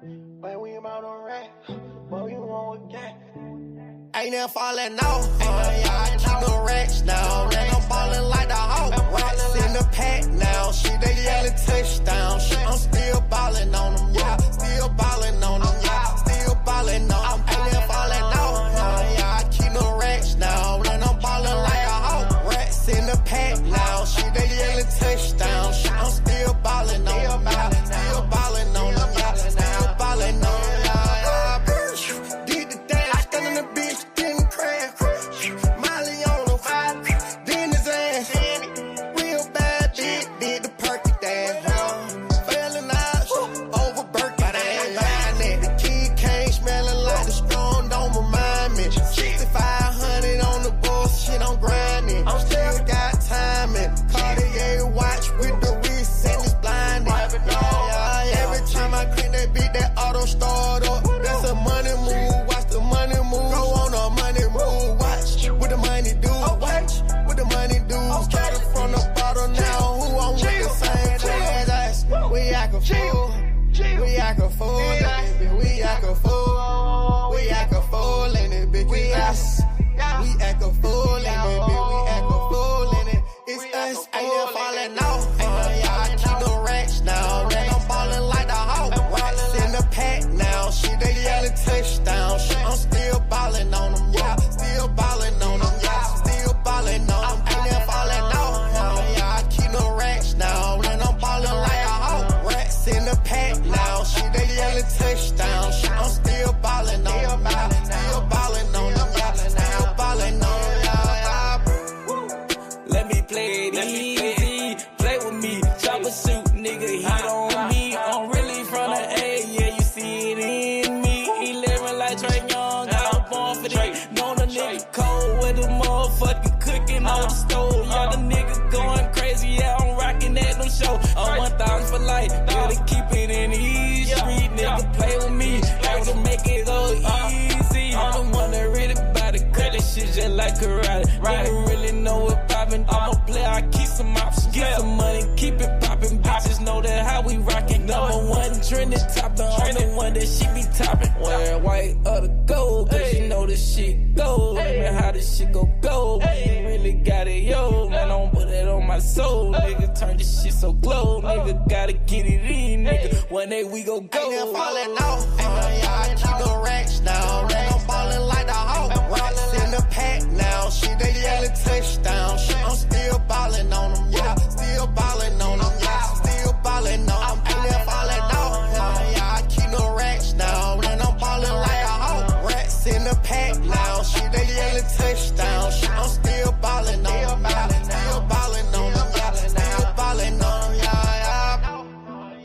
But we about to rap, but you want again. Ain't never falling off, I keep the racks now. I'm ballin' like the Hawk, racks in the pack now. Shit, they yellin' touchdown. Shit, I'm still ballin' on them, yeah. Still ballin' on them, yeah. Still ballin' on them. Ain't never falling off, I keep the racks now. I'm ballin' like a Hawk, racks in the pack now. Shit, they yellin' touchdown. Shit, I'm still ballin' on them, yeah. Still ballin' on them, yeah. Still ballin' on them, yeah. Did the dash, got in the bitch, didn't crash. Molly on the fire, then his ass. Real bad bitch, did the perky dance. Failing out over Birkin dance. The kid came smelling like the strong, don't remind me. 6,500 on the bullshit, I'm grinding. I'm still got timing. Cartier watch with the wrist and it's blinding. Every time I click that beat, that auto start up. That's a money move, watch the money move. Go on a money move, watch what the money do. Watch what the money do. Started from the bottom now, who I'm with the same class. We act a fool, we act a fool, baby. We act a fool, we act a fool in it, bitch. We act a fool in it, baby. We act a fool in it. It's us, ain't never falling off. I keep the racks now. I'm ballin' like the Hawk, racks in the pack now. Shit, they yellin' touchdown. Shit, I'm still ballin' on them, yeah. Still ballin' on them, yeah. Still ballin' on them. Ain't never falling off. I keep the racks now. I'm ballin' like a Hawk, racks in the pack now. Shit, they yellin' touchdown. Shit, I'm still ballin' on them, yeah. Still ballin' on them, yeah. Still ballin' on them, yeah. Let me play it easy, play with me, chopper shoot, nigga, hit on me. I'm really from the A, yeah, you see it in me. He living like Trey Young, I was born for that. Know the nigga cold with the motherfucking cooking on the stove. Yeah, the nigga going crazy, yeah, I'm rocking that new show. I'm 1,000 for life, gotta keep it in the east street, nigga, play with me, have to make it go easy. I'm the one that really bout to cut this shit just like karate. Nigga really know what poppin'. I'm a player, I keep some options, get some money, keep it poppin'. Bitches know that how we rockin'. Number one trending toppin', I'm the one that she be toppin'. Wear white or the gold, cause you know this shit gold. Man, how this shit go gold? Man, really got it, yo. Man, don't put it on my soul, nigga. Turn this shit so glow, nigga. Gotta get it in, nigga. One day we go go. Ain't never falling off. I keep the racks now. I'm ballin' like the Hawk, racks in the pack now. Shit, they yellin' touchdown. Shit, I'm still ballin' on them, yeah. Still ballin' on them, yeah. Still ballin' on them. Ain't never falling off. I keep the racks now. I'm ballin' like a Hawk, racks in the pack now. Shit, they yellin' touchdown. Shit, I'm still ballin' on them, yeah. Still ballin' on them, yeah. Still ballin' on them, yeah.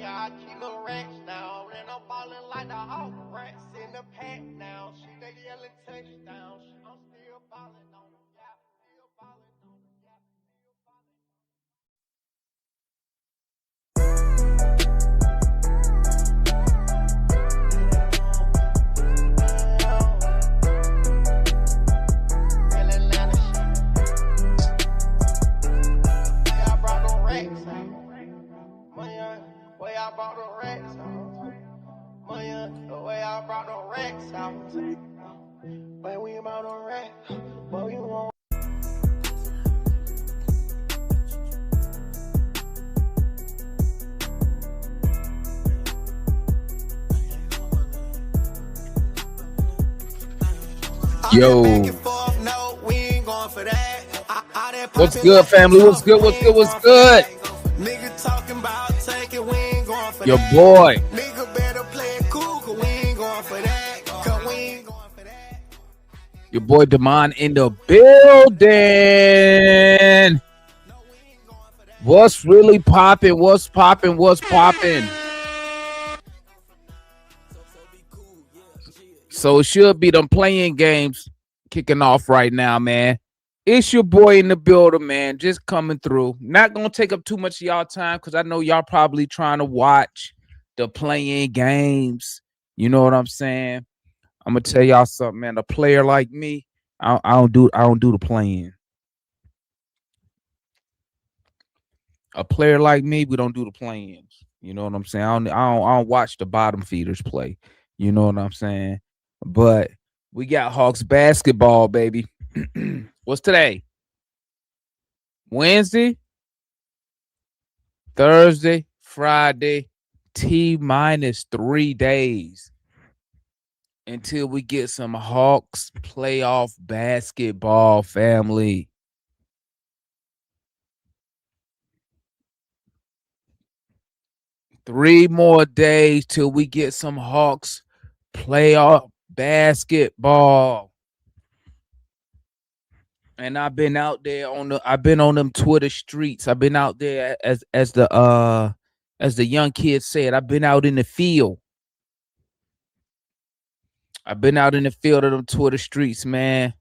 I keep the racks now. I'm ballin' like the Hawk, racks in the pack now. Shit, they yellin' touchdown. Shit, I'm still ballin' on them, yeah. Still ballin' on them, yeah. Way I brought the racks out. The way I brought the racks out. But we about the racks, but we won't. Yo. What's good, family? What's good? What's good? What's good? Nigga talking about taking, we ain't going for Your that. boy. Nigga better play it cool, cause we ain't going for that. Cause we ain't going for that. Your boy Damon in the building. What's really popping? What's popping? What's popping? So it should be them playing games kicking off right now, man. It's your boy in the building, man. Just coming through. Not gonna take up too much of y'all time because I know y'all probably trying to watch the playing games. You know what I'm saying? I'm gonna tell y'all something, man. A player like me, I don't do the playing. A player like me, we don't do the plans. You know what I'm saying? I don't watch the bottom feeders play. You know what I'm saying? But we got Hawks basketball, baby. What's today? Wednesday, Thursday, Friday, T minus 3 days until we get some Hawks playoff basketball, family. 3 more days till we get some Hawks playoff basketball. And I've been on them Twitter streets. I've been out there as the young kids said, I've been out in the field. I've been out in the field of them Twitter streets, man.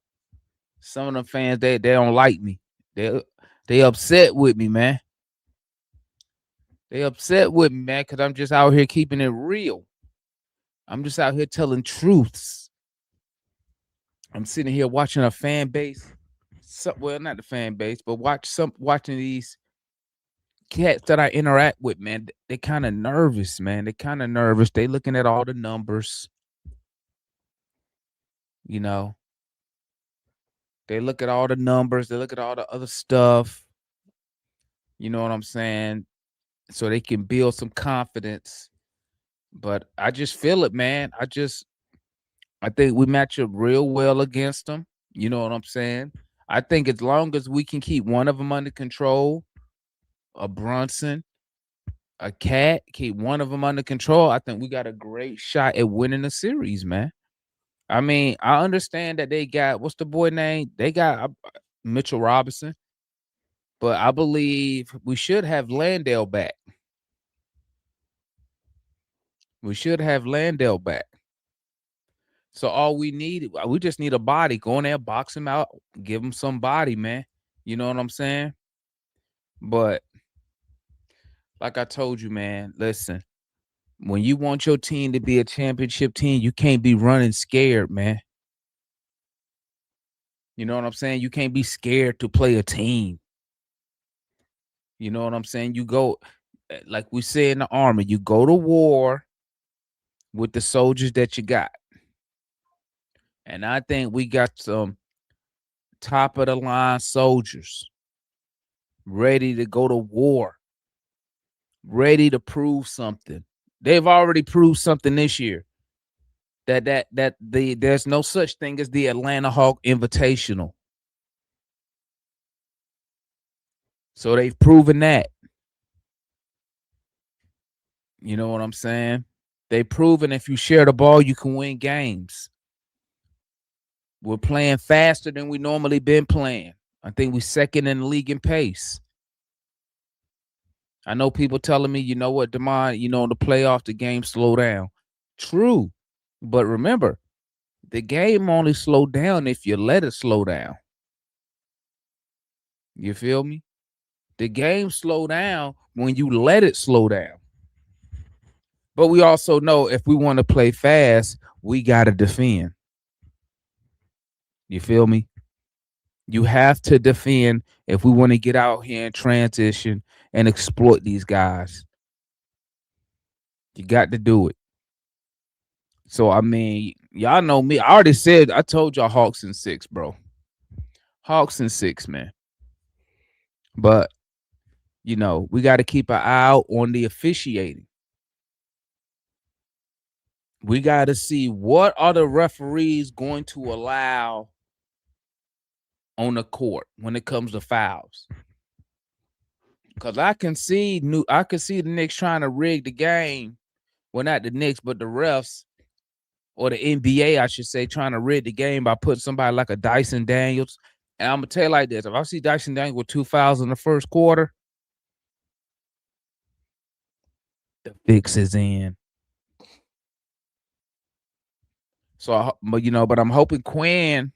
Some of them fans, they don't like me. They upset with me, man. They upset with me, man, because I'm just out here keeping it real. I'm just out here telling truths. I'm sitting here watching a fan base. Well, not the fan base, but watching these cats that I interact with, man. They kind of nervous, man. They kind of nervous. They looking at all the numbers. You know, they look at all the numbers. They look at all the other stuff. You know what I'm saying? So they can build some confidence. But I just feel it, man. I think we match up real well against them. You know what I'm saying? I think as long as we can keep one of them under control, a Brunson, a Cat, keep one of them under control, I think we got a great shot at winning the series, man. I mean, I understand that they got what's the boy name? They got Mitchell Robinson, but I believe we should have Landale back. We should have Landale back. So all we just need a body. Go in there, box him out, give him some body, man. You know what I'm saying? But like I told you, man, listen, when you want your team to be a championship team, you can't be running scared, man. You know what I'm saying? You can't be scared to play a team. You know what I'm saying? You go, like we say in the Army, you go to war with the soldiers that you got. And I think we got some top of the line soldiers ready to go to war, ready to prove something. They've already proved something this year. There's no such thing as the Atlanta Hawk Invitational. So they've proven that. You know what I'm saying? They've proven if you share the ball, you can win games. We're playing faster than we normally been playing. I think we're second in the league in pace. I know people telling me, you know what, DeMond, in the playoff, the game slow down. True. But remember, the game only slow down if you let it slow down. You feel me? The game slow down when you let it slow down. But we also know if we want to play fast, we got to defend. You feel me? You have to defend if we want to get out here and transition and exploit these guys. You got to do it. So, I mean, y'all know me. I told y'all Hawks in 6, bro. Hawks in 6, man. But, we got to keep an eye out on the officiating. We got to see what are the referees going to allow on the court when it comes to fouls. Because I can see the Knicks trying to rig the game. Well, not the Knicks, but the refs or the NBA, I should say, trying to rig the game by putting somebody like a Dyson Daniels. And I'm going to tell you like this. If I see Dyson Daniels with 2 fouls in the first quarter, the fix is in. So, but I'm hoping Quinn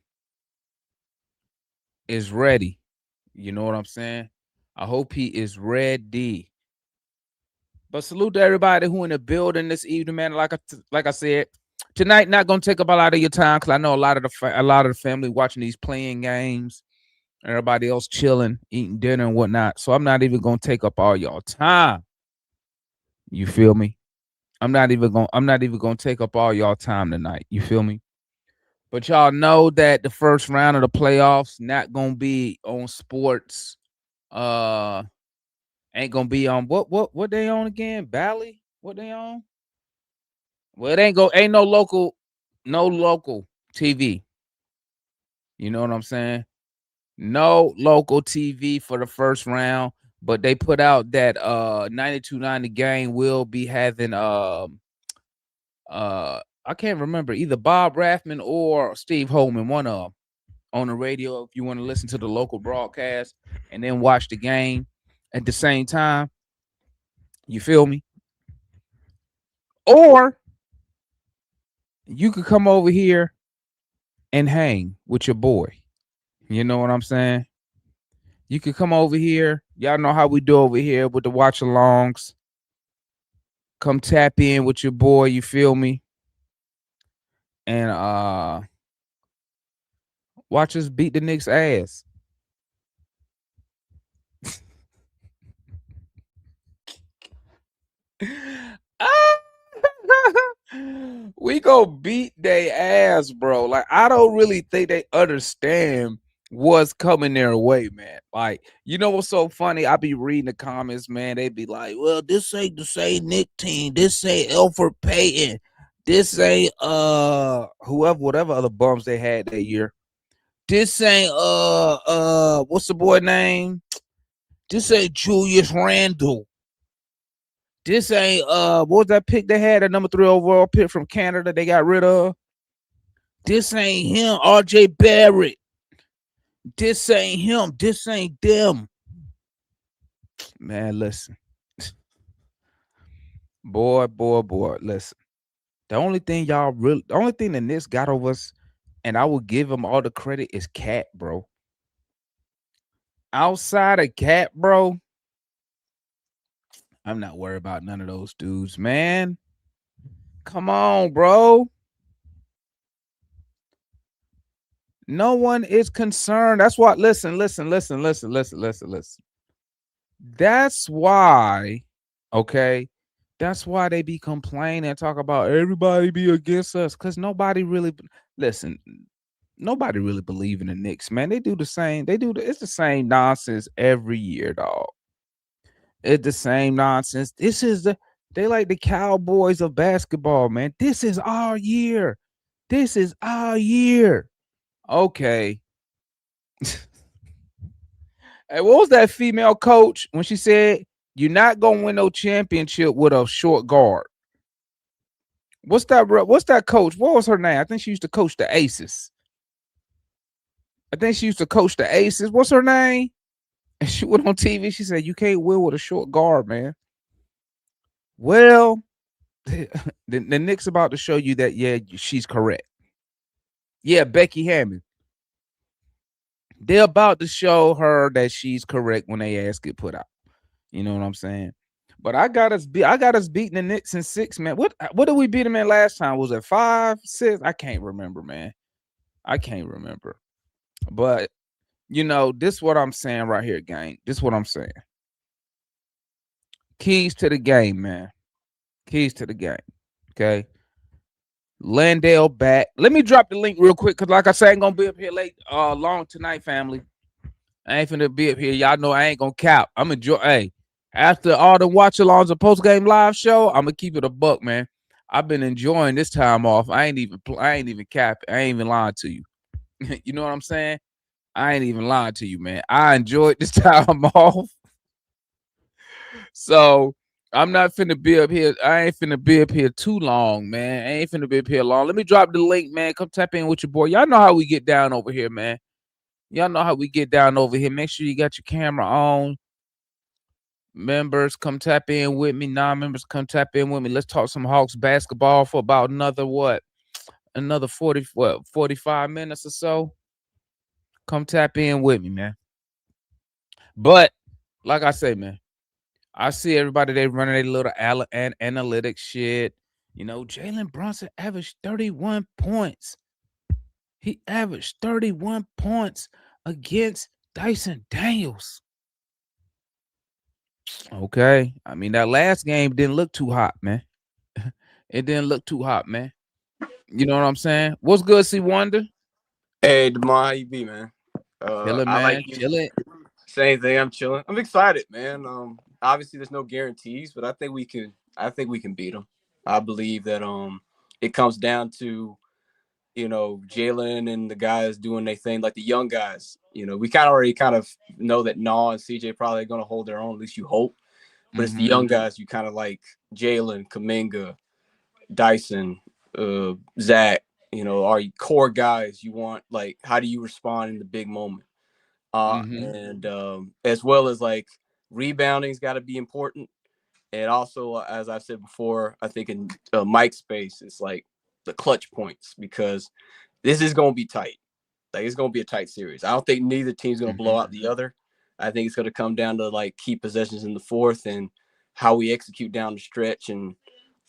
is ready. You know what I'm saying? I hope he is ready. But salute to everybody who in the building this evening, man. Like I said, tonight not gonna take up a lot of your time because I know a lot of the family watching these playing games, and everybody else chilling, eating dinner and whatnot. So I'm not even gonna take up all y'all time. You feel me? I'm not even gonna take up all y'all time tonight. You feel me? But y'all know that the first round of the playoffs not gonna be on sports. Uh ain't gonna be on what they on again? Bally? What they on? Well, ain't no local TV. You know what I'm saying? No local TV for the first round, but they put out that 92.9 game will be having I can't remember, either Bob Rathman or Steve Holman, one of them, on the radio if you want to listen to the local broadcast and then watch the game at the same time. You feel me? Or you could come over here and hang with your boy. You know what I'm saying? You could come over here. Y'all know how we do over here with the watch alongs. Come tap in with your boy, you feel me? And watch us beat the Knicks ass. Ah! We go beat they ass, bro. Like, I don't really think they understand what's coming their way, man. Like, you know what's so funny? I be reading the comments, man. They be like, well, this ain't the same Nick team. This ain't Elford Payton. This ain't whoever, whatever other bums they had that year. This ain't what's the boy name? This ain't Julius Randle. This ain't what was that pick they had, a number 3 overall pick from Canada they got rid of? This ain't him, RJ Barrett. This ain't him. This ain't them. Man, listen. Boy, listen. The only thing the Knicks got over us, and I will give them all the credit, is Cat, bro. Outside of Cat, bro, I'm not worried about none of those dudes, man. Come on, bro. No one is concerned. That's why. Listen. That's why, okay? That's why they be complaining and talk about everybody be against us, because nobody really listen. Nobody really believe in the Knicks, man. They do the same. It's the same nonsense every year, dog. It's the same nonsense. They like the Cowboys of basketball, man. This is our year. This is our year. Okay. Hey, what was that female coach when she said you're not gonna win no championship with a short guard? What's that coach? What was her name? I think she used to coach the Aces. What's her name? And she went on TV. She said, you can't win with a short guard, man. Well, the Knicks about to show you that, yeah, she's correct. Yeah, Becky Hammond. They're about to show her that she's correct when they ass get put out. You know what I'm saying? But I got us beating the Knicks in 6, man. What did we beat them in last time? Was it 5, 6? I can't remember, man. I can't remember. But you know, this is what I'm saying right here, gang. This is what I'm saying. Keys to the game, man. Keys to the game. Okay. Landale back. Let me drop the link real quick, because like I said, I ain't gonna be up here long tonight, family. I ain't finna be up here. Y'all know I ain't gonna cap. I'm enjoy. Hey, after all the watch alongs and post game live show, I'm gonna keep it a buck, man. I've been enjoying this time off. I ain't even cap. I ain't even lying to you. You know what I'm saying? I ain't even lying to you, man. I enjoyed this time off. So I'm not finna be up here. I ain't finna be up here too long, man. I ain't finna be up here long. Let me drop the link, man. Come tap in with your boy. Y'all know how we get down over here, man. Y'all know how we get down over here. Make sure you got your camera on. Members, come tap in with me. Non-members, come tap in with me. Let's talk some Hawks basketball for about another 45 minutes or so. Come tap in with me, man. But like I say, man, I see everybody, they running their little analytics shit. You know, Jalen Brunson averaged 31 points. He averaged 31 points against Dyson Daniels. Okay. I mean, that last game didn't look too hot, man. It didn't look too hot, man. You know what I'm saying? What's good, C Wonder? Hey, Demar, how you be, man? Chilling, I like man. you. Chilling. Same thing. I'm chilling. I'm excited, man. Obviously there's no guarantees, but I think we can. I think we can beat them. I believe that it comes down to Jalen and the guys doing their thing, like the young guys. We already know that Naw and CJ probably going to hold their own. At least you hope. But it's the young guys. You kind of like Jalen, Kaminga, Dyson, Zach. Are core guys you want, like, how do you respond in the big moment? And as well as like rebounding's got to be important. And also, as I've said before, I think in Mike's space, it's like the clutch points, because this is going to be tight. Like, it's going to be a tight series. I don't think neither team's going to blow out the other. I think it's going to come down to like key possessions in the fourth and how we execute down the stretch. And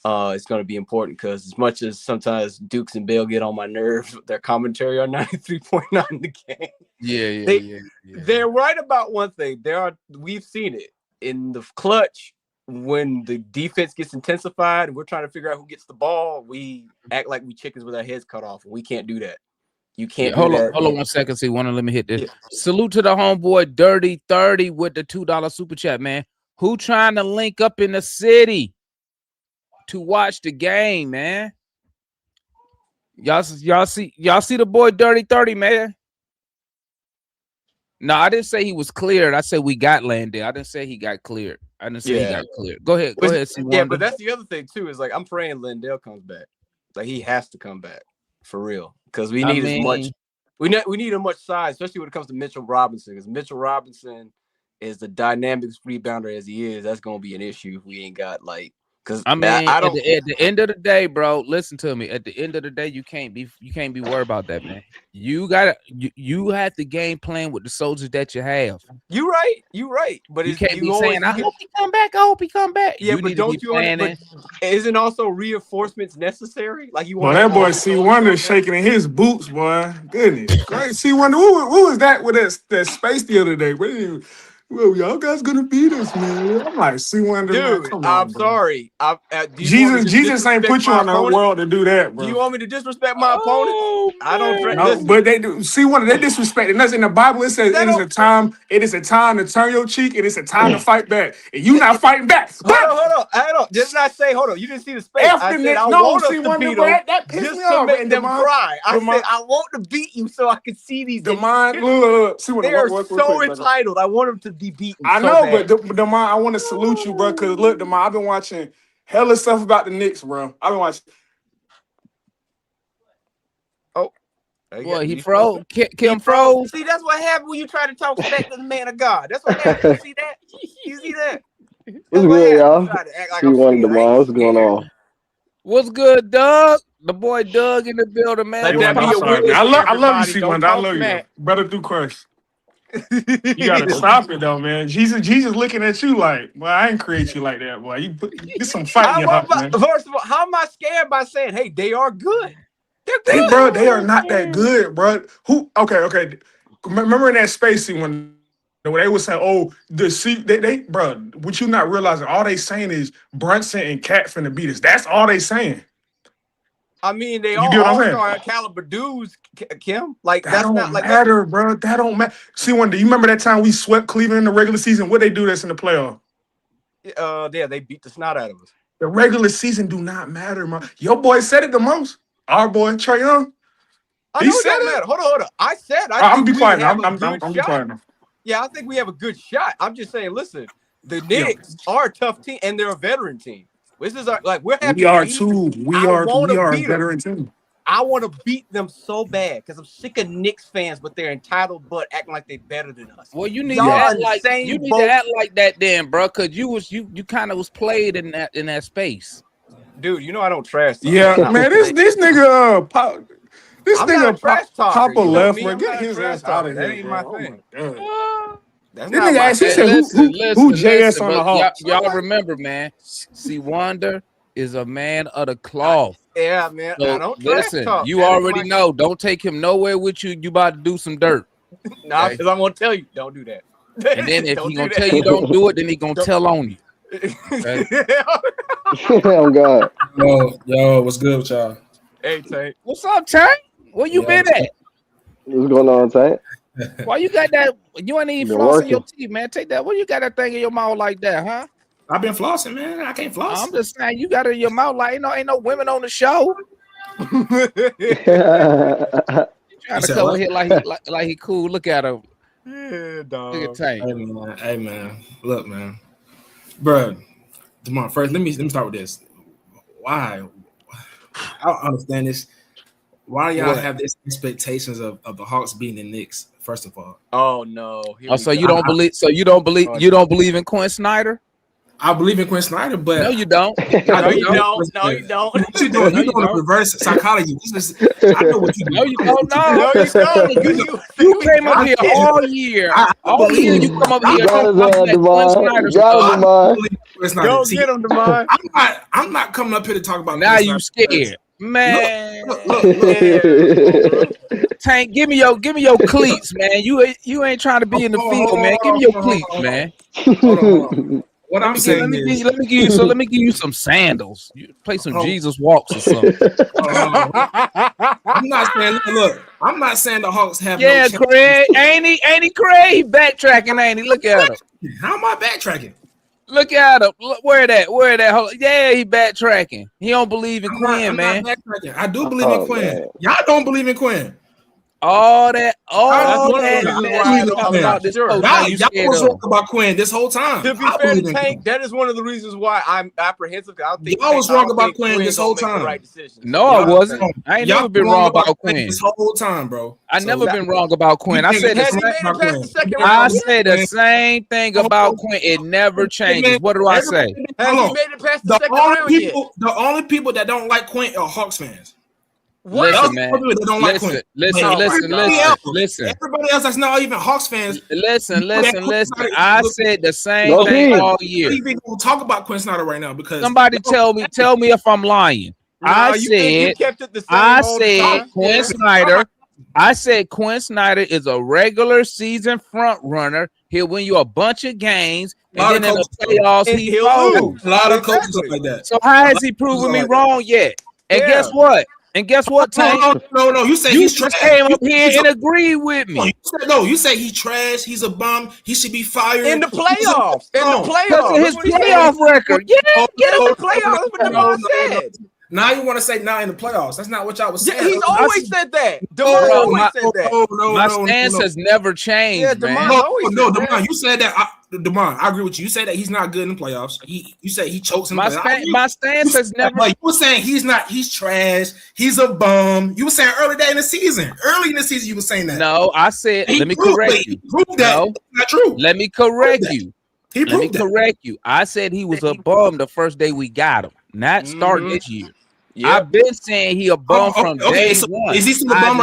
it's going to be important, because as much as sometimes Dukes and Bale get on my nerves with their commentary on 93.9 in the game. Yeah. They're right about one thing. We've seen it in the clutch when the defense gets intensified and we're trying to figure out who gets the ball. We act like we chickens with our heads cut off, and we can't do that. You can't do that. Hold on 1 second. See, let me hit this. Yeah. Salute to the homeboy Dirty 30 with the $2 super chat, man. Who trying to link up in the city to watch the game, man? Y'all see the boy Dirty 30, man. No, I didn't say he was cleared. I said we got Landale. I didn't say he got cleared. I didn't say he got cleared. Go ahead. C. Yeah, but that's the other thing too, is like, I'm praying Landale comes back. Like, he has to come back for real, because we need we need a much size, especially when it comes to Mitchell Robinson, because Mitchell Robinson is the dynamic rebounder as he is. That's gonna be an issue if we ain't got, like, because I mean, at the end of the day, bro, listen to me. At the end of the day, you can't be worried about that, man. You have the game plan with the soldiers that you have. You right. But you can't be saying, I hope he come back. I hope he come back. Yeah, but don't you understand? Isn't also reinforcements necessary? Like, you want that boy C Wonder shaking in his boots, boy. Goodness. Great C Wonder. Who was that with that space the other day? Well, y'all guys gonna beat us, man. I'm like, C Wonder. Dude, I'm sorry. Jesus ain't put you on the world to do that, bro. Do you want me to disrespect my opponent? I don't. No, but they do. C Wonder, they disrespect. And that's in the Bible. It says it is a time. It is a time to turn your cheek. It is a time to fight back. And you not fighting back. Hold on. Did not say. Hold on. You didn't see the space. I said I want us to beat them just to make them cry. I said I want to beat you so I can see these. Look, they're so entitled. I want them to be beaten. I know, but Demar, I want to salute you, bro. Because look, Demar, I've been watching hella stuff about the Knicks, bro. I've been watching. Oh, boy, he froze. Kim froze. See, that's what happened when you try to talk back to the man of God. That's what happened. You see that? You see that? What's good, y'all? See one Demar. What's going on? What's good, Doug? The boy Doug in the building, man. I love you, C Wonder. I love you. Better through Christ. You gotta stop it though, man. Jesus looking at you like, well, I ain't create you like that, boy. You get some fight in your heart, man. First of all, how am I scared by saying, hey, they are good? They're good. Bro, they are not that good, bro. Okay. Remember in that space when they would say, oh, bro, what you not realizing, all they saying is Brunson and Cat finna beat us. That's all they saying. I mean, they all-star caliber dudes, Kim. Like, that don't matter, bro. That don't matter. See, do you remember that time we swept Cleveland in the regular season? What they do that's in the playoff? Yeah, they beat the snot out of us. The regular season do not matter, man. Your boy said it the most. Our boy Trae Young. He said it. Hold on. I said I'm be quiet now. I'm be quiet now. Yeah, I think we have a good shot. I'm just saying, listen, the Knicks are a tough team and they're a veteran team. This is we're happy. We are too. We are a veteran team. I want to beat them so bad because I'm sick of Knicks fans, but they're entitled, but acting like they're better than us. Well, you need to act like that, then, bro, because you kind of was played in that space. Dude, you know I don't trash talk. Yeah, man, this nigga Papa left, bro. Get his ass out of here. That ain't my thing. This nigga actually said, who JS on the Hawks? Y'all remember, man, C. Wonder is a man of the cloth. Yeah, man. So, I don't listen, talk. you already know. Don't take him nowhere with you. You about to do some dirt. Nah, because I'm going to tell you, don't do that. And then if Don't he do gonna that. tell you don't do it, then he gonna tell on you. Okay? Oh God. Yo, what's good with y'all? Hey, Tank. What's up, Tank? Where you Yeah, been what's at? What's going on, Tank? Why you got that? You ain't even Been flossing your working. teeth, man. Take that. What you got that thing in your mouth like that, huh? I've been flossing, man. I can't floss. I'm just saying you got it in your mouth like ain't no women on the show. Trying You to said come what? in here like he cool. Look at him. Yeah, Look dog. at Tank. Hey man, look, man, bro. Tomorrow, first, let me start with this. Why? I don't understand this. Why do y'all What? have these expectations of the Hawks beating the Knicks? First of all, Oh no. Here Oh, we so go. you don't believe? So you don't believe in Quinn Snyder? I believe in Quinn Snyder, but No, you don't. No, you don't. No, you don't. What you doing? No, You you doing a don't. reverse psychology. I know what you do. No, you don't. No, No, you don't. Because You came up here all year. All year you come up here Got his talking ass, that Quinn Snyder Devon. Got him, stuff. Devon. Go See, get him, Demar. I'm not coming up here to talk about Now Quinn you Snyder. scared, man. Yeah. Tank, give me your cleats, man. You ain't trying to be in the field, man. Give me your cleats, man. Hold on. What I'm saying is, Let me give you some sandals. You play some Oh. Jesus walks or something. I'm not saying. Look, I'm not saying the Hawks have Yeah, no chance. Craig. Ain't he Craig? He backtracking, ain't he? Look at him. How am I backtracking? Look at him. Look, where that? Yeah, he backtracking. He don't believe in Quinn, I'm man. not backtracking. I do believe in Quinn. Man. Y'all don't believe in Quinn. That's one of the that reasons mess why you talk I'm about not this sure. coach. Now you Y'all scared was of wrong about Quinn this whole time. To be I fair believe to in Tank, Quinn. that is one of the reasons why I'm apprehensive. I don't think Y'all was wrong about Quinn this whole gonna make the time. right decisions. No, I Y'all wasn't. wrong. I ain't Y'all never been wrong wrong about Quinn. this whole time, bro. I So never that- been wrong about Quinn. I You said think Has the he made same. it past the second I round yet? said the same thing about Quinn. It never changes. What do I say? Has he made it past the second round yet? The only people that don't like Quinn are Hawks fans. What? Listen, man. That don't like Quinn. Listen. Everybody else that's not even Hawks fans. Listen. Snyder- I said the same Go thing Pete. all We year. even gonna talk about Quinn Snyder right now because Somebody tell me if I'm lying. No, you kept it the same all the time. Quinn Yeah. Snyder. I said Quinn Snyder is a regular season front runner. He'll win you a bunch of games, and then in the playoffs And he he'll folds. lose. a lot of Exactly. coaches are like that. So how has he proven me wrong yet? And Yeah. guess what? Tank? No. You say You he's just trash. came up here and agreed with me. You say he's trash. He's a bum. He should be fired. In the playoffs. Because of his That's what he said. playoff record. Yeah, get him. In the playoffs. That's what DeMar said. Now you want to say now in the playoffs. That's not what y'all was saying. Yeah, he's always said that. DeMar always said that. My stance has never changed, Yeah, man. DeMar always said DeMar, that. you said that. DeMar, I agree with you. You said that he's not good in the playoffs. You say he chokes in the playoffs. My stance has never. You were saying he's not. He's trash. He's a bum. You were saying early in the season. Early in the season, you were saying that. No, I said. Let me correct you. Proved that. No, not true. let me correct you. Let me correct you. I said he was a bum the first day we got him, not start this year. Yep. I've been saying he a bum from day one. Is he still a bum?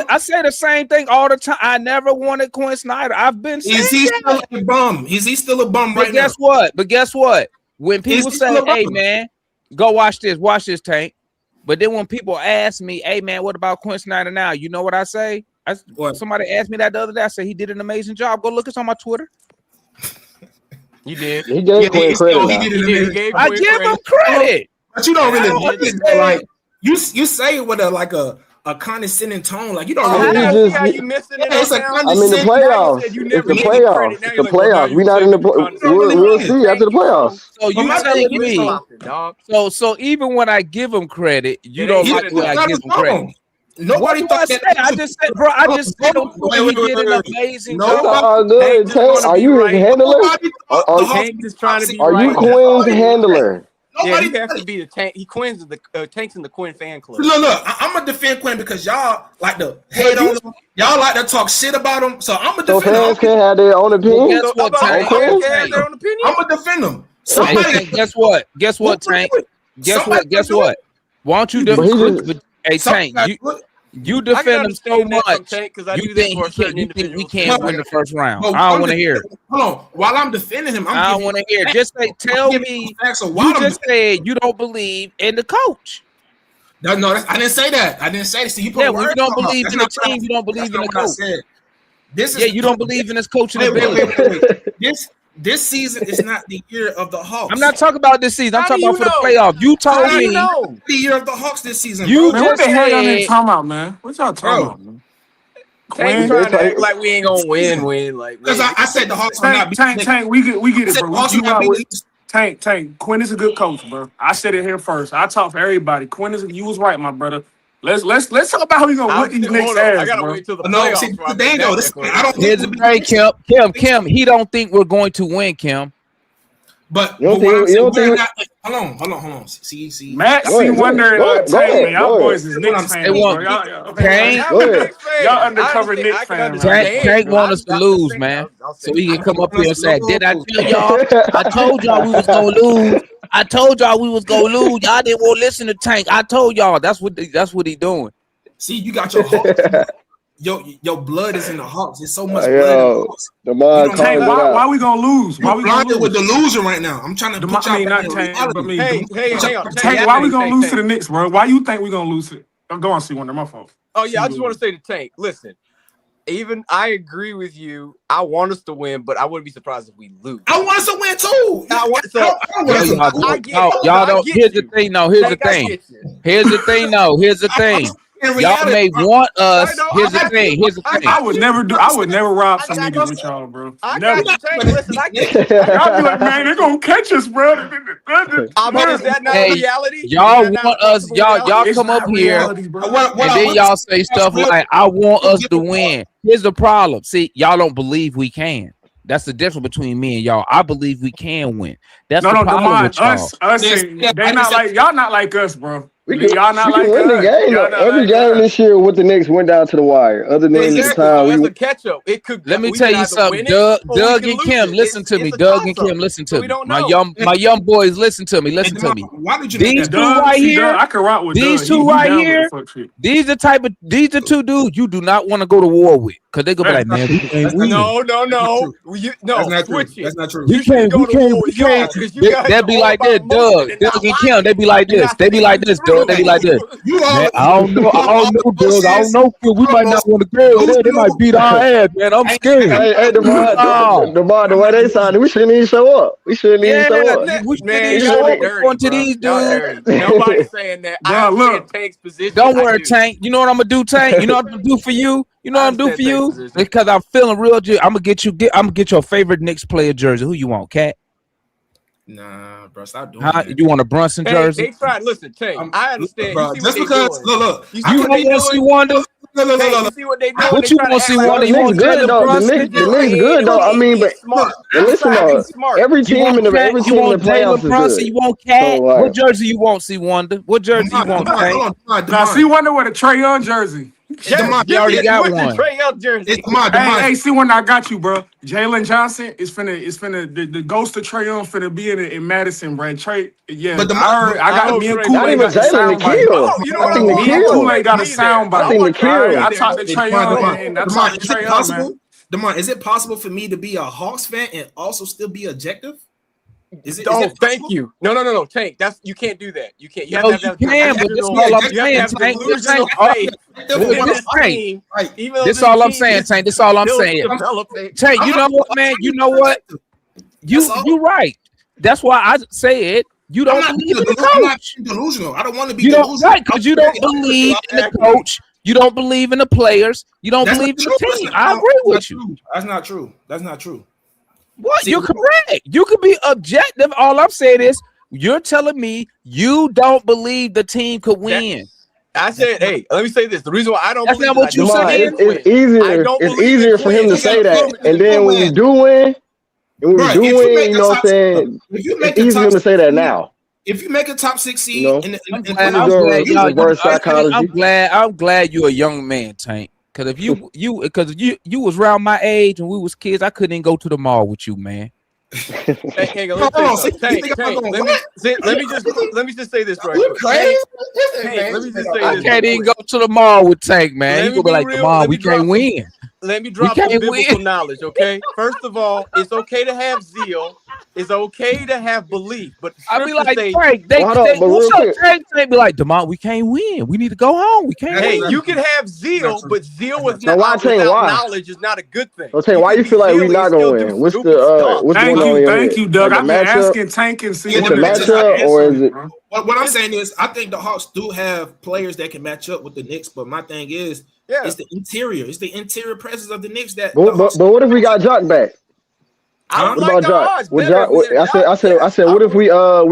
I say the same thing all the time. I never wanted Quinn Snyder. I've been saying Is he still a bum? Is he still a bum right now? But guess what? When people say, "Hey man, go watch this Tank," but then when people ask me, "Hey man, what about Quinn Snyder now?" You know what I say? Somebody asked me that the other day. I said he did an amazing job. Go look, it's on my Twitter. You did. He gave Quinn credit. I give him credit. But you don't really like you say it with a condescending tone, like you don't really. How you missing it? It's a the playoffs. It's the playoffs. It's the playoffs. We not in the. We'll see after the playoffs. So you telling me? So even when I give him credit, you don't like when I give him credit. Nobody thought that. I just said, bro. I just said he did an amazing job. That's all good. Tank, are you his handler? Tank is trying to be Are you Quinn's handler? Yeah, he has to be the Tank. He Quinn's the Tank's in the Quinn fan club. Look, I'm gonna defend Quinn because y'all like to hate on him. Y'all like to talk shit about him. So I'm gonna defend him. Fans can have their own opinion. Guess what, Tank? I'm gonna defend him. Hey, guess what? Tank? Guess what? Why don't you defend? Hey, Tank, you defend him so much. You think we can't win the first round? I don't want to hear it. Hold on. While I'm defending him, I don't want to hear it. Just say, tell me. You just said you don't believe in the coach. No, I didn't say that. I didn't say that. See, you put when you don't believe in the team, you don't believe in the coach. This is Yeah, you don't believe in his coaching wait, ability. wait. This season is not the year of the Hawks. I'm not talking about this season. I'm How talking do about for you the know? playoff. You How told do you me know? The year of the Hawks this season, you bro. Man, what just the hell y'all niggas said. talking about, man? What y'all talking Bro. about, man? Tank Quinn, trying to act like we ain't gonna win. Like, Because I said the Hawks are not Tank, we get I it, said bro. the Hawks You are not out with beating. Tank. Quinn is a good coach, bro. I said it here first. I talk for everybody. You was right, my brother. Let's talk about how we gonna whip these Knicks hold on. I ass, gotta bro. wait till the No, playoffs see, before I there you make go. that This, I declaration. don't Here's think the we'll thing, Kim. He don't think we're going to win, Kim. But You don't what I'm think? You saying, don't we're think? not. Hold on. See. Matt Go C. ahead. Wonder, Go Tank, man. ahead. Y'all Go ahead. boys is That's what Knicks I'm fans, They saying. bro. want Y'all, Tank. I'm Go a ahead. Knicks fan. y'all I undercover understand. Knicks I can fan right understand. Tank want us to I'll lose, say man. I'll say So he can that. come up here and say, "Did I Lose. tell y'all? I told y'all we was gonna lose. I told y'all we was gonna lose. Y'all didn't want to listen to Tank. I told y'all." That's what he doing. See, you got your Hawks. Your blood is in the Hawks. There's so much blood in the Yo, Hawks. You Demond don't Tank, calling have it that. why out. we gonna lose? Why You're we gonna blinded with lose? delusion right now. I'm trying to put I y'all mean, back not in Tank, reality. but I mean, Hey, hang on. Tank, why we gonna lose to the Tank. Knicks, bro? Why you think we gonna lose it? Go on, C. Wonder, my fault. Oh yeah, I just want to say to Tank. Listen, even I agree with you. I want us to win, but I wouldn't be surprised if we lose. I want us to win too. I want so. Y'all I don't. get Here's you. the thing. No, here's the Tank, I thing. get you. Here's the thing. No, here's the thing. In Y'all reality, may want us. I know, Here's I the got thing. you. Here's the I thing. I would never rob some I got niggas you. with y'all, bro. I Never. got you, Tank. Listen, I get you. Y'all be like, man, they're gonna catch us, bro. I mean, is that not a Hey, reality? Is y'all that not want a us? possible Y'all reality? It's come up not here. reality, bro. And then y'all say stuff like, "I want us to win." Here's the problem. See, y'all don't believe we can. That's the difference between me and y'all. I believe we can win. That's the problem Demond, with y'all. they not like y'all, not like us, bro. We Y'all not can like win the us. game though. Y'all not Every like game us. this year with the Knicks went down to the wire. Other than the Exactly. time So as we a catch-up, it could. Let me We tell can you either something, win it or we Doug can and lose Kim. it. Listen to me, It's a Doug and toss-up. Kim. Listen So to we me. don't My know. young boys. Listen to me. Listen to me. Why did you These make that? two right here. I can rock with These Doug. two He right down with the here. fuck shit. These the two dudes you do not want to go to war with, because they gonna be like, "Man, we can't That's not win. No. That's not true. Switch it. That's not true. We You shouldn't can't. We go to can't. war We with can't." y'all because you guys They are be all like about this, emotion and Doug not and Kim. logic. They be like You're this. not They be like thinking this, Doug. They be like this. through. You Man, all, I don't know. I don't know, Doug. I don't know. We might not want to go there. They might beat our ass, man. I'm scared. hey, Oh, Demond, the way they signed, we shouldn't even show up. We shouldn't even yeah, show up. we shouldn't Man, even We y'all show are up shouldn't. dirty, going to bro. these Y'all dudes. dirty. Nobody's saying that. I Bro, understand look. Tank's position. Don't I worry, do. Tank. You know what I'm gonna do, Tank? You know what I'm gonna do for you? You know I what I'm gonna do understand for Tank's you? position. Because I'm feeling real. I'm gonna get you. I'm gonna get your favorite Knicks player jersey. Who you want, Cat? Nah, bro, stop doing Huh? that. You want a Brunson Hey, jersey? they tried. Listen, Tank. I understand. You Bro, see what just they because doing. look, You I see You what don't they want to see doing. Wanda? Hey, you see what they doing? What They you trying want to to act see, like No, Wanda? the You Knicks want good Jalen though. Brunson? they The just Knicks saying good though. I it mean, being but smart. listen Trying to be though. smart. Every You team want in the Cat? every You team in the want playoffs Jalen is Brunson? good. You want So Cat? What like, jersey you want, see Wanda? What jersey you want, Tank? Hold on, Now, see, wonder what a Trae Young jersey. Yes, He give me already it got with the one. Trae Young jersey. Hey, see, when I got you, bro. Jalen Johnson is finna the ghost of Trae Young finna be in Madison, bro. Trey, yeah, But I heard. I I got hope me and Trae not Kool-Aid even got the plays. Jalen, the sound bite. kill. Oh, you know I what? I think the want Me and my kill. Kool-Aid Kool-Aid got to a be there. sound I bite. I think the want Trae to All right, kill. I be there. talked to Trae Young and I talked to Is it Trae Young, man. possible? Demond, is it possible for me to be a Hawks fan and also still be objective? Is Oh, that thank possible? you. No, Tank. You can't do that. You can't. You have Yo, to you have can, but this delusional. all I'm Yeah, You have to saying, have Tank. delusional faith Well, in this this Tank. team, Right. even though This this all I'm team saying, is Tank. This all I'm still saying. developing. Tank, you know what, man? You know what? That's all. You right. That's why I say it. You I'm don't not believe in being the I'm not coach. being delusional. I don't want to be You don't delusional. right because you don't believe in the coach. You don't believe in the players. You don't That's not believe in true. the team. I agree with you. That's not true. That's not true. What? See, You're correct. You can be objective. All I'm saying is you're telling me you don't believe the team could win. I said, hey, let me say this. The reason why I don't That's believe not is I what you don't said. believe in Quinn. It's I easier. don't It's believe in easier for him Quinn. to You say gotta that, prove it to and me. then when we do win, Bro, if you make you a know what I'm top, saying? if you It's make a easy for him top to say that seed, now. if you make a top 6 You seed know, in I'm the glad. we I'm go glad y'all. reverse psychology. I'm glad you're a young man, Tank. Because if you was around my age and we was kids, I couldn't even go to the mall with you, man. Hey, hang on, let me tell you something. Let me just say this right You quick. crazy? Tank, let me just say I this. can't real even quick. go to the mall with Tank, man. He Let me gonna be be like, real. "Mom, we can't win. Let me We drop some can't biblical win." knowledge, okay? First of all, it's okay to have zeal. It's okay to have belief, but I be like, say, Frank, what's up, Frank? They be like, DeMont, we can't win. We need to go home. We can't hey, win. you can have zeal, but zeal without knowledge is not a good thing. So, Tank, why you feel like we not gonna win? What's going on? Thank you, Doug. Like I've been asking Tank and see what the matchup, or is it? What I'm saying is, I think the Hawks do have players that can match up with the Knicks, but my thing is, it's the interior. It's the interior presence of the Knicks that. But what if we got Jock back? What about Jock? I said, what if we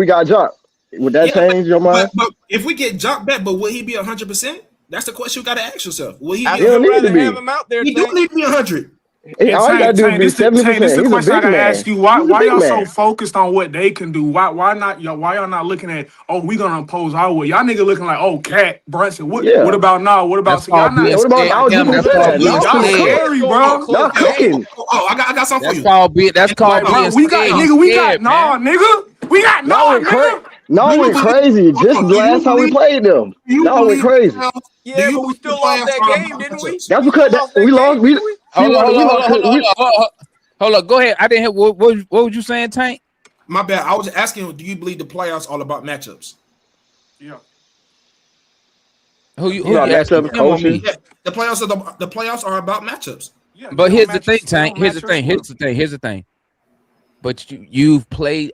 got Jock? Would that change your mind? But if we get Jock back, but will he be 100%? That's the question you got to ask yourself. Will he? He don't need to be. Have him out there. He do need to be 100. All you gotta do is be 70%. This is the question I gotta ask you. Why y'all so focused on what they can do? Why y'all not looking at, we gonna impose our way? Y'all nigga looking like, Cat, Brunson. What about now? What about y'all not? What about y'all scary, bro? Y'all cooking. I got something for you. That's called being we got nigga. No, we're crazy. Just last time we played them. No, we're crazy. Yeah, but we still lost that game, didn't we? That's because we lost. Hold on. Go ahead. I didn't hear what was you saying, Tank? My bad. I was asking, do you believe the playoffs all about matchups? Yeah. Who matchups, coaches? Yeah, the playoffs are about matchups. Yeah, but here's the thing, Tank. Here's the thing. But you've played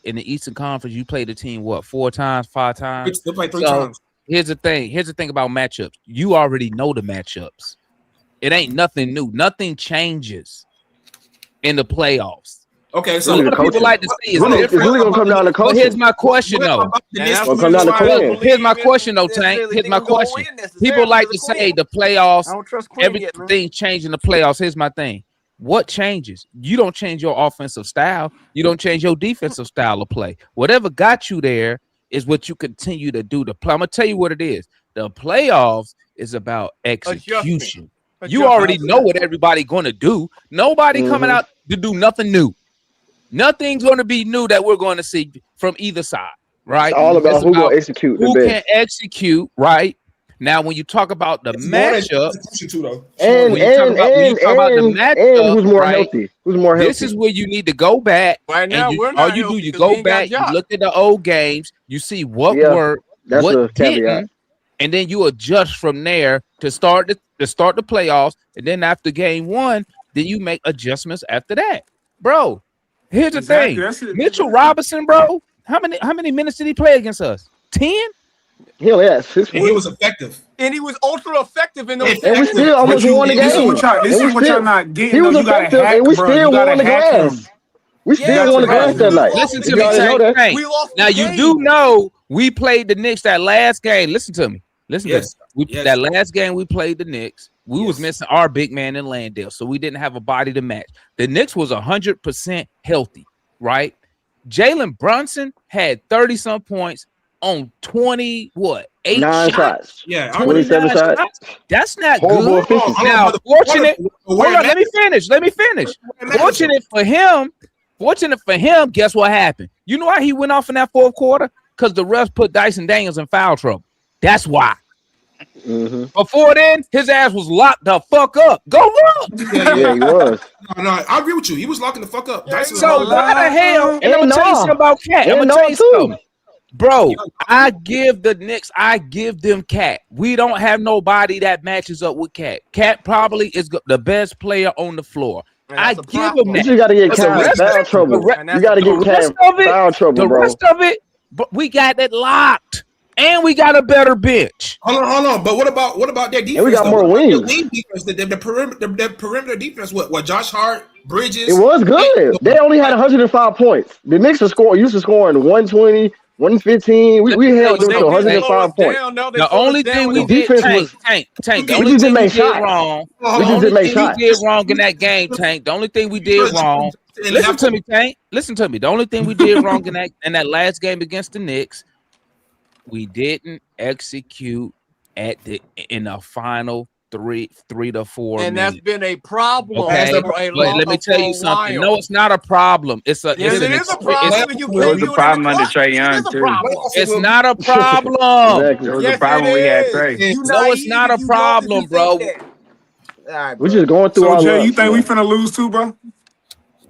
in the Eastern Conference. You played the team 4 times, 5 times? They played 3 times. Here's the thing about matchups. You already know the matchups. It ain't nothing new. Nothing changes in the playoffs. Okay, so what people like to see is it's really gonna come down to coaching. Here's my question though. Here's my question though, Tank. Here's my question. People like to say the playoffs, everything changed in the playoffs. Here's my thing. What changes? You don't change your offensive style. You don't change your defensive style of play. Whatever got you there is what you continue to do. I'm gonna tell you what it is. The playoffs is about execution. You already know what everybody going to do. Nobody coming out to do nothing new. Nothing's going to be new that we're going to see from either side, right? It's all about who can execute. Who can execute, right? Now, when you talk about the matchup, and who's more healthy? Who's more healthy? This is where you need to go back. Right now, you go back, you look at the old games, you see what worked, what didn't, and then you adjust from there to start the playoffs. And then after game 1, then you make adjustments after that, bro. Here's the thing, Mitchell Robinson, bro. How many minutes did he play against us? 10. He only had 6. He was effective, and he was ultra effective in those. And we still almost won the game. This is what y'all not getting. He was effective, and we still won the glass. We still won the glass that night. Listen to me, Tank. Now you do know we played the Knicks that last game. Listen to me. That last game we played the Knicks. We was missing our big man in Landale, so we didn't have a body to match. The Knicks was 100% healthy, right? Jalen Brunson had 30-some points on 8 shots. Yeah, 27 shots. That's not horrible good. Now, fortunate. Hold on, let me finish. Fortunate for him. Guess what happened? You know why he went off in that fourth quarter? Because the refs put Dyson Daniels in foul trouble. That's why. Before then, his ass was locked the fuck up. Go look. Yeah, he was. No, I agree with you. He was locking the fuck up. So why the hell? And I'm gonna tell you something about Cat. I'm gonna tell you something. Bro, I give the Knicks, I give them Cat. We don't have nobody that matches up with Cat. Cat probably is the best player on the floor. I give him that. You got to get Cat foul trouble. You got to get Cat foul trouble, bro. The rest of it, but we got it locked. And we got a better bench. Hold on. But what about their defense? And we got more wings. The perimeter defense. What? Josh Hart, Bridges. It was good. They only had 105 points. The Knicks used to scoring 120, 115. We held them to 105 points. The only thing we did, Tank. The only thing we did wrong. The only thing we did wrong in that game, Tank. The only thing we did wrong. Listen to me, Tank. Listen to me. The only thing we did wrong in that last game against the Knicks. We didn't execute in the final 3 to 4 and minutes. That's been a problem. Okay, but let me tell you something. No, it's not a problem. It is a problem. It was a problem under Trae Young too. It's not a problem. It was a problem we had Trae. No, it's not a problem, bro. We're just going through. So Jay, you think we finna lose too, bro?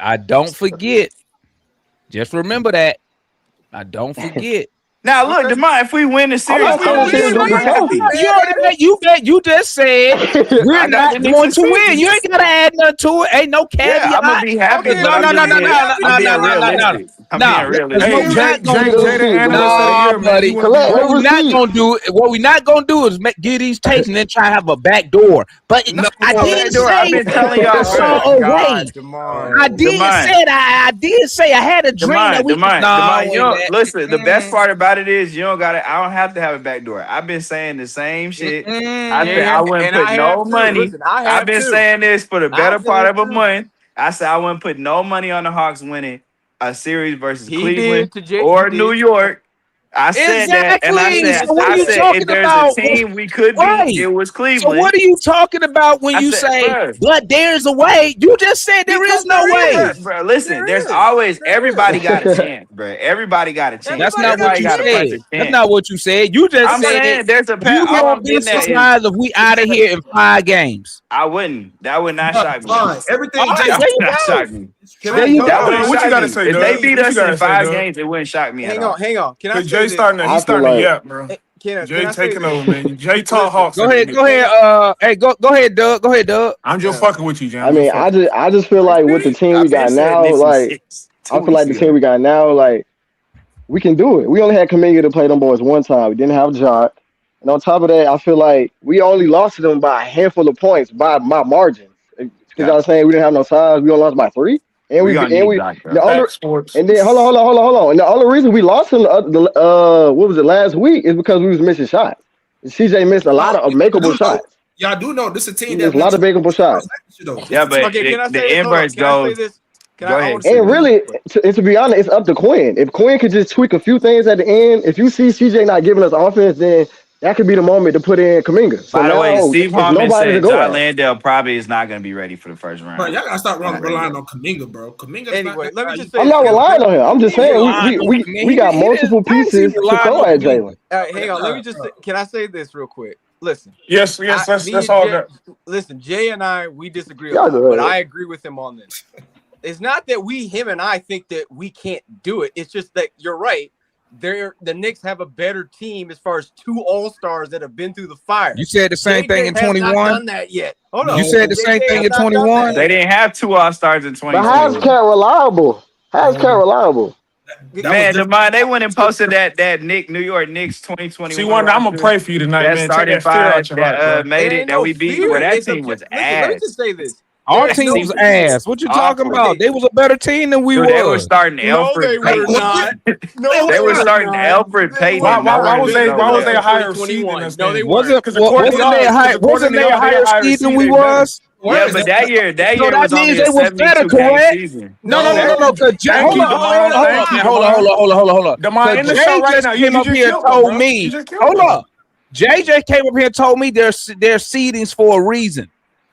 I don't forget. Just remember that. I don't forget. Now look, Demar, if we win the series, not saying the series gonna be tough. You just said we're not going to win. You ain't gotta add nothing to it. Ain't no caveat. Yeah, I'm gonna be happy. Okay, but no. I'm being realistic. I'm being realistic. What we're not gonna do, buddy. What we're not gonna do, is get these tapes and then try to have a back door. But I did say I've been telling y'all. I did say I had a dream that we listen, the best part about it is you don't got it. I don't have to have a back door. I've been saying the same shit. I wouldn't put no money. Listen, I've been saying this for the better part of a month. I said I wouldn't put no money on the Hawks winning a series versus Cleveland or New York. I said that, and I said, so if there's a team we could beat, it was Cleveland. So what are you talking about when you say, but there's a way? You just said there is no way. Bro, listen, there's always, everybody got a chance, bro. Everybody got a chance. That's not what you said. That's not what you said. You just said there's a path. You won't be surprised if we out of here in 5 games. I wouldn't. That would not shock me. Everything that would not shock me. What you gotta say? If they beat us in 5 games, it wouldn't shock me. Hang on. Can I say Jay starting to yap, bro. Jay taking over, man. Jay talk Hawks. Go ahead. Hey, go ahead, Doug. I'm just fucking with you, John. I mean, I just feel like with the team we got now, like I feel like the team we got now, like we can do it. We only had Kuminga to play them boys one time. We didn't have Jock. And on top of that, I feel like we only lost to them by a handful of points by my margin. Because I was saying we didn't have no size. We only lost by 3. And then hold on. And the only reason we lost him what was it last week is because we was missing shots. CJ missed a lot of makeable shots. Y'all do know this is a team that a lot of makeable shots. Yeah, but the inverse goes. Go ahead. And really, to be honest, it's up to Quinn. If Quinn could just tweak a few things at the end, if you see CJ not giving us offense, then that could be the moment to put in Kuminga. So by the way, Steve Harmon said John Landale probably is not going to be ready for the first round. Bro, y'all got to start relying on Kuminga, bro. Kuminga. Anyway, let me just say I'm not relying on him. I'm just saying we got multiple pieces to throw at Jalen. Hang on. Let me just say, can I say this real quick? Listen. Yes. That's all that. Listen, Jay and I, we disagree a lot, but I agree with him on this. It's not that him and I think that we can't do it. It's just that you're right. The Knicks have a better team as far as 2 All-Stars that have been through the fire. You said the same thing in 21. Not done that yet. Hold on. You said the same thing in 21. They didn't have 2 All-Stars in 21. But how's Cat reliable? Man, they went and posted that New York Knicks 2021. See, Wanda, I'm gonna pray for you tonight, man. Starting 5 that made it that we beat. Well, that team was ass. Let me just say this. Our team was ass. What you talking about? They was a better team than we were. They were starting Alfred Payton. They were starting Alfred Payton. Why was they a higher seed than us? No, they wasn't. Wasn't they a higher seed than we was? Yeah, but that year was only a 72 game season. No. Hold on. Jay came up here and told me. Hold up. JJ came up here and told me their seedings for a reason.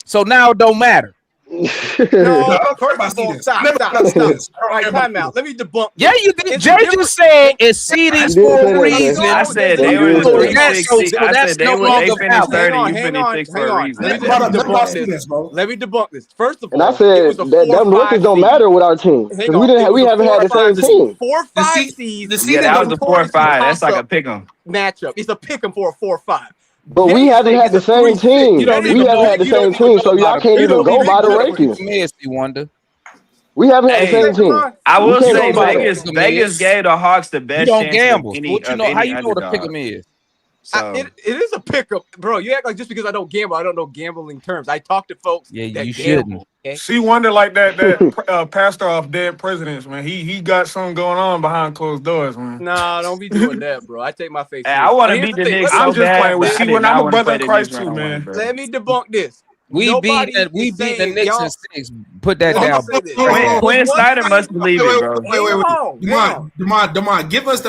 So now it don't matter. No, stop. All right, time out. Let me debunk. Yeah, you did. Jay just said it's seedings for a reason. I said they were the 360. I said they finished 30. You finished 6 for a reason. Let me debunk this. First of all, and I said that records don't matter with our team because we haven't had the same team. 4-5 seeds. Yeah, that was a 4-5. That's like a pick'em matchup. It's a pick'em for a 4-5. But we haven't had the same team. We haven't had the same team, so y'all can't even go by the rankings. We haven't had the same team. I will say Vegas gave the Hawks the best chance. You don't gamble. How you know what a pick'em is? So. It is a pickup, bro. You act like just because I don't gamble, I don't know gambling terms. I talk to folks. Yeah, that you gamble, shouldn't. Okay? See, wonder like that pastor of dead presidents, man. He got something going on behind closed doors, man. Nah, don't be doing that, bro. I take my face. Hey, I want to beat the Knicks. I'm just playing with you, and I'm a brother in Christ too, man. Let me debunk this. We beat the Knicks in 6. Put that down. Quinn Snyder must believe it, bro. Wait. Demond, give us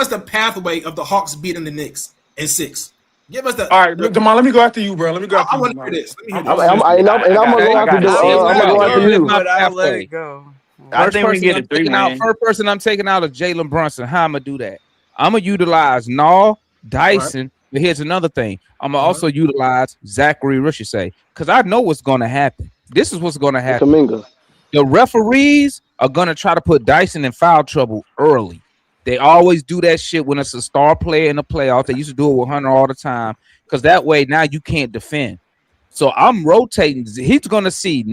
the pathway of the Hawks beating the Knicks in 6. Give us the. All right, Demond, let me go after you, bro. Let me go after you. I want to hear this. I'm gonna go after you. I'll let it go. I think we get a 3-win. First person I'm taking out is Jalen Brunson. How I'm gonna do that? I'm gonna utilize Dyson. But here's another thing. I'm gonna also utilize Zachary Richardson because I know what's gonna happen. This is what's gonna happen. The referees are gonna try to put Dyson in foul trouble early. They always do that shit when it's a star player in the playoffs. They used to do it with Hunter all the time because that way now you can't defend. So I'm rotating. He's gonna see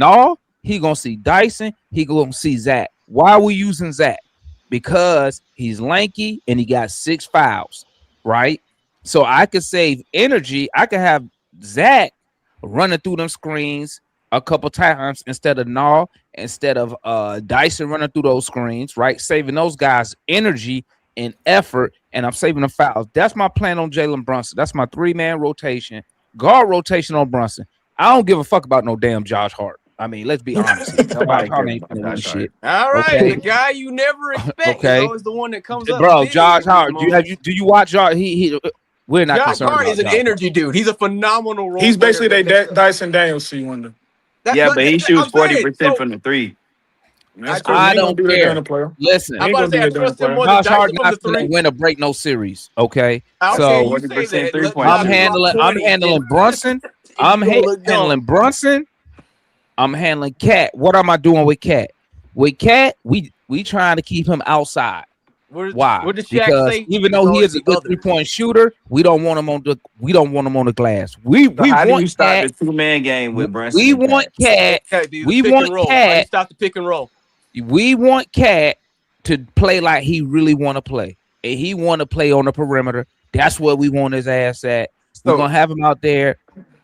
he gonna see Dyson, he gonna see Zach. Why are we using Zach? Because he's lanky and he got 6 fouls, right? So I could save energy. I could have Zach running through them screens a couple times instead of instead of Dyson running through those screens, right? Saving those guys energy and effort, and I'm saving the fouls. That's my plan on Jalen Brunson. That's my 3-man rotation, guard rotation on Brunson. I don't give a fuck about no damn Josh Hart. I mean, let's be honest. Josh Hart ain't doing shit. All right, Okay. the guy you never expect is always the one that comes up. Bro, Josh Hart. Do you watch Josh? We're not Josh concerned. Hart is an energy dude. He's a phenomenal role. He's basically Dyson Daniels. See, wonder. Yeah, but he shoots 40% from the 3. I don't care. Listen, I'm about to say I trust him more than Josh Hart Dyson not from the 3. win or break no series. Okay, So I'm handling Brunson. I'm handling Brunson. I'm handling Cat. What am I doing with Cat? With Cat, we trying to keep him outside. Why? What does Shaq because say? even though he is a good 3-point shooter, we don't want him on the glass. We how want do you stop Cat. the 2-man game with Brunson? We want Cat. We want Cat. Stop the pick and roll. We want Cat to play like he really want to play, and he want to play on the perimeter. That's where we want his ass at. We're gonna have him out there.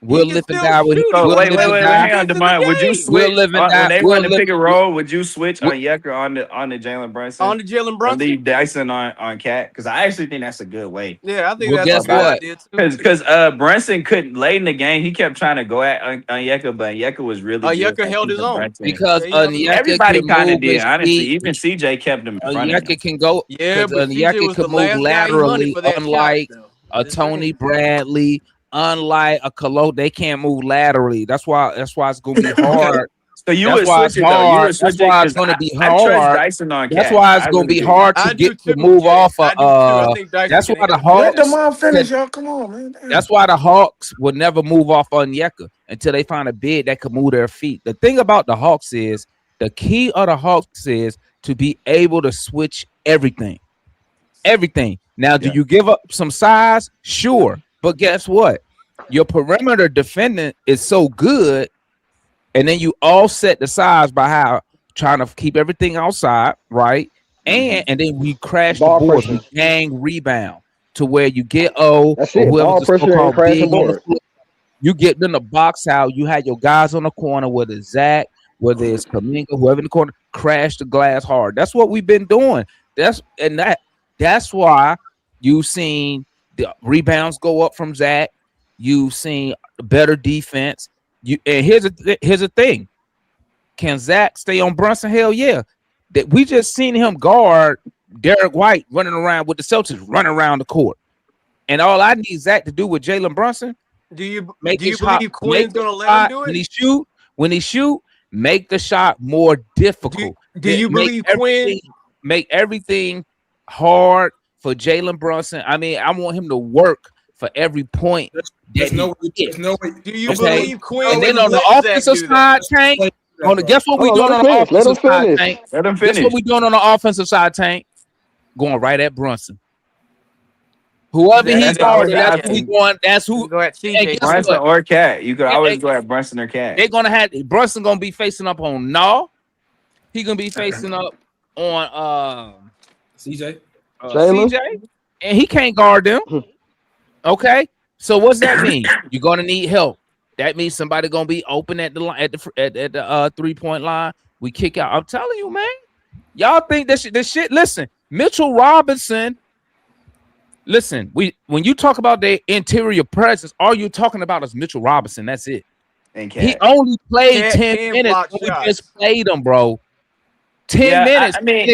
We'll live and die with him. Wait, hang on, Demond. Would you switch when they run the pick and roll? Would you switch on Yecker on the Jalen Brunson? On the Jalen Brunson? Leave Dyson on Cat? Because I actually think that's a good way. Yeah, I think that's a good idea too. Because Brunson couldn't late in the game. He kept trying to go at Yecker, but Yecker was really Yecker held his own because everybody kind of did. Honestly, even CJ kept him in front of him. Yecker can go. Yeah, but Yecker can move laterally, unlike a Tony Bradley. Unlike a Colo, they can't move laterally. That's why it's gonna be hard. So you would switch it though. That's why it's gonna be hard. That's why it's gonna be hard to get to move off. That's why the Hawks. Let the mom finish, y'all. Come on, man. Damn. That's why the Hawks would never move off Onyeka until they find a bid that could move their feet. The thing about the Hawks is the key of the Hawks is to be able to switch everything. Everything. Now, do you give up some size? Sure. But guess what? Your perimeter defending is so good, and then you offset the size by how trying to keep everything outside, right? And then we crash the boards, we gang rebound to where you get That's it. Ball pressure and crash the board. You get them to box out. You had your guys on the corner, whether it's Zach, whether it's Kaminga, whoever in the corner, crash the glass hard. That's what we've been doing. That's why you've seen the rebounds go up from Zach. You've seen better defense. And here's a thing: can Zach stay on Brunson? Hell yeah! That we just seen him guard Derek White running around with the Celtics, running around the court. And all I need Zach to do with Jalen Brunson. Do you believe Quinn's gonna let him do it? When he shoot, make the shot more difficult. Do you believe Quinn make everything hard for Jalen Brunson? I mean, I want him to work for every point. There's no way. Do you believe Quinn? And then on the offensive side, Tank. Guess what we doing on the offensive side, Tank? Let him finish. Guess what we doing on the offensive side, Tank? Going right at Brunson. Whoever he's guarding, that's who we going. That's who. Go at CJ. Brunson or Cat. You could always go at Brunson or Cat. They're gonna have Brunson gonna be facing up on He gonna be facing up on CJ. CJ, and he can't guard them. Okay, so what's that mean? You're gonna need help. That means somebody gonna be open at the line at the 3-point line. We kick out. I'm telling you, man. Y'all think this shit. Listen, Mitchell Robinson. Listen, when you talk about their interior presence, all you're talking about is Mitchell Robinson. That's it. And he only played 10 minutes. We just played him, bro. 10 minutes. I mean,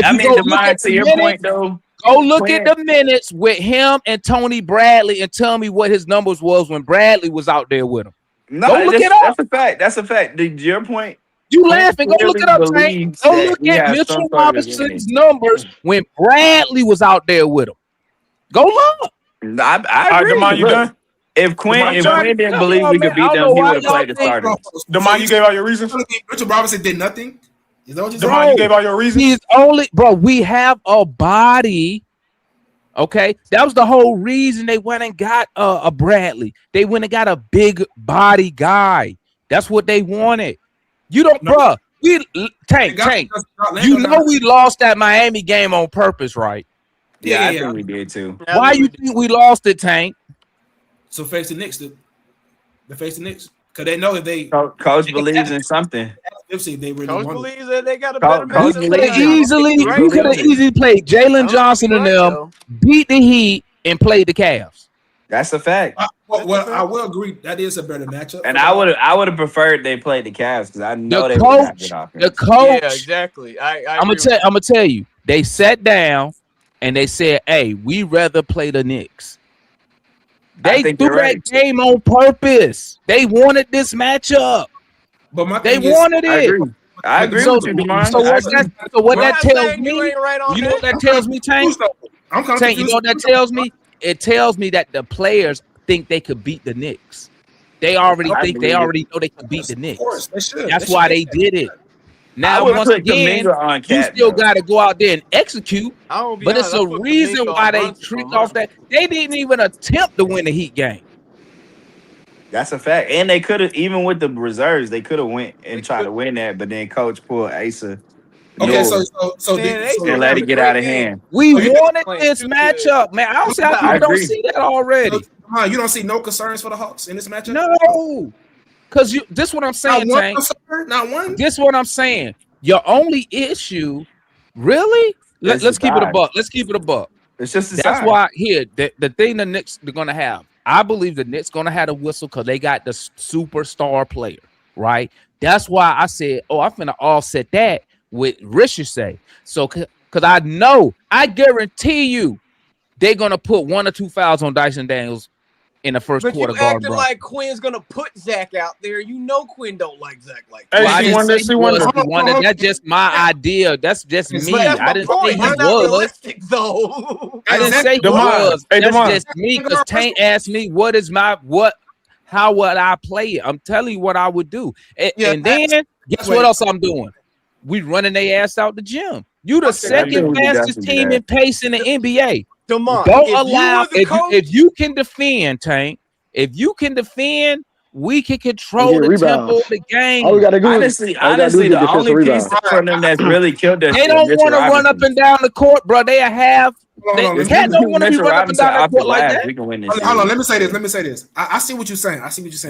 to your point, though. Go look at the minutes with him and Tony Bradley and tell me what his numbers was when Bradley was out there with him. No, that's a fact. That's a fact. To your point. You laughing? Go look it up, Tank. Go look at Mitchell Robinson's numbers when Bradley was out there with him. Go look. I agree. Demond, you done? If Quinn didn't believe we could beat them, he would have played the starter. Demond, you gave out your reasons? Mitchell Robinson did nothing. Is that what you Demond, you gave out your reasons? He's only, bro, we have a body Okay, that was the whole reason they went and got a Bradley. They went and got a big body guy. That's what they wanted. You don't, No, bruh. they got Tank. Orlando You got know we lost that Miami game on purpose, right? Yeah, I yeah. think we did too. Why you think we lost it, Tank? So face the Knicks. The face the Knicks because they know if they Coach believes in something. if they really Coach want it. believes that they got a Coach better You matchup. could have easily played Jalen Johnson and them, beat the Heat, and played the Cavs. That's a fact. Well, I will agree that is a better matchup. And I would have preferred they played the Cavs because I know The they would have good coach, offense. the coach. Yeah, exactly. I'm gonna tell you. They sat down and they said, "Hey, we rather play the Knicks." They threw that game on purpose. They wanted this matchup. But my They thing wanted it. I agree with you, Demar. So what that tells me? You know what that tells me, Tank? I'm Tank, you know what that tells me? It tells me that the players think they could beat the Knicks. They already think they already know they could beat the Knicks. Of course, they should. That's why they did it. Now, would once put again, Kuminga on you Cat, still though. got to go out there and execute. But it's a reason why they tricked off that. They didn't even attempt to win the Heat game. That's a fact. And they could have, even with the reserves, they could have went and tried to win that, but then Coach pulled Asa. Okay, so and let it get out of hand. We wanted this matchup, man. I don't see how people don't see that already. So, you don't see no concerns for the Hawks in this matchup? No. Because this what I'm saying, Tank. Not one. This what I'm saying. Your only issue, really? Let's keep it a buck. Let's keep it a buck. It's just that's why here the thing the Knicks they're gonna have. I believe the Knicks gonna have a whistle because they got the superstar player, right? That's why I said, I'm finna offset that with Ricochet. So because I guarantee you, they're gonna put 1 or 2 fouls on Dyson Daniels in the first quarter. You acting like Quinn's gonna put Zach out there. You know Quinn don't like Zach like that. Well, that's just my idea. That's just me. I didn't say he was. Though. I didn't say he was. That's just me. Because Tank asked me, how would I play it? I'm telling you what I would do. And then guess what else I'm doing? We running their ass out the gym. You the second fastest team in pace in the NBA. Demar, don't allow if you can defend, Tank. If you can defend, we can control the tempo of the game. Honestly, the only piece from them that's really killed us. They don't want to run up and down the court, bro. They have. Cat don't want to be running up and down the court like that. Hold on, let me say this. I see what you're saying.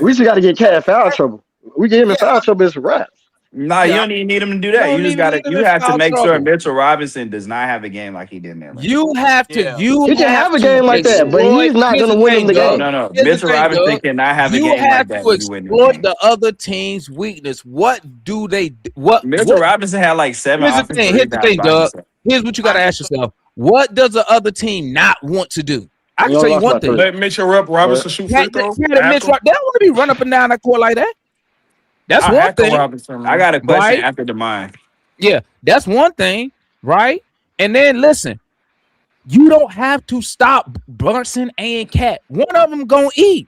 We just got to get Cat in foul trouble. We get him in foul trouble, it's a wrap. Nah, you don't even need him to do that. You have to make sure Mitchell Robinson does not have a game like he did in Atlanta. You have to. He can have a game like that, but he's not going to win the game. No. Mitchell Robinson cannot have a game like that. You have to exploit the other team's weakness. What do they? Mitchell Robinson had like 7. Here's the thing, Doug. Here's what you got to ask yourself: what does the other team not want to do? I can tell you one thing. Let Mitchell Robinson shoot free throws. They don't want to be run up and down that court like that. That's one thing. I got a question after the mine. Yeah, that's one thing, right? And then listen, you don't have to stop Brunson and Cat. One of them gonna eat.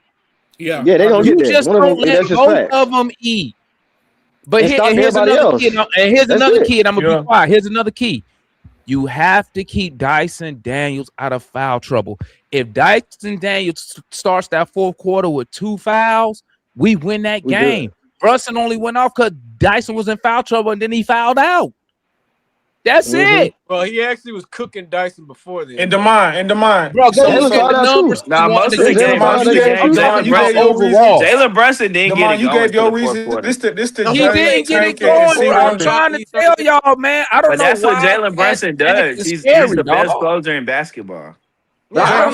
Yeah, they gonna get that. You just don't let both of them eat. But here's another kid. And here's another kid. I'm gonna be quiet. Here's another key. You have to keep Dyson Daniels out of foul trouble. If Dyson Daniels starts that fourth quarter with 2 fouls, we win that game. Good. Brunson only went off because Dyson was in foul trouble and then he fouled out. That's it. Well, he actually was cooking Dyson before then. In the mind. Bro, go look at the numbers. Most of the game, Jalen Brunson didn't get it. You gave your reason. This the he didn't get it going. I'm trying to tell y'all, man. I don't know. But that's what Jalen Brunson does. He's the best closer in basketball. I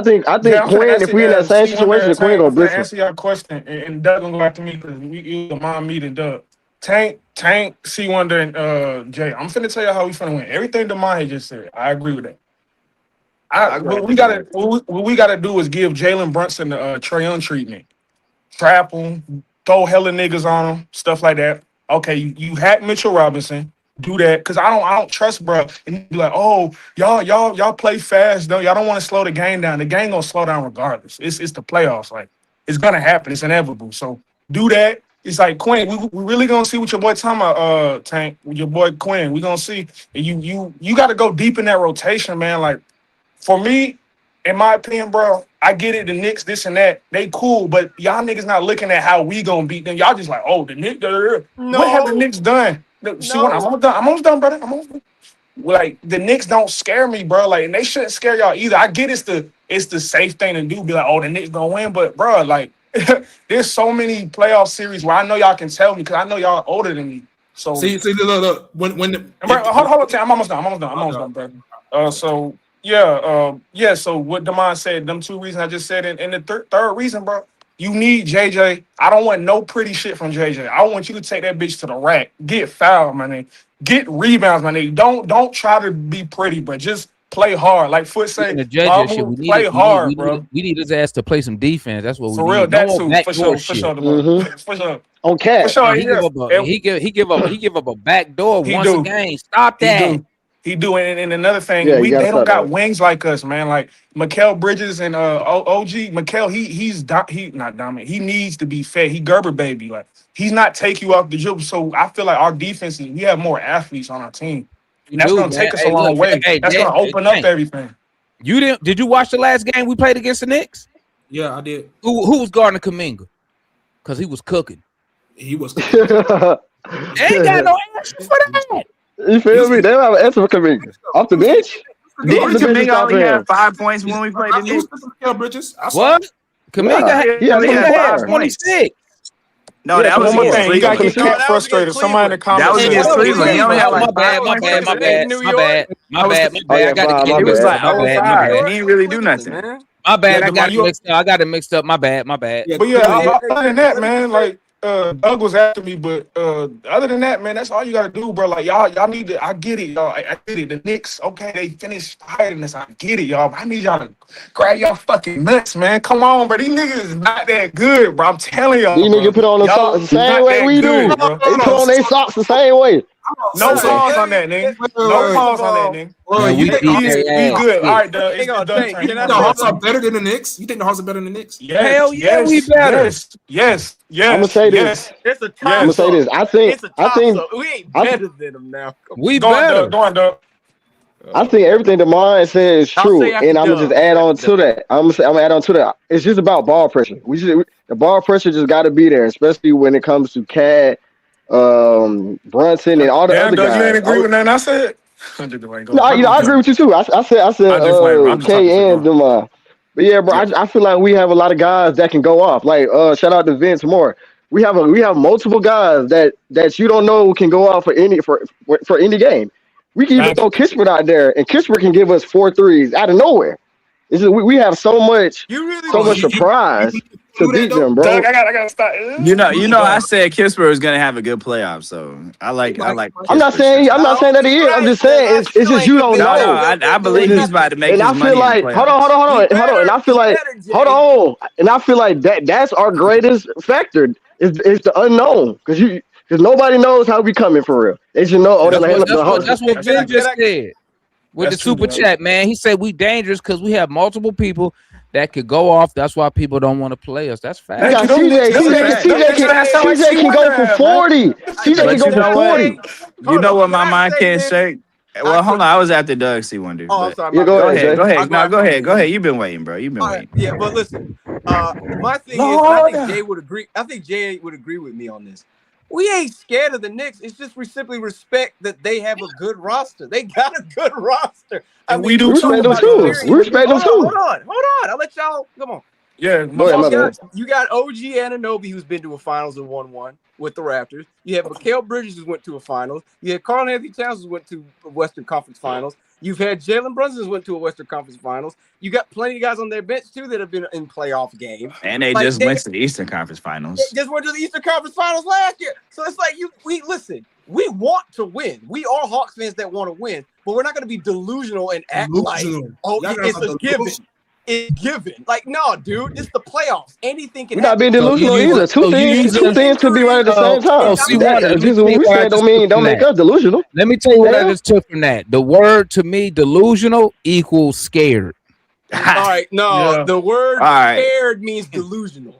think Quinn, if we in that same situation, Quinn gonna blitz him. Answer your question, and Doug gonna go back to me because you the mom meeting Doug. Tank, C Wonder, and Jay. I'm finna tell you how we finna win. Everything DeMond had just said, I agree with that. What we gotta do is give Jalen Brunson the Trae Young treatment. Trap him, throw hella niggas on him, stuff like that. Okay, you hack Mitchell Robinson. Do that because I don't trust, bro. And be like, oh, y'all play fast though. Y'all don't want to slow the game down. The game gonna slow down regardless. It's the playoffs. Like it's gonna happen. It's inevitable. So do that. It's like Quinn, we really gonna see what your boy talking about, Tank. With your boy Quinn, we gonna see. You got to go deep in that rotation, man. Like for me, in my opinion, bro, I get it. The Knicks, this and that, they cool, but y'all niggas not looking at how we gonna beat them. Y'all just like, oh, the Knicks. What have the Knicks done? See, when I'm almost done. I'm almost done, brother. I'm almost done. Like the Knicks don't scare me, bro. Like, and they shouldn't scare y'all either. I get it's the safe thing to do. Be like, oh, the Knicks gonna win, but bro, like, there's so many playoff series where I know y'all can tell me because I know y'all older than me. So see, look. When the, bro, hold on, I'm almost done, bro. So yeah. So what Damon said, them two reasons I just said, and the third reason, bro. You need JJ. I don't want no pretty shit from JJ. I want you to take that bitch to the rack. Get fouled, my nigga. Get rebounds, my nigga. Don't try to be pretty, but just play hard. Like Foot say, the JJ shit. play hard, bro. We need his ass to play some defense. That's what we For real, need. that No too. For sure, for sure. For sure. On cat. For sure. He give up a back door once a game. Stop that. He do. And another thing, Yeah, they don't got that. wings like us, man. Like Mikal Bridges and OG. Mikal, he's not dominant. He needs to be fed. He Gerber baby. Like he's not take you off the dribble. So I feel like our defense we have more athletes on our team. And that's gonna take us a long way. That's gonna open up everything. Did you watch the last game we played against the Knicks? Yeah, I did. Who was guarding Kuminga? Because he was cooking. He was cooking. Ain't got no answer for that. You feel me? They don't have an answer for Kuminga. Off the bench? Didn't Kuminga only have 5 points when we played the Knicks? Bridges. What? Kuminga had 26. No, that was one more against thing. You got to Cleveland. get Cat frustrated. Somebody in the comments. That was against Cleveland. He only had like my bad. I got It was like my 0-5. He didn't really do nothing. My bad. I got it mixed up. My bad. Yeah, but yeah, other than that, man, like Doug was after me, but other than that, man, that's all you gotta do, bro. Like y'all need to. I get it, y'all. I get it. The Knicks, okay, they finished fighting this. I get it, y'all. But I need y'all to grab y'all fucking nuts, man. Come on, bro. These niggas is not that good, bro. I'm telling y'all. These niggas put on the socks the same way we do. They put on their socks the same way. No pause on that, nigga. No pause on that, nigga. We good. All right, Doug. It's the Doug train. The Hawks are better than the Knicks? You think the Hawks are better than the Knicks? Hell yeah, we better. Yes. I'm gonna say this. It's a top. I'm gonna say this. I think we ain't better than them now. We better. Go on, Doug. I think everything Damon said is true, and I'm gonna just add on to that. I'm gonna add on to that. It's just about ball pressure. The ball pressure just got to be there, especially when it comes to Cad, Brunson, and all the other guys. You ain't agree with nothing I said? No, I agree with you too. I said K and Damon. But yeah, bro, I feel like we have a lot of guys that can go off. Like shout out to Vince Moore. We have multiple guys that you don't know can go off for any game. We can even throw Kispert out there, and Kispert can give us 4 threes out of nowhere. It's just, we have so much surprise to beat them, bro. Doug, I gotta stop. You know, I said Kispert was gonna have a good playoff, so I like. I'm not saying that he is. I'm just saying it's just you don't know. I believe he's about to make. And I feel like hold on. And I feel like that's our greatest factor. It's the unknown because nobody knows how we coming for real. They should know. That's what Ben just said with the super chat, man. He said we dangerous because we have multiple people that could go off. That's why people don't want to play us. That's fact. CJ can go for 40. CJ can go for 40. You know what my mind can't say? Well, hold on. I was after Doug C. Wonder. Oh, I'm sorry. Go ahead. Go ahead. You've been waiting, bro. You've been waiting. Yeah, but listen. My thing is, I think Jay would agree. I think Jay would agree with me on this. We ain't scared of the Knicks. It's just we simply respect that they have a good roster. They got a good roster. I mean, we do too. We respect them too. Hold on. I'll let y'all come on. Yeah, you got OG Anunoby, who's been to a finals and won with the Raptors. You have Mikal Bridges, who went to a finals. You had Karl Anthony Towns, who went to a Western Conference Finals. You've had Jalen Brunson, who went to a Western Conference Finals. You got plenty of guys on their bench too that have been in playoff games. And they just went to the Eastern Conference Finals. They just went to the Eastern Conference Finals last year. So it's like we listen. We want to win. We are Hawks fans that want to win, but we're not going to be delusional and act like it's a given. It's given. Like, no, dude, it's the playoffs. Anything can happen. We're not being delusional either. Two things could be right at the same time. Don't make us delusional. Let me tell you what I just took from that. The word to me, delusional equals scared. All right, no, the word scared means delusional.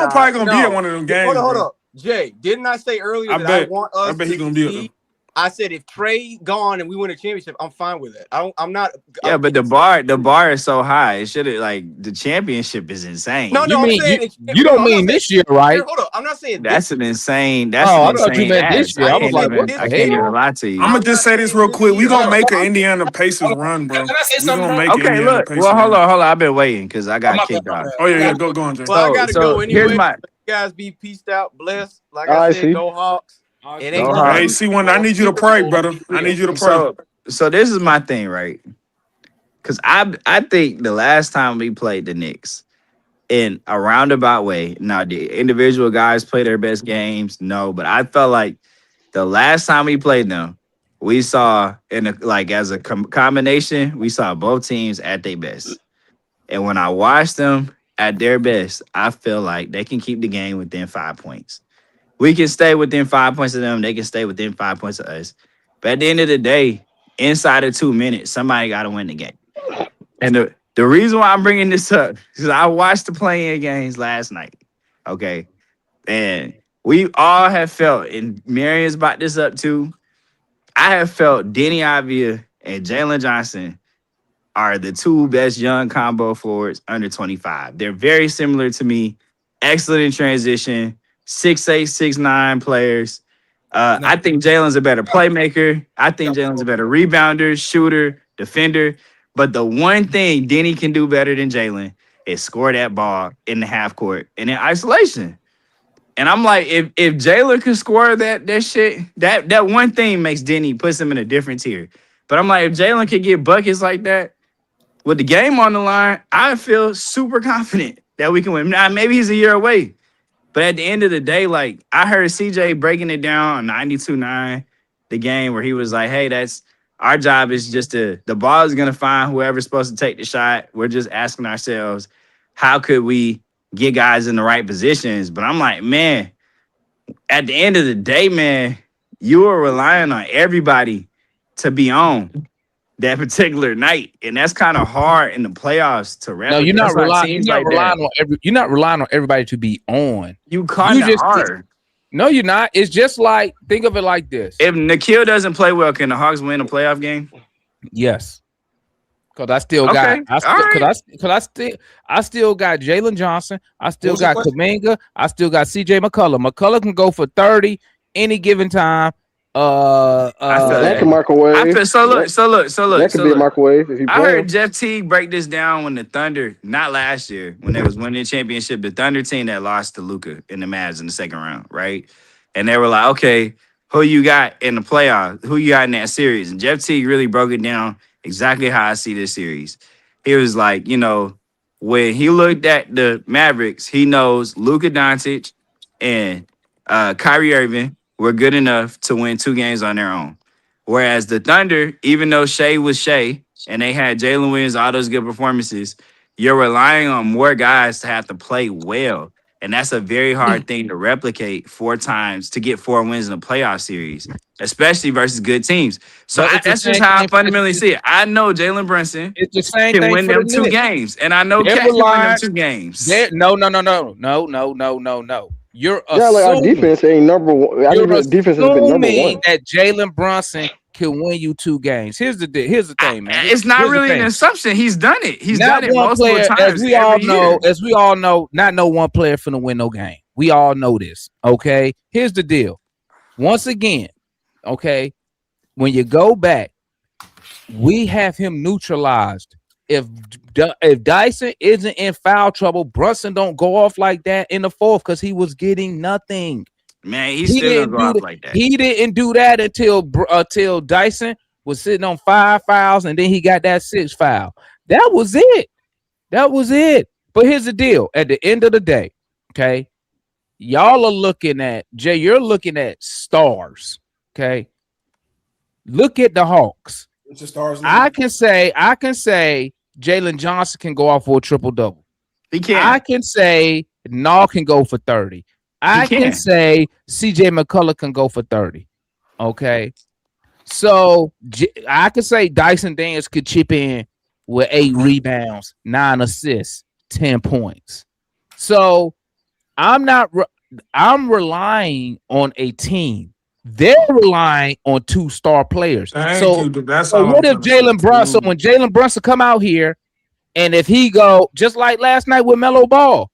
Dion probably gonna be at one of them games. Hold bro. up. Jay, didn't I say earlier I that bet. I want us I bet to he gonna be. succeed? I said if Trey gone and we win a championship, I'm fine with it. I'm not. Yeah, but the bar is so high. It should have the championship is insane. No, You I'm mean saying you don't mean this year, right? Hold up. I'm not saying That's this. an insane. Oh, I thought you meant this year. I was like, what the I can't hell? even lie to you. I'm gonna just say this real quick. We gonna make an an Indiana Pacers run, bro. Can I say We something, gonna bro? make an Okay, Indiana look. Pacers Well, hold run. on. I've been waiting because I got kicked off. Oh yeah, go on, Jay. Well, I gotta go anyway. Here's my guys be peaced out, blessed. Like I I said, see. go Hawks. It ain't Go gonna Hey, hard. be C1, I for need you to Super pray, Bowl. brother. I need you to pray. So this is my thing, right? Because I think the last time we played the Knicks in a roundabout way. Now, the individual guys play their best games, no, but I felt like the last time we played them, we saw like as a combination, we saw both teams at their best. And when I watched them at their best, I feel like they can keep the game within 5 points. We can stay within 5 points of them. They can stay within 5 points of us. But at the end of the day, inside of 2 minutes, somebody got to win the game. And the reason why I'm bringing this up is I watched the playing games last night. Okay. And we all have felt, and Marion's brought this up too. I have felt Denny Avia and Jalen Johnson are the two best young combo forwards under 25. They're very similar to me. Excellent in transition. 6'8", 6'9" players. I think Jalen's a better playmaker. I think Jalen's a better rebounder, shooter, defender. But the one thing Denny can do better than Jalen is score that ball in the half court and in isolation. And I'm like, if Jalen can score that shit, that one thing makes Denny, puts him in a different tier. But I'm like, if Jalen can get buckets like that with the game on the line, I feel super confident that we can win. Now, maybe he's a year away. But at the end of the day, like I heard CJ breaking it down on 92.9, the game where he was like, hey, that's our job is just the ball is going to find whoever's supposed to take the shot. We're just asking ourselves, how could we get guys in the right positions? But I'm like, man, at the end of the day, man, you are relying on everybody to be on that particular night. And that's kind of hard in the playoffs to replicate. No, you're not That's why relying. teams You're not like relying that, on you're not relying on everybody to be on. you kind of just are. No, you're not. It's just like, think of it like this. If Nikhil doesn't play well, can the Hawks win a playoff game? Yes. Because I still got, Okay, all right. I still got Jalen Johnson. I still What's the got question? Kuminga. I still got CJ McCullough. McCullough can go for 30 any given time. I feel That that. can microwave. I feel so look. That could be a microwave if you I play. heard Jeff Teague break this down when the Thunder, not last year, when they was winning the championship, the Thunder team that lost to Luka in the Mavs in the second round, right? And they were like, okay, who you got in the playoffs? Who you got in that series? And Jeff Teague really broke it down exactly how I see this series. He was like, when he looked at the Mavericks, he knows Luka Doncic and Kyrie Irving were good enough to win 2 games on their own. Whereas the Thunder, even though Shea was Shea and they had Jalen Williams, all those good performances, you're relying on more guys to have to play well. And that's a very hard thing to replicate 4 times to get 4 wins in a playoff series, especially versus good teams. So that's just how I fundamentally see it. I know Jalen Brunson It's the same can thing win for them the 2 Knicks. games. And I know They're Cat can win them relying- 2 games. No. You're Yeah, like our assuming, defense ain't number one. Our you're defense has been number assuming one. that Jalen Brunson can win you 2 games. Here's the thing, man. It's not Here's the really an thing. assumption. He's done it. He's Not done it one multiple player, times. as we all every know, not no one player finna win no game. We all know this. Okay. Here's the deal. Once again, okay, when you go back, we have him neutralized. If Dyson isn't in foul trouble, Brunson don't go off like that in the fourth because he was getting nothing. Man, he's still gonna go off like that. He didn't do that until Dyson was sitting on 5 fouls and then he got that 6th foul. That was it. But here's the deal. At the end of the day, okay, y'all are looking at Jay. You're looking at stars. Okay, look at the Hawks. It's the stars. I can say Jalen Johnson can go off for a triple-double. He can. I can say Nall can go for 30. I can say CJ McCullough can go for 30. Okay. So I can say Dyson Daniels could chip in with 8 rebounds, 9 assists, 10 points. So I'm relying on a team. They're relying on 2 star players. So what if Jalen Brunson, when Jalen Brunson come out here, and if he go just like last night with Melo Ball,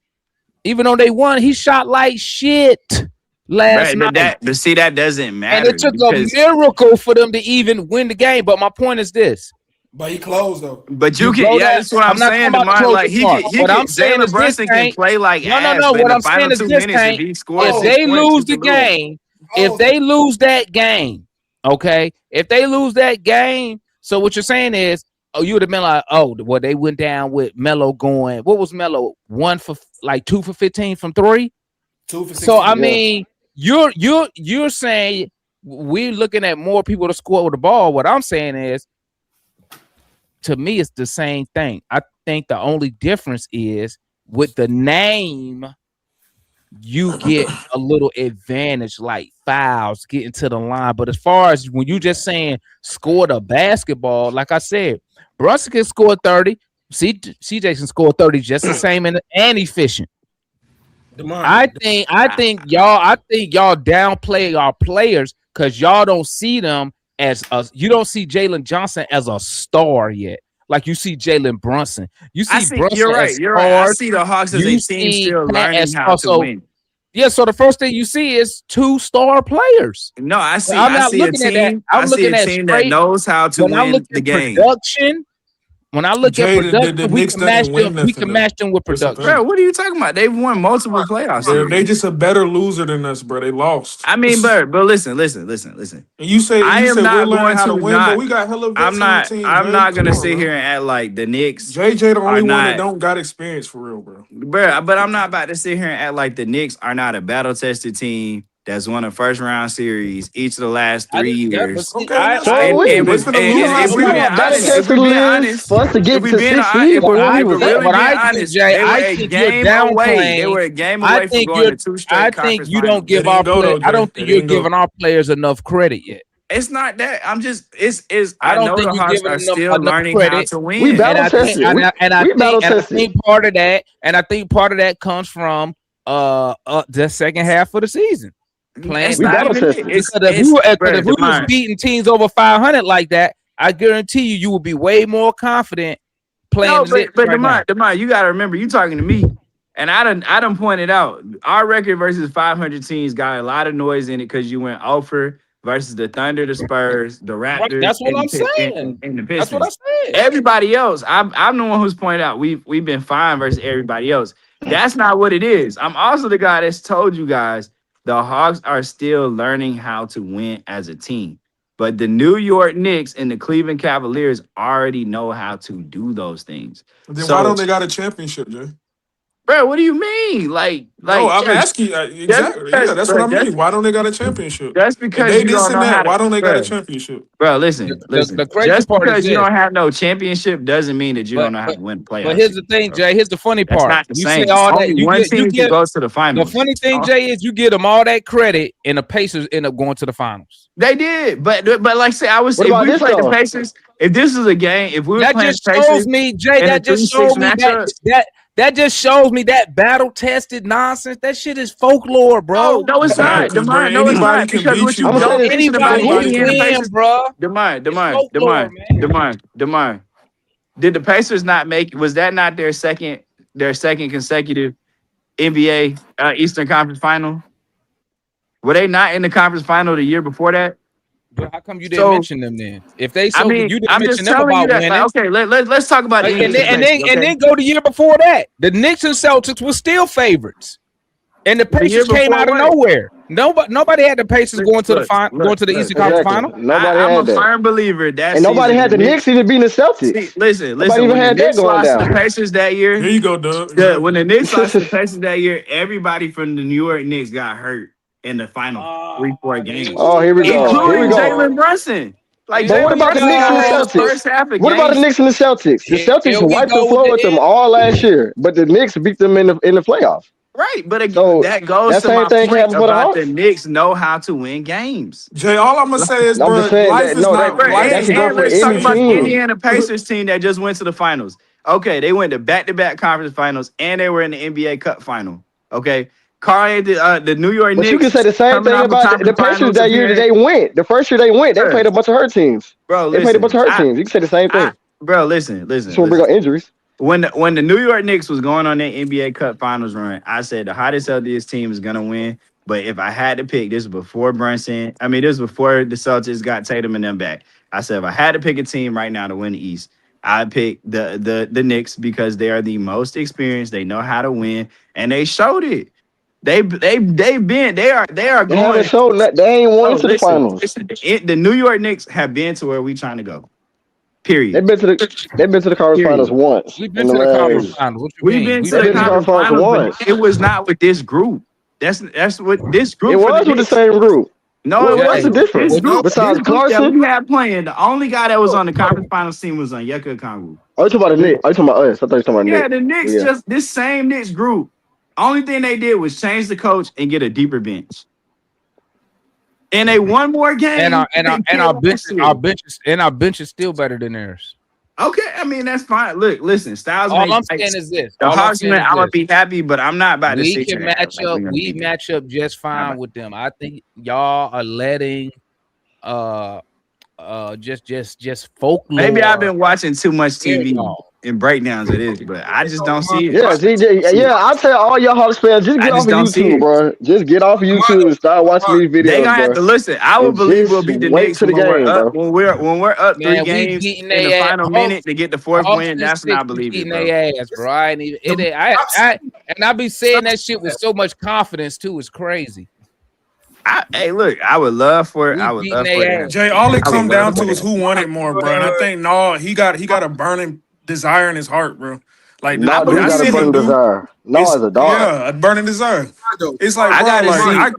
even though they won, he shot like shit last night. But see, that doesn't matter. And it took a miracle for them to even win the game. But my point is this. But he closed though. But you You can, go yeah, there. that's what I'm I'm not talking saying, about the Demar. Like closing part. he What can I'm saying Jalen is this Brunson can game. play like No, no, ass, no. but in What the I'm final saying is 2 this minutes, if game. he scores If Oh, 6 they points, lose you the can lose. game, if oh, they lose that game, okay. If they lose that game, so what you're saying is, oh, you would have been like, oh, well, they went down with Melo going. What was Melo? 2 for 15 from three. 2 for So I 16. Yeah. mean, you're saying we're looking at more people to score with the ball. What I'm saying is, to me, it's the same thing. I think the only difference is with the name, you get a little advantage, like fouls, getting to the line. But as far as when you just saying score the basketball, like I said, Brunson can score 30. CJ can score 30 just the same and efficient. Demar, I think y'all downplay our players because y'all don't see them as you don't see Jalen Johnson as a star yet. Like you see Jalen Brunson. You I see see you're Brunson right. as You're right. I stars. see the Hawks as a You team see still Pat learning as how stars. to So win. yeah, so the first thing you see is 2 star players. No, But I'm I not see a looking at that. team. I I'm see looking a at team that straight. knows how to When I look win the at game. production, when I look at Jay, the production, we Knicks can match didn't them. win We nothing can though. match them with That's the production. Bro, thing. what are you talking about? They've won multiple playoff They series. just a better loser than us, bro. They lost. I mean, but listen. And you say I am we're not learning going how to to win, but not. we got hella vets on the team, I'm Jay. not Come gonna on, sit bro. here and act like the Knicks JJ the are only one that not. don't got experience for real, bro. But I'm not about to sit here and act like the Knicks are not a battle tested team that's won a first round series each of the last I 3 did that, but years. see, Okay, that's So are cool. we. They finna lose You And know, if this you we know being year. how battle honest, tested it is for us to get to 6 seed from what where I we was think, at. what I think, Jay, they were I a think you're game away. They downplaying. were a game I away from think going you're. to 2 I straight think conference you don't They finals. give didn't our go play. though, I Jay. don't They think you're didn't go. giving our players enough credit yet. It's not that. I'm just it's I I don't know think the you're Hawks giving are them still enough learning how credit. to We win. And battle I think, tested. We battle and I tested. think part of that, part of that comes from the second half of the season playing It's We not battle even it. tested. because Bro, if we was Demar. beating teams over 500 like that, I guarantee you would be way more confident playing No, the Knicks but right now. Demar, you gotta remember you talking to me. And I done pointed out our record versus 500 teams got a lot of noise in it because you went over versus the Thunder, the Spurs, the Right? Raptors, That's what I'm saying. and the That's what I Pistons. said. Everybody else, I'm the one who's pointed out we've been fine versus everybody else. That's not what it is. I'm also the guy that's told you guys the Hawks are still learning how to win as a team. But the New York Knicks and the Cleveland Cavaliers already know how to do those things. Then why So, don't they got a championship, Jay? bro, what do you mean? No, I'm asking you just exactly. Yeah, because, that's what bro, I mean. Why don't they got a championship? just If because they you this don't and know how that, to, why don't they got a bro, championship? bro, The, listen. the crazy Just part is because you this, don't have no championship doesn't mean that you but don't know how but to win a but playoff here's series, the thing, bro. Jay. Here's the funny That's part. not the You say same. all that, Only one team can go to the the finals. funny thing, Jay, is you give them all that credit, and the Pacers end up going to the finals. They did, but like I said, What if about we this played the though? Pacers, if this was a game, if we were That playing just the shows Pacers me, Jay. in a That just 3-6 showed me matchup, that just shows me that battle tested nonsense. That shit is folklore, bro. no, it's Nah, not. because bro, No, it's anybody not. can Because beat what you, you I'm gonna say don't bro. this. mention about Anybody the Anybody can can. Indiana win, Pacers, bro. It's folklore, man. Demar. Did the Pacers not make? Was that not their second consecutive NBA Eastern Conference Final? Were they not in the conference final the year before that? But how come you didn't So mention them then? If they I so good, mean, you didn't I'm mention just them telling you about that. Like, winning. okay, let's talk about the And Indiana then, and Pacers. then and then go the year before that. The Knicks and Celtics were still favorites, and the The year Pacers came before out of what? nowhere. Nobody had the Pacers going to the going to the Look. Eastern Conference Exactly. Final. Nobody I'm a had that, firm believer that and nobody season had the the Knicks Knicks. even beating the See, Celtics. Nobody listen. even When the had that Knicks going lost to the down. Pacers that year, Here you go, Doug. Exactly. when the Knicks lost to the Pacers that year, everybody from the New York Knicks got hurt in the final three, four Here games, Oh, we here we go. Here we including go. go. Jalen Brunson. Like Here But what Jalen we about the Brunson Knicks and the got hurt go. the Celtics? first half of What about the games. Knicks and the Celtics? The Celtics Here we wiped the go with floor with the them all last year, but the Knicks beat them in the playoffs. Right, but So that goes that to same my thing can point happen for the about the Hawks. Knicks know how to win games. Jay, all I'm gonna say is, I'm just bro, saying life that is no, not that Right, life that is can go not for let's talk any about the predictable. team. Indiana Pacers team that just went to the finals. Okay, they went to back-to-back conference finals and they were in the NBA Cup final. Okay, the New York But you can Knicks say the same coming thing off a about the conference Pacers finals that year that appearance. they went. The first year they went, they Bro, played a bunch of hurt teams. bro, They played a bunch listen, of hurt teams. You can say the same thing. listen, Just want to bring up injuries. When the New York Knicks was going on their NBA Cup Finals run, I said the hottest healthiest team is gonna win. But if I had to pick, this was before Brunson. I mean, this was before the Celtics got Tatum and them back. I said if I had to pick a team right now to win the East, I'd pick the Knicks because they are the most experienced. They know how to win, and they showed it. They are They going. haven't shown that they ain't won No, to the listen, finals. listen. The New York Knicks have been to where we trying to go. Period. They've been to the conference finals Period. once We've in been the to the conference last. finals. What you We've mean? been We've to They've the been been to the there. conference conference finals finals, but once. it was not with this group. That's what this It group for the was with the Knicks. same group. No, it What's the Jay, wasn't. difference? what Besides This group that Clarkson? we had playing, the only guy that was on the conference finals team was on Yeka Okongwu. Oh, you talking about the Knicks? Oh, you talking about us? I thought you were talking about Yeah, Nick. the Knicks Yeah. just this same Knicks group. Only thing they did was change the coach and get a deeper bench. And they won more and games. our bench is still better than theirs. Okay, I mean that's fine. Look, listen, Styles All makes I'm sense. saying is this. The All I'm Hawks, saying man, is I'm gonna this. be happy, but I'm not about to We sit can here and act match like up. we're gonna We be good. match up just fine with them. I think y'all are letting just folklore. Maybe I've been watching too much scare TV y'all. and breakdowns of this, but I just don't see it. Yeah, GJ. Yeah, I tell all y'all Hawks fans, just I get off just of don't see YouTube, it. bro. Just get off of YouTube and start watching these They videos, gonna have bro. to listen. I would And believe we'll just beat the wait Knicks to the when we're game, up. bro. When we're up 3 Man, we games beating in the their ass. final minute to get the fourth Hawks win. and That's when I six, we believe it, beating bro. their ass, bro. I ain't even. And I be saying that shit with so much confidence too. It's crazy. Hey, look, I would love for it. We I would beating love for their it. ass. Jay, all it I would come love down for to is that. who won it more, bro. And I think he got a burning desire in his heart, bro. Like I No, do I believe got a seen it. him burning do. desire. No, It's as a dog. a burning desire. It's like, I bro, gotta like see.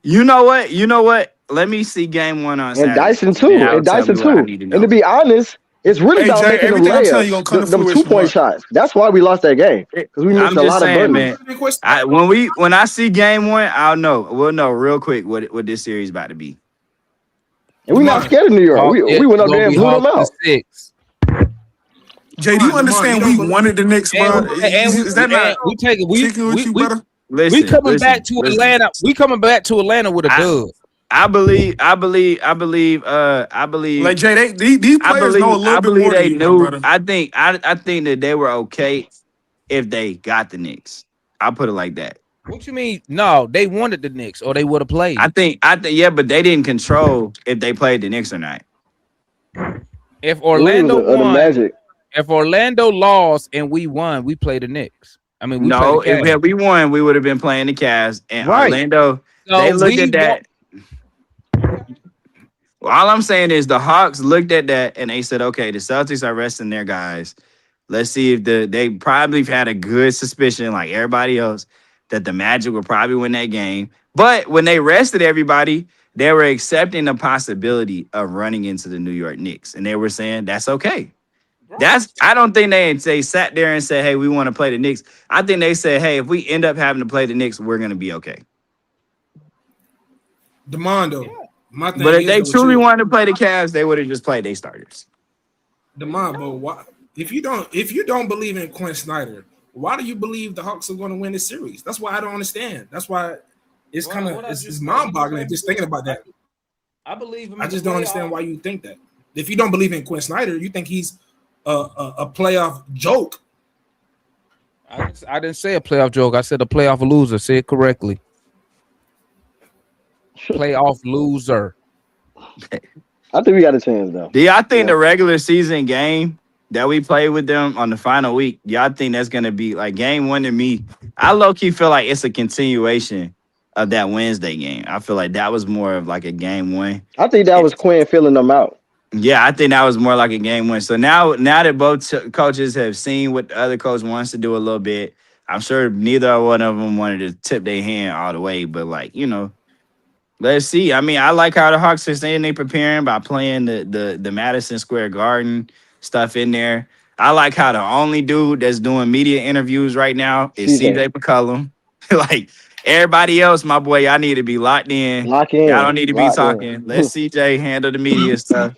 You know what? You know what? Let me see game 1 on And Saturday, Dyson and too. I'll And tell Dyson me what I too. need to And to know. be honest, it's really hey about Jay, making them everything I'm telling you layups, gonna come to them fruition, 2-point bro. shots. That's why we lost that game. Because we missed I'm a just lot of saying, bunnies. man. When I see game 1, I'll know. We'll know real quick what this series about to be. And we're not scared of New York. Hawks, We went it's up gonna there and be blew them Hawks and out. 6. Jay, do you understand we wanted the Knicks, bro? Is that not we take it? kicking with you, brother? We coming back to Atlanta. We coming back to Atlanta with a dub. I believe. Like Jay, these players know a little bit more than they you, my knew. brother. I think that they were okay if they got the Knicks. I'll put it like that. What you mean? No, they wanted the Knicks, or they would have played. I think, yeah, but they didn't control if they played the Knicks or not. If Orlando The won, Magic. if Orlando lost and we won, we play the Knicks. I mean, we No, play the Cavs. if we won, we would have been playing the Cavs. And Right. Orlando, So they looked at that. Well, all I'm saying is the Hawks looked at that and they said, okay, the Celtics are resting their guys. Let's see if they probably had a good suspicion, like everybody else, that the Magic would probably win that game. But when they rested everybody, they were accepting the possibility of running into the New York Knicks. And they were saying, that's okay. I don't think they sat there and said, hey, we want to play the Knicks. I think they said, hey, if we end up having to play the Knicks, we're going to be okay. Demondo. My thing But if is, they though, truly wanted to play the Cavs, they would have just played their starters. Demondo, why? If you don't believe in Quinn Snyder, why do you believe the Hawks are going to win this series? That's why I don't understand. That's why it's kind of it's mind-boggling just thinking about that. I believe him. I just don't understand why you think that. If you don't believe in Quinn Snyder, you think he's a playoff joke. I didn't say a playoff joke. I said a playoff loser. Say it correctly. Playoff loser. I think we got a chance, though. Do y'all think the regular season game that we played with them on the final week, y'all think that's going to be like game 1 to me? I low-key feel like it's a continuation of that Wednesday game. I feel like that was more of like a game 1. I think that was Quinn filling them out. Yeah, I think that was more like a game 1. So now that both coaches have seen what the other coach wants to do a little bit, I'm sure neither one of them wanted to tip their hand all the way, but like, let's see. I mean, I like how the Hawks are saying they preparing by playing the Madison Square Garden stuff in there. I like how the only dude that's doing media interviews right now is CJ McCollum. Like everybody else, my boy, y'all need to be locked in. Lock in. Y'all don't need to be talking. Let CJ handle the media stuff.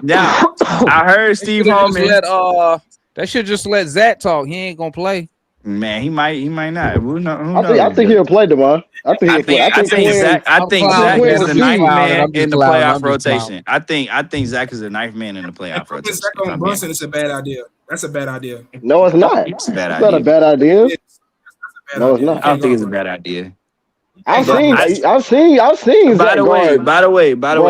Now, I heard Steve Holman. They should just let Zach talk. He ain't gonna play. Man, he might not. Who knows? I think he'll play tomorrow. I think Zach is the ninth man in the playoff rotation. I think Zach is the ninth man in the playoff rotation. Zach on Brunson is a bad idea. That's a bad idea. No, it's not. It's a bad It's idea. not a bad idea. No, it's not. I don't think it's a bad idea. I've Hey, seen, I, I've seen by Zach the way, guard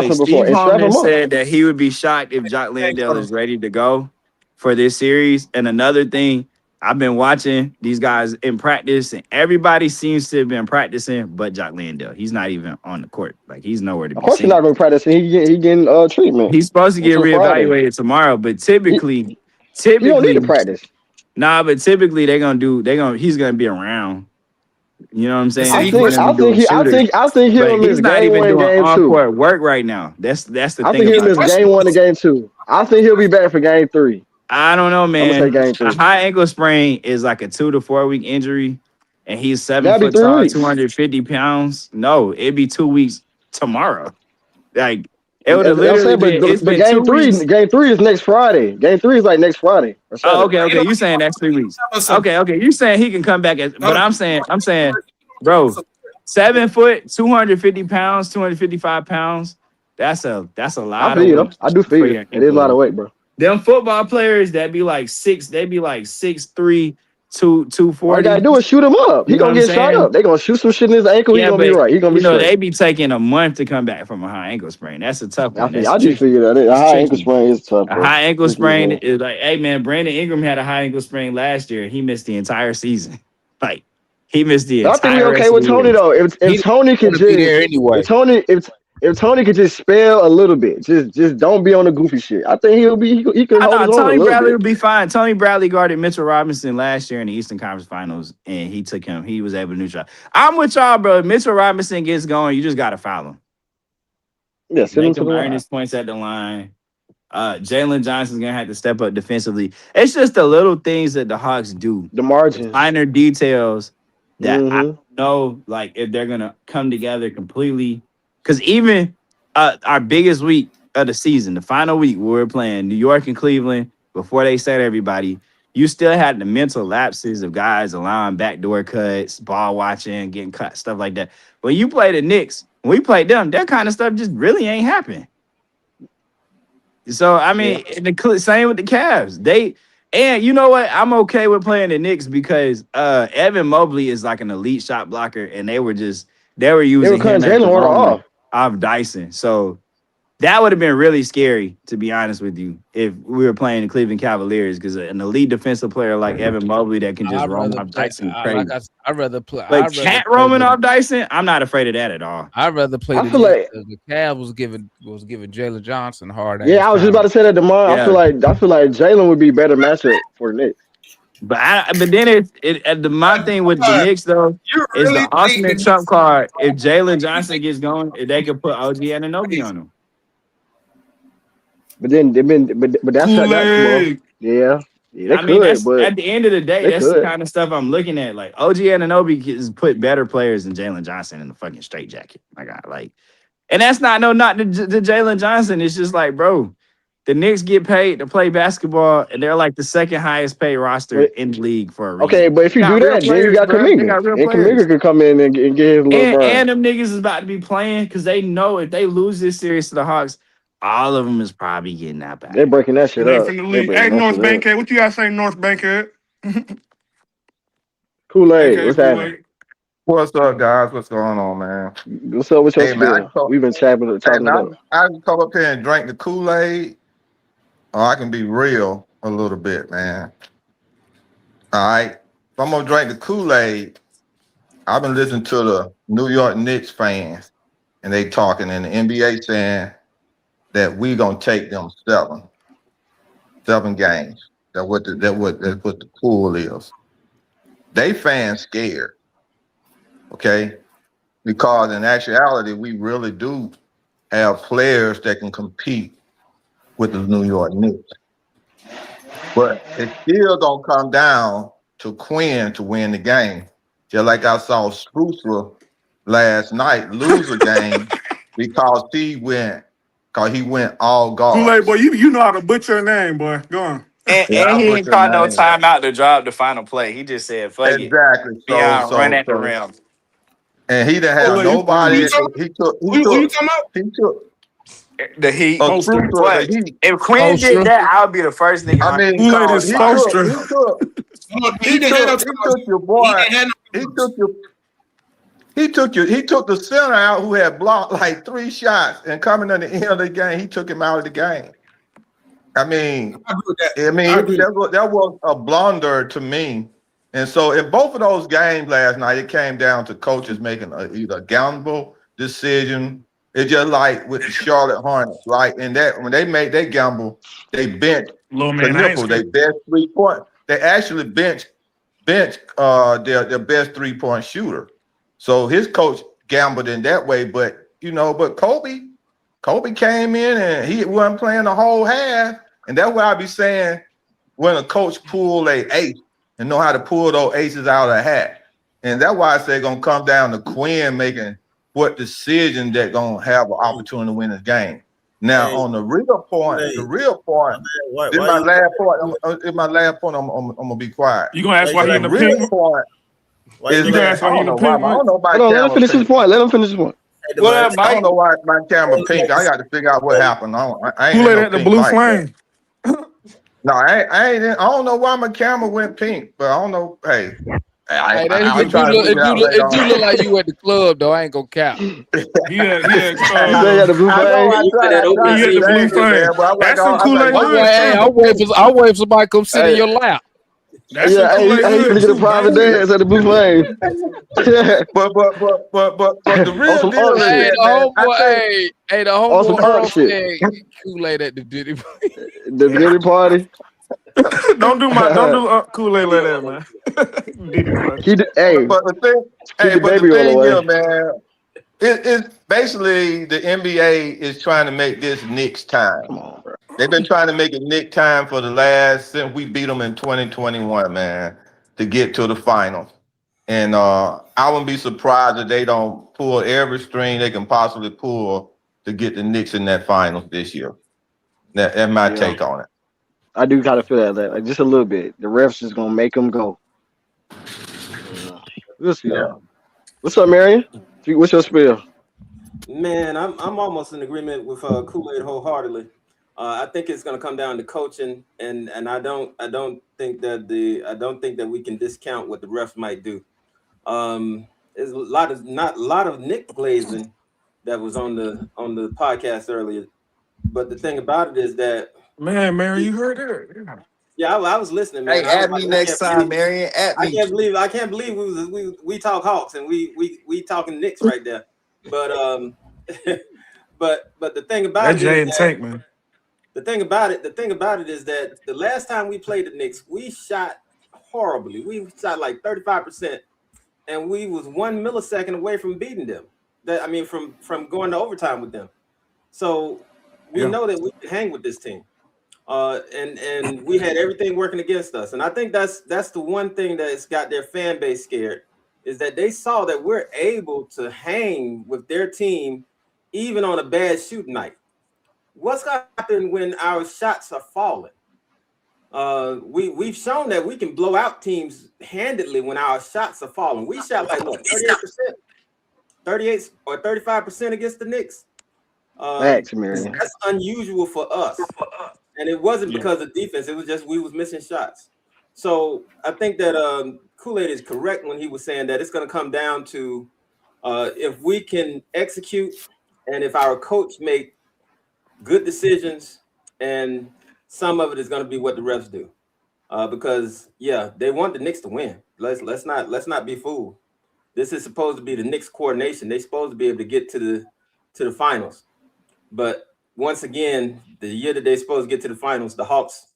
Brunson before Steve and strap Holman him up. said that he would be shocked if Jock Landale is ready to go for this series. And another thing, I've been watching these guys in practice, and everybody seems to have been practicing, but Jock Landale. He's not even on the court. Like he's nowhere to Of be course, he's seen. not going to practice. He getting treatment He's supposed to get until Friday. reevaluated tomorrow, but He, typically, he don't need to practice. but typically he's gonna be around. You know what I'm saying? see, He's gonna be doing shooters. I think But he'll miss he's not game even one and doing game two. on-court work right now. That's the I thing think he'll about miss it. game one and game two. I think he'll be back for game three. I don't know, I'm gonna say man. game A three. high ankle sprain is like a 2 to 4 week injury, and he's 7 That'll be foot 3 tall, weeks. 250 pounds. No, it'd be 2 weeks tomorrow. Like it would have I'm literally saying, been. It's but been 2 weeks. game three is next Friday. Game three is like next Friday or Oh, Saturday. okay. You saying that's 3 weeks? Okay. You saying he can come back, but I'm saying, bro, 7 foot, 250 pounds, 255 pounds. That's a I lot feel of you though. weight I do for feel your you. It is a lot of ankle. weight, bro. Them football players that be like 6'3", 240. All you gotta do is shoot him up. You He know what gonna I'm get shot saying? up. They gonna shoot some shit in his ankle. He Yeah, gonna be but right. He gonna be straight. they be taking a month to come back from a high ankle sprain. That's a tough one. That's I just tricky. figured that a It's high ankle tricky. sprain is tough, A bro. high ankle Tricky as sprain hell. is like, hey man, Brandon Ingram had a high ankle sprain last year. He missed the entire season. Like he missed the But I think we entire okay rest of with the Tony year. though. If He Tony could want to be just there anyway. if Tony could just spell a little bit, just don't be on the goofy shit. I think he could I hold know his own a Tony little Bradley bit. would be fine. Tony Bradley guarded Mitchell Robinson last year in the Eastern Conference Finals, and he took him. He was able to neutralize. I'm with y'all, bro. If Mitchell Robinson gets going, you just gotta foul him. Yeah, send him Make to him the earn line. his points at the line. Jalen Johnson's gonna have to step up defensively. It's just the little things that the Hawks do, The the margins. minor details that I Mm-hmm. know, like if they're gonna come together completely. Because even our biggest week of the season, the final week, we were playing New York and Cleveland before they set everybody. You still had the mental lapses of guys allowing backdoor cuts, ball watching, getting cut, stuff like that. When you play the Knicks, when we played them, that kind of stuff just really ain't happened. So I Yeah. mean, same with the Cavs. And you know what? I'm okay with playing the Knicks because Evan Mobley is like an elite shot blocker, and they were using They were cutting him at the Jalen Warner moment off. of Dyson. So that would have been really scary, to be honest with you, if we were playing the Cleveland Cavaliers, because an elite defensive player like Evan Mobley that can just I'd roam rather off play. Dyson is crazy. I'd rather play. But I'd rather cat play roaming the. off Dyson, I'm not afraid of that at all. I'd rather play I the feel Knicks like because the Cavs was giving Jalen Johnson a hard ass. I was just about to say that tomorrow. Yeah. I feel like Jalen would be a better matchup for the Knicks. But then my thing with the Knicks though You is really the ultimate think trump card. If Jalen Johnson gets going, if they could put OG Anunoby on him. But that's well, Kool-Aid. yeah, they I mean, could, that's but at the end of the day, they that's the could. kind of stuff I'm looking at. Like OG Anunoby has put better players than Jalen Johnson in the fucking straitjacket. And that's not to Jalen Johnson. It's just like, bro, the Knicks get paid to play basketball, and they're like the second highest paid roster in the league for a reason. Okay, but if you do that, then you got They Kuminga. got real And players. Kuminga could come in and get his little burn. And them niggas is about to be playing because they know if they lose this series to the Hawks, all of them is probably getting that back. They're breaking that shit up. From the league. Hey, North Bankhead, what you guys say, North Bankhead? Kool-Aid, what's happening? What's up, guys? What's going on, man? What's up with your Hey, man, spiel? We've been talking about. I can come up here and drink the Kool-Aid, or I can be real a little bit, man. All right. If I'm gonna drink the Kool-Aid, I've been listening to the New York Knicks fans, and they talking in the NBA saying that we gonna take them 7 games. That's what the pool is. They fans scared. Okay, because in actuality, we really do have players that can compete with the New York Knicks. But it still gonna come down to Quinn to win the game. Just like I saw Sprucer last night lose a game because he went all guard. Kool-Aid, boy, you know how to butcher a name, boy. Go on. And he ain't called no timeout to drop the final play. He just said, fuck exactly. it. Beyond run at the rim. And he didn't have nobody. He took the Heat. The Heat. If Quinn did that, I would be the first nigga. I mean, he took your boy. He took the center out who had blocked like 3 shots, and coming in the end of the game, he took him out of the game. I mean, I agree with that. I I mean, agree. that was a blunder to me. And so, in both of those games last night, it came down to coaches making either a gamble decision. It's just like with the Charlotte Hornets, right? And that when they made their gamble, they benched Little man, I ain't Knipple, they scared. best 3 point. They actually bench their best 3 point shooter. So his coach gambled in that way, but but Kobe came in and he wasn't playing the whole half, and that's why I be saying when a coach pull a ace and know how to pull those aces out of the hat, and that's why I say gonna come down to Quinn making what decision that gonna have an opportunity to win this game. Now Hey, on the real point, hey, this why is my you last point. This my last point. I'm gonna be quiet. You gonna ask why why he you The in the real pink? point why you is You looking gonna at ask I why he in don't the know why pink, I Mike? don't know why Hold on, let him camera finish his pink. point. Let him finish his point. hey, What up, I Mike? don't know why my camera pink. I got to figure out what happened. I ain't in Kool-Aid no at the pink blue mic, but flame. no, I don't know why my camera went pink, but I don't know. Hey, Hey, I'll if you try to look, figure it out later if you look on. like you at the club though, I ain't gonna count. He had You say you had the blue I know flame? You put that I over tried your he to had the seat, blue change it, man. man, flame. but I'm like, That's some I'm like, Kool-Aid I'm no, hood wait, hey, too. I'm waiting for somebody to come sit in Hey, your lap. That's some yeah, Kool-Aid he hood finna get a too, private man. dance at the blue flame. but the On real some unk deal is Hey, shit. that, the man. I homeboy, think hey, the On some homeboy unk Earl shit. said Kool-Aid at the Diddy. The Diddy party. Don't do Kool-Aid like that, man. Diddy party. Hey, but the thing, keep the but the baby roll thing away. is, man, it's basically the NBA is trying to make this Knicks time. Come on, bro. They've been trying to make it Nick time for the last since we beat them in 2021, man, to get to the finals. And I wouldn't be surprised if they don't pull every string they can possibly pull to get the Knicks in that finals this year. That's my Yeah, take on it. I do kind of feel that, like, just a little bit. The refs just gonna make them go. Yeah. We'll see Yeah. though. What's up, Marion? What's your spiel? Man, I'm almost in agreement with Kool-Aid wholeheartedly. I think it's going to come down to coaching, and I don't think that we can discount what the refs might do. There's a lot of Nick glazing that was on the podcast earlier, but the thing about it is that Man, Mary, you heard that? yeah, I was listening, man. Hey, I was add like, me next time, Marion. At me. I can't believe we talk Hawks and we talking Knicks right there, but but the thing about That it is Jay and that Tank, man. the thing about it is that the last time we played the Knicks, we shot horribly. We shot like 35%, and we was 1 millisecond away from beating them. That I mean, from going to overtime with them. So we Yeah. know that we can hang with this team. And we had everything working against us. And I think that's the one thing that's got their fan base scared is that they saw that we're able to hang with their team even on a bad shooting night. What's going to happen when our shots are falling? We've shown that we can blow out teams handedly when our shots are falling. We shot like what 38%, 38 or 35% against the Knicks. Facts, Marion. That's unusual for us. And it wasn't Yeah. because of defense. It was just we was missing shots. So I think that Kool-Aid is correct when he was saying that it's going to come down to if we can execute and if our coach make good decisions, and some of it is going to be what the refs do. Because yeah, they want the Knicks to win. Let's not be fooled. This is supposed to be the Knicks coordination. They're supposed to be able to get to the finals. But once again, the year that they're supposed to get to the finals, the Hawks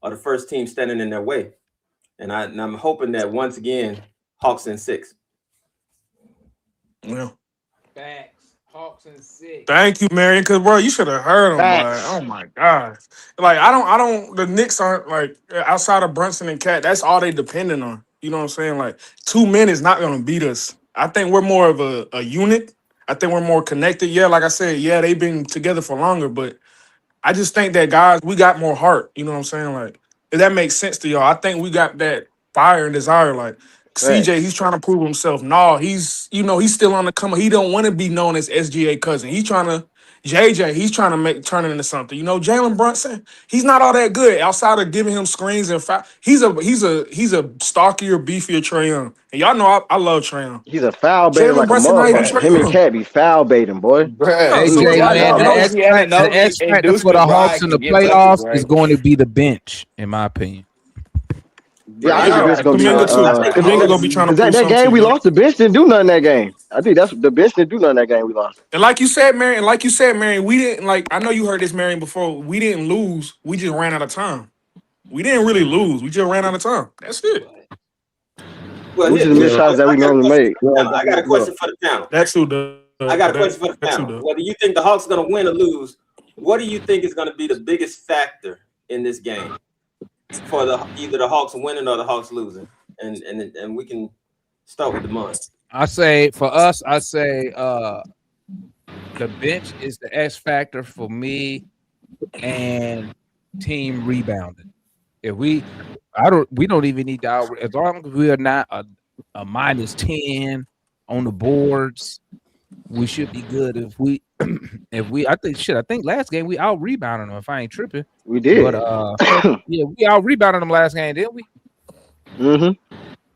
are the first team standing in their way. And I'm hoping that once again, Hawks in 6. Yeah. Facts. Hawks and 6. Thank you, Marion. Cause bro, you should have heard him, boy. Facts. Oh my gosh. Like I don't. The Knicks aren't like outside of Brunson and Cat. That's all they depending on. You know what I'm saying? Like 2 men is not gonna beat us. I think we're more of a unit. I think we're more connected. Yeah, like I said, yeah, they've been together for longer, but I just think that guys, we got more heart. You know what I'm saying? Like, if that makes sense to y'all, I think we got that fire and desire. Like CJ, Facts. he's trying to prove himself. No, he's still on the come. He don't want to be known as SGA cousin. He's trying to JJ, he's trying to turn it into something. You know, Jalen Brunson, he's not all that good outside of giving him screens and foul. He's a stockier, beefier Trae Young. And y'all know I love Trae Young. He's a foul baiter Jalen like a Brunson not even motherfucker. Trae Him and Young. Cat be foul baiting, boy. Yeah, So so it's AJ, like, man, you know, the X factor for the Hawks in the playoffs is going to be the bench, in my opinion. Yeah, I think the bench gonna be Kuminga too. Kuminga gonna be trying to because prove that something game to we you. lost, the bench didn't do nothing that game. I think that's the bench didn't do nothing that game we lost. And like you said, Marion, we didn't like. I know you heard this, Marion, before. We didn't lose. We just ran out of time. We didn't really lose. We just ran out of time. That's it. Well, We just missed shots that we normally make. I got a question for the panel. That's who the. I got a question for the panel. Whether you think the Hawks are going to win or lose, what do you think is going to be the biggest factor in this game for either the Hawks winning or the Hawks losing? And we can start with DeMond. I say for us, the bench is the X factor for me, and team rebounding. If we don't even need to out, as long as we are not a -10 on the boards, we should be good. I think last game we out rebounded them. If I ain't tripping, we did. But yeah, we out rebounded them last game, didn't we? Mm-hmm.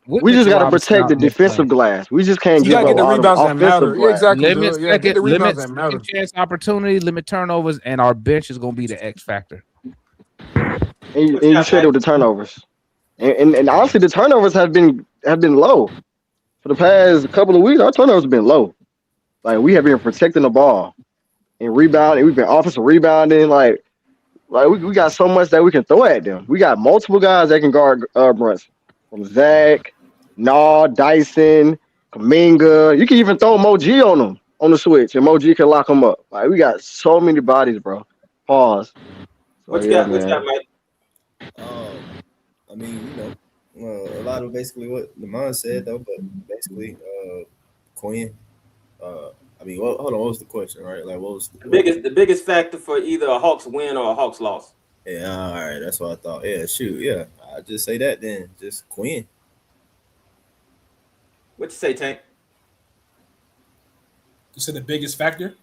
We just got to protect the defensive glass. We just can't give up the rebounds that matter. glass. Exactly. Limit chance opportunity, limit turnovers, and our bench is going to be the X factor. And you said it with the turnovers, and honestly, the turnovers have been low for the past couple of weeks. Our turnovers have been low. Like we have been protecting the ball and rebounding. We've been offensive rebounding. Like we got so much that we can throw at them. We got multiple guys that can guard Brunson. From Zach, Dyson, Kuminga. You can even throw Moji on them on the switch, and Moji can lock them up. Like we got so many bodies, bro. Pause. What you got, Mike? I mean, a lot of basically what DeMond said though, but basically, Quinn. I mean, hold on. What was the question, right? Like, what was the biggest factor for either a Hawks win or a Hawks loss? Yeah, all right. That's what I thought. Yeah, shoot. Yeah, I just say that then. Just Quinn. What you say, Tank? You said the biggest factor?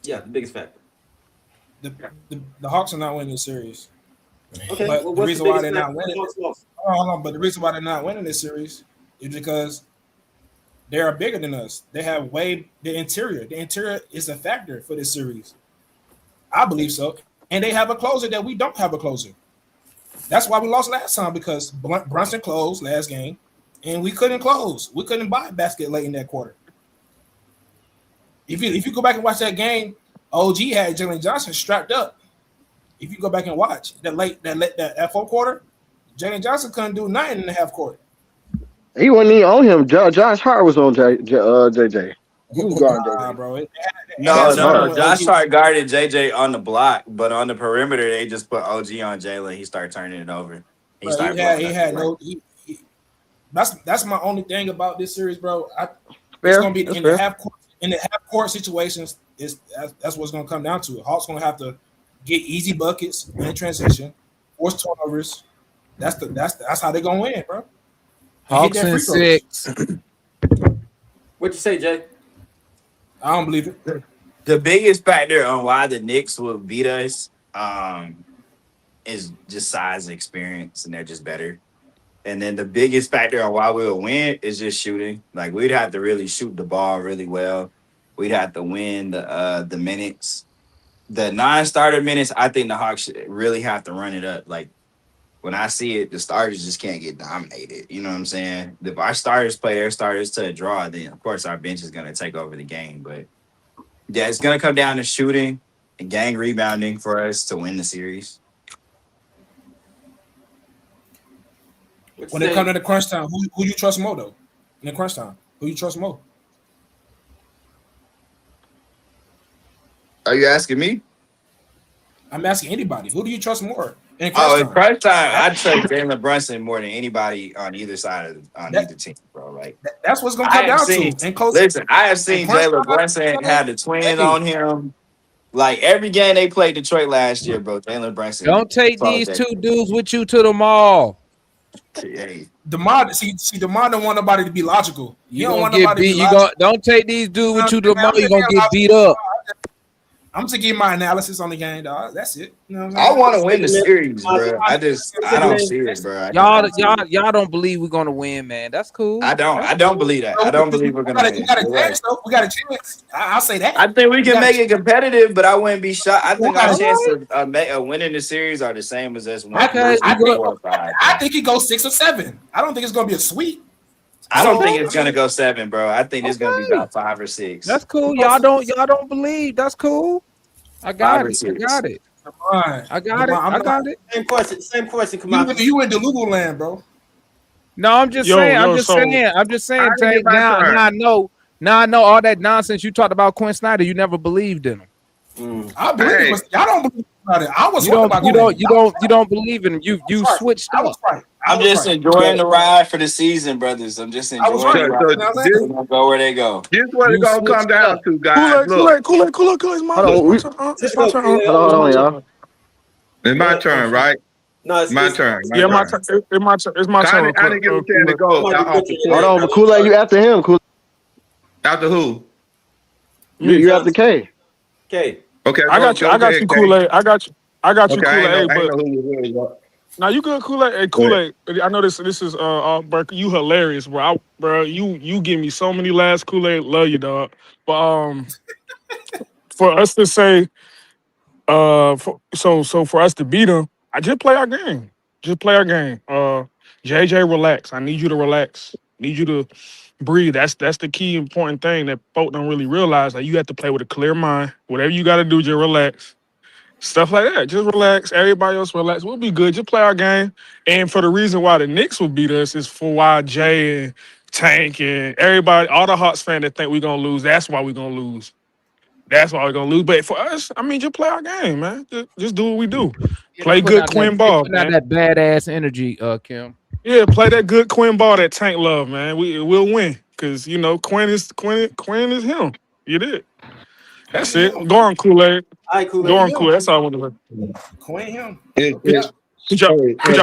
Yeah, the biggest factor. The Hawks are not winning this series. Okay, but well, the reason why they're not winning. Hold on, but the reason why they're not winning this series is because they are bigger than us. They have the interior. The interior is a factor for this series. I believe so. And they have a closer that we don't have a closer. That's why we lost last time, because Brunson closed last game, and we couldn't close. We couldn't buy a basket late in that quarter. If you go back and watch that game, OG had Jalen Johnson strapped up. If you go back and watch that fourth quarter, Jalen Johnson couldn't do nothing in the half court. He wasn't even on him. Josh Hart was on JJ. He was guarding JJ. Bro. No. Josh Hart guarded JJ on the block, but on the perimeter, they just put OG on Jalen. He started turning it over. That's my only thing about this series, bro. It's gonna be in the half court situations. That's what's gonna come down to. Hawks gonna have to get easy buckets in transition, force turnovers. That's how they're gonna win, bro. Hawks in 6. What'd you say, Jay? I don't believe it. The biggest factor on why the Knicks will beat us is just size and experience, and they're just better. And then the biggest factor on why we'll win is just shooting. Like, we'd have to really shoot the ball really well. We'd have to win the minutes. The non-starter minutes, I think the Hawks should really have to run it up. Like, when I see it, the starters just can't get dominated. You know what I'm saying? If our starters play their starters to a draw, then, of course, our bench is going to take over the game. But, yeah, it's going to come down to shooting and gang rebounding for us to win the series. When it comes to the crunch time, who you trust more, though? In the crunch time, who you trust more? Are you asking me? I'm asking anybody. Who do you trust more? In crunch time, I trust Jalen Brunson more than anybody on either side of either team, bro. Like, that's what's gonna come down to. Listen, I have seen Jalen Brunson have the twins on him. Like, every game they played Detroit last year, bro. Jalen Brunson. Don't take these two dudes with you to the mall. DeMond don't want nobody to be logical. You don't want nobody to be logical. Don't take these dudes with you to the mall. You're gonna get beat up. I'm just giving my analysis on the game, dog. That's it. You know what I I'm want to win the series, bro. I don't see it, bro. Y'all don't believe we're gonna win, man. That's cool. I don't believe that. I don't believe we're gonna win. We got a chance, though. We got a chance. I'll say that. I think we can make it competitive, but I wouldn't be shocked. I think our All chance of winning the series are the same as us winning. Okay, I think it goes 6 or 7. I don't think it's gonna be a sweep. I don't think it's gonna go 7, bro. I think it's gonna be about 5 or 6. That's cool. Y'all don't believe. That's cool. I got it. I got it. I got it. Same question. Come on. You in Delugu land, bro. No, I'm just saying. I'm just saying. Tank, now I know all that nonsense you talked about Quinn Snyder. You never believed in him. I believe it. Y'all don't believe about it. I was you don't believe in him. You switched up. I'm just enjoying the ride for the season, brothers. I'm just enjoying the ride. They're gonna go where they go. This is what it's gonna come down to, guys. Kool-Aid. It's my turn. It's my turn. Hold on, y'all. It's my turn, right? No, it's my turn. Yeah, my turn. It's my turn. I didn't give a chance to go. Hold on, but Kool-Aid, you after him. After who? You after K. Okay. Okay. I got you, Kool-Aid. I got you, Kool-Aid. But now you good, Kool-Aid. Hey, Kool-Aid. I know this is Burke. You hilarious, bro. You give me so many laughs, Kool-Aid. Love you, dog. But for us to say, so for us to beat them, I just play our game. JJ, relax. I need you to relax. Need you to breathe. That's the key important thing that folk don't really realize. Like, you have to play with a clear mind. Whatever you got to do, just relax. Stuff like that. Just relax. Everybody else relax. We'll be good. Just play our game. And for the reason why the Knicks will beat us is for why Jay and Tank and everybody, all the Hawks fans that think we're going to lose, that's why we're going to lose. That's why we're going to lose. But for us, I mean, just play our game, man. Just do what we do. Play good Quinn ball, man. That badass energy, Kim. Yeah, play that good Quinn ball that Tank love, man. We'll win. Because, you know, Quinn is him. You did. That's it. Go on, Kool-Aid. All right, Kool-Aid. Go on, Kool-Aid. That's all I want to hear. Quinn him. Could y'all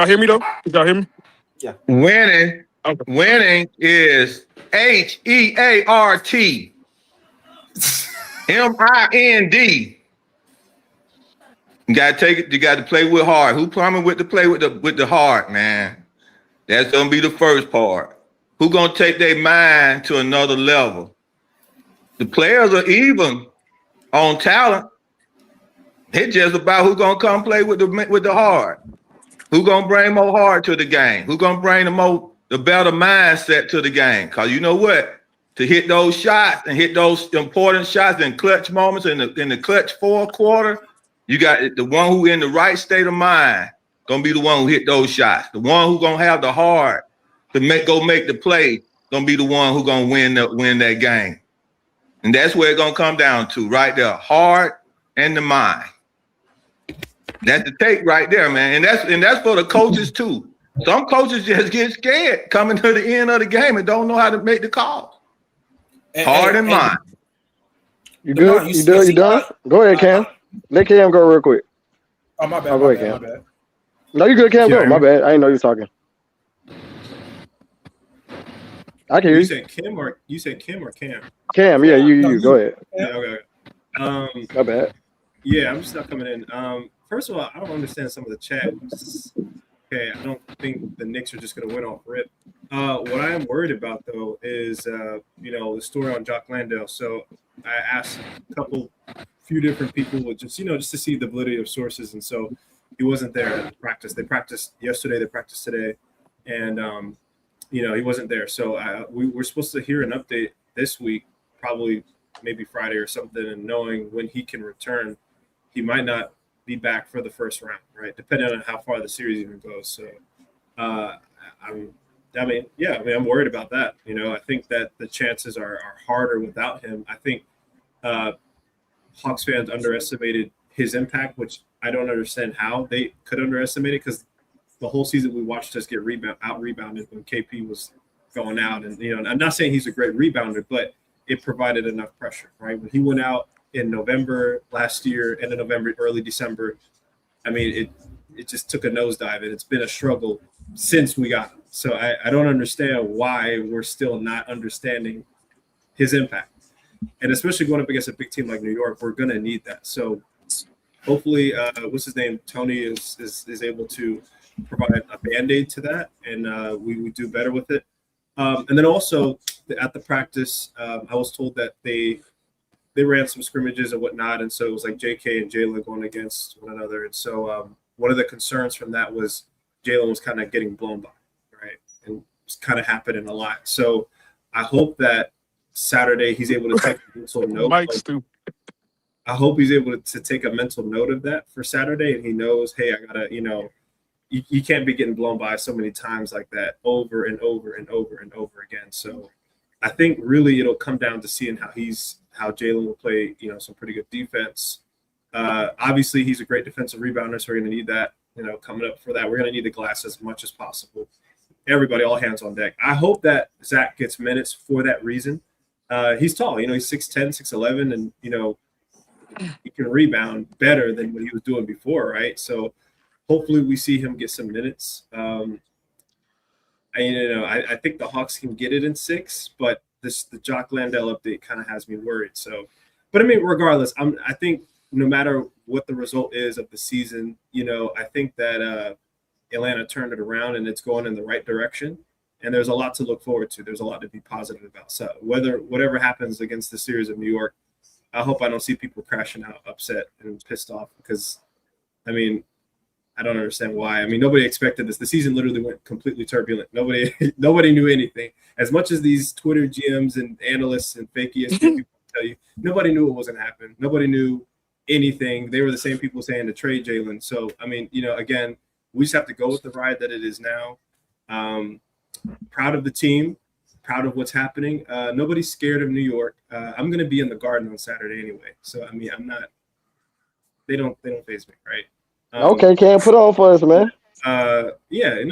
hear me, though? Could y'all hear me? Yeah. Winning is HEART. MIND. You gotta take it. You got to play with heart. Who plumbing with the play with the heart, man? That's gonna be the first part. Who gonna take their mind to another level? The players are even on talent. It's just about who gonna come play with the heart. Who gonna bring more heart to the game? Who gonna bring the better mindset to the game? Cause you know what? To hit those shots and hit those important shots in clutch moments in the clutch fourth quarter, you got the one who in the right state of mind gonna be the one who hit those shots. The one who gonna have the heart to make the play gonna be the one who gonna win that game. And that's where it's gonna come down to, right there, heart and the mind. That's the take right there, man. And that's for the coaches too. Some coaches just get scared coming to the end of the game and don't know how to make the call. Heart and mind. You good? You done? Go ahead, Cam. Let Cam go real quick. Oh, my bad. Go ahead, Cam. No, you good, Cam. Go. My bad. I didn't know you was talking. I can hear you. You said Kim or Cam? Cam, yeah, you. Go ahead. Yeah, okay. My bad. Yeah, I'm just not coming in. First of all, I don't understand some of the chat. Okay, I don't think the Knicks are just going to win off rip. What I am worried about, though, is, the story on Jock Landale. So I asked a few different people, just to see the validity of sources. And so he wasn't there at practice. They practiced yesterday, they practiced today. And, he wasn't there. So we're supposed to hear an update this week, probably maybe Friday or something. And knowing when he can return, he might not be back for the first round, right? Depending on how far the series even goes. So, I'm worried about that. I think that the chances are harder without him. I think Hawks fans underestimated his impact, which I don't understand how they could underestimate it, because the whole season we watched us get out-rebounded when KP was going out. And, I'm not saying he's a great rebounder, but it provided enough pressure, right? When he went out in November last year, end of November, early December, I mean, it just took a nosedive, and it's been a struggle since we got him. So I don't understand why we're still not understanding his impact. And especially going up against a big team like New York, we're going to need that. So hopefully, what's his name? Tony is able to provide a Band-Aid to that, and we do better with it. And then also at the practice, I was told that they ran some scrimmages and whatnot, and so it was like JK and Jalen going against one another. And so one of the concerns from that was Jalen was kind of getting blown by, right? And it's kind of happening a lot. So I hope that Saturday he's able to take a mental note. Mike's stupid. I hope he's able to take a mental note of that for Saturday, and he knows, hey, I gotta, you can't be getting blown by so many times like that over and over and over and over again. So I think really it'll come down to seeing how Jalen will play, some pretty good defense. Obviously, he's a great defensive rebounder, so we're going to need that, coming up for that. We're going to need the glass as much as possible. Everybody, all hands on deck. I hope that Zach gets minutes for that reason. He's tall, he's 6'10", 6'11", and, he can rebound better than what he was doing before, right? So hopefully we see him get some minutes. I think the Hawks can get it in 6, but the Jock Landale update kind of has me worried. So, but I mean, regardless, I think no matter what the result is of the season, I think that Atlanta turned it around and it's going in the right direction. And there's a lot to look forward to. There's a lot to be positive about. So whatever happens against the series of New York, I hope I don't see people crashing out, upset and pissed off, because, I mean, I don't understand why. I mean, nobody expected this. The season literally went completely turbulent. Nobody knew anything. As much as these Twitter GMs and analysts and fake ESPN people tell you, nobody knew what was going to happen. Nobody knew anything. They were the same people saying to trade Jalen. So, I mean, again, we just have to go with the ride that it is now. Proud of the team. Proud of what's happening. Nobody's scared of New York. I'm going to be in the Garden on Saturday anyway. So, I mean, I'm not – they don't faze me, right? Okay, can't put on for us, man. Again,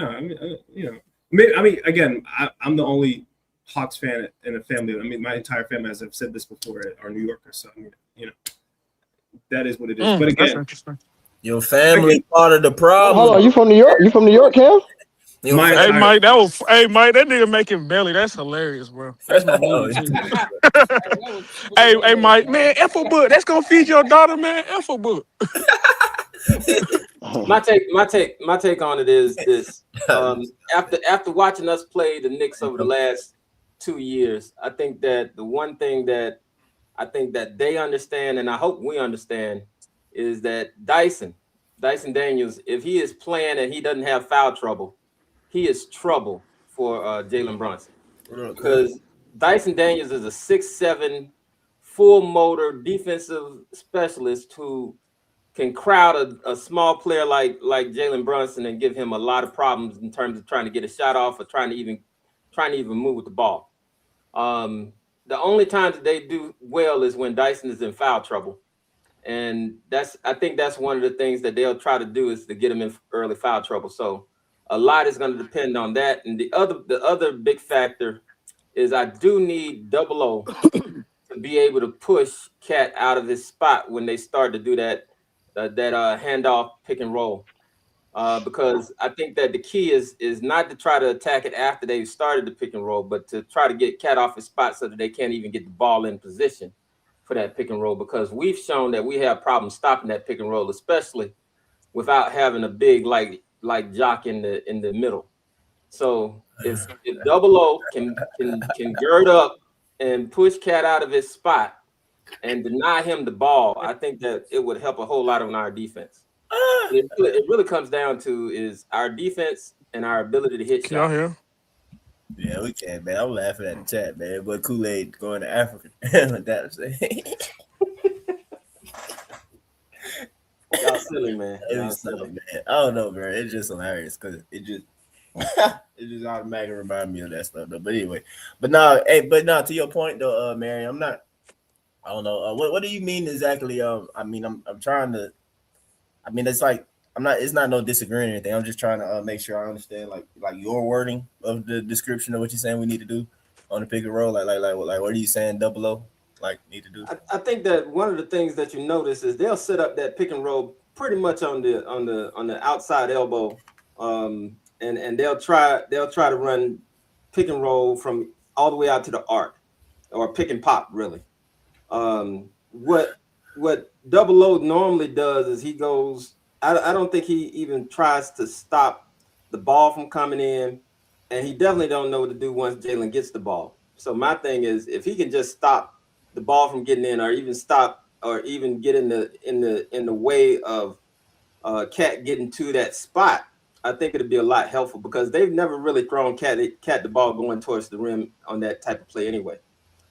I'm the only Hawks fan in a family. I mean, my entire family, as I've said this before, are New Yorkers. So, I mean, that is what it is. But again, your family part of the problem. Hold on, you from New York? You from New York, Cam? Mike, that nigga making belly. That's hilarious, bro. That's my movie too. hey, Mike, man, Ethelbud, that's gonna feed your daughter, man. Ethelbud. My take on it is this. After watching us play the Knicks over the last 2 years, I think that the one thing that I think that they understand, and I hope we understand, is that Dyson Daniels, if he is playing and he doesn't have foul trouble, he is trouble for Jalen Brunson. Because Dyson Daniels is a 6'7", full motor defensive specialist who can crowd a small player like Jalen Brunson and give him a lot of problems in terms of trying to get a shot off or trying to even move with the ball. The only times that they do well is when Dyson is in foul trouble. And I think that's one of the things that they'll try to do, is to get him in early foul trouble. So a lot is going to depend on that. And the other big factor is I do need Double O to be able to push Cat out of his spot when they start to do that handoff pick and roll. Because I think that the key is not to try to attack it after they've started the pick and roll, but to try to get Cat off his spot so that they can't even get the ball in position for that pick and roll, because we've shown that we have problems stopping that pick and roll, especially without having a big like Jock in the middle. So if Double O can gird up and push Cat out of his spot and deny him the ball, I think that it would help a whole lot on our defense. It really comes down to is our defense and our ability to hit shots. Y'all hear? Yeah, we can, man. I'm laughing at the chat, man. But Kool-Aid going to Africa. That Y'all silly, man. Y'all silly, man. I don't know, bro. It's just hilarious because it just automatically remind me of that stuff, though. But anyway, to your point, though, Mary, I don't know. What do you mean exactly? I'm trying to. I mean, it's like it's not no disagreeing or anything. I'm just trying to make sure I understand like your wording of the description of what you're saying we need to do on the pick and roll. Like what are you saying? Double O need to do. I think that one of the things that you notice is they'll set up that pick and roll pretty much on the outside elbow, and they'll try to run pick and roll from all the way out to the arc, or pick and pop really. What Double O normally does is he goes. I don't think he even tries to stop the ball from coming in, and he definitely don't know what to do once Jalen gets the ball. So my thing is, if he can just stop the ball from getting in, or even stop, or even get in the way of Cat getting to that spot, I think it'd be a lot helpful because they've never really thrown Cat the ball going towards the rim on that type of play anyway.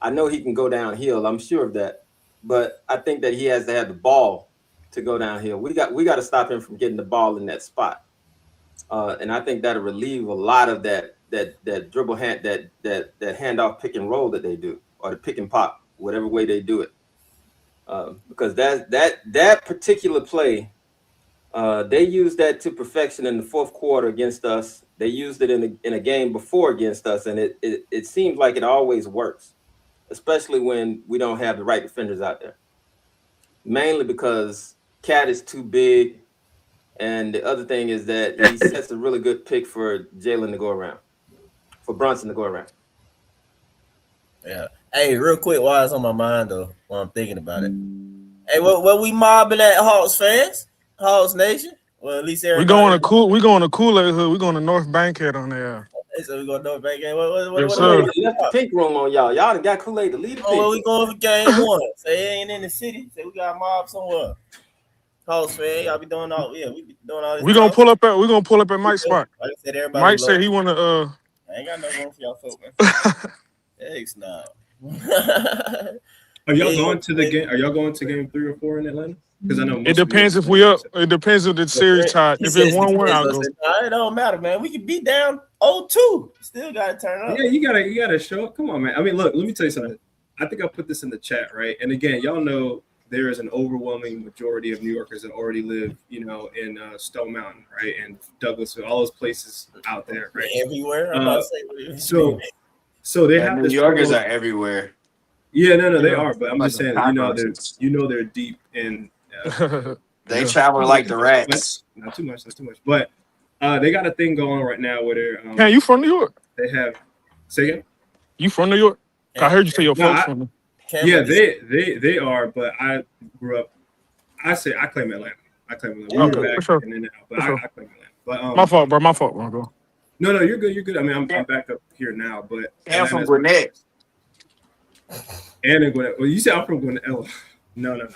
I know he can go downhill, I'm sure of that, but I think that he has to have the ball to go downhill. We got to stop him from getting the ball in that spot, and I think that'll relieve a lot of that dribble hand that handoff pick and roll that they do, or the pick and pop, whatever way they do it, because that particular play. They used that to perfection in the fourth quarter against us. They used it in a game before against us, and it seems like it always works, especially when we don't have the right defenders out there. Mainly because Cat is too big, and the other thing is that he sets a really good pick for Jalen to go around, for Brunson to go around. Yeah. Hey, real quick, while it's on my mind though, while I'm thinking about it. Hey, what we mobbing at Hawks fans? Hawks Nation? Well, at least everybody. We going to Kool-Aid Hood. We going to North Bankhead on there. So we going to North Bankhead. Yes, what Left the pink room on y'all. Y'all done got Kool-Aid to lead the pink. Well, we going for game one. Say it ain't in the city. Say we got mob somewhere. Hawks fan, y'all be doing all. Yeah, we be doing all this. We gonna pull up at Mike's spot. Like I said, everybody. Mike said he wanna. I ain't got no room for y'all folk, man. Thanks, now. Are y'all going to the game? Are y'all going to game 3 or 4 in Atlanta? Because I know it depends if we up. It depends if the series tied. If it's 1-1, I'll go. It don't matter, man. We can be down 0-2. Still gotta turn up. Yeah, you gotta show up. Come on, man. I mean, look. Let me tell you something. I think I put this in the chat, right? And again, y'all know there is an overwhelming majority of New Yorkers that already live, in Stone Mountain, right, and Douglasville, all those places out there, right? Everywhere. So they have New Yorkers are everywhere. Yeah, no, they are. But I'm just saying, they're deep in. They travel like the rats. Not too much. But they got a thing going on right now where they're. Hey, you from New York? They have. Say again. You from New York? I heard you say your folks from New York. Yeah, they are. But I grew up. I claim Atlanta. Okay, for sure. I claim Atlanta. But my fault, bro. Bro. No, you're good. You're good. I mean, I'm back up here now, but I'm from Gwinnett. And in Gwinnett. Well, you said I'm from Gwinnett. No.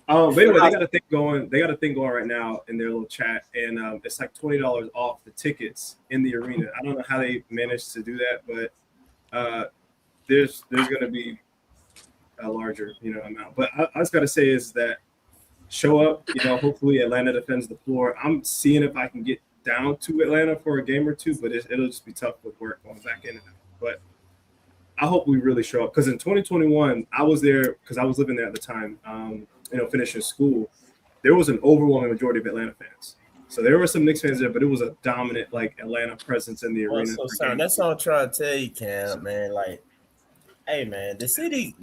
But anyway, they got a thing going. They got a thing going right now in their little chat, and it's like $20 off the tickets in the arena. I don't know how they managed to do that, but there's going to be a larger amount. But I just got to say is that show up. Hopefully Atlanta defends the floor. I'm seeing if I can get down to Atlanta for a game or two, but it'll just be tough with work going back in and out. But I hope we really show up because in 2021 I was there because I was living there at the time. Finishing school, there was an overwhelming majority of Atlanta fans. So there were some Knicks fans there, but it was a dominant Atlanta presence in the arena. That's all I'm trying to tell you, Cam, man. Like, hey, man, the city.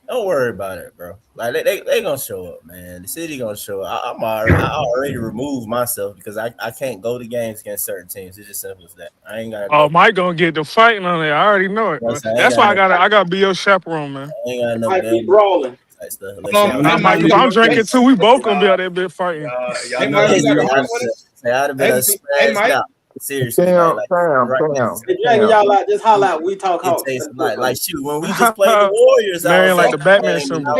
Don't worry about it, bro. Like they gonna show up, man. The city gonna show up. I already removed myself because I can't go to games against certain teams. It's just simple as that. I ain't got. Oh, Mike gonna get the fighting on there. I already know it. That's why I gotta be your chaperone'd, man. I ain't got no. I keep rolling. I'm drinking too. We both gonna be out there bit fighting. I'd have been a spazzed out. Seriously, Damn. Dragging y'all out, just holler out. We talk Hawks. Like shoot, when we just played the Warriors, man, like the Batman symbol.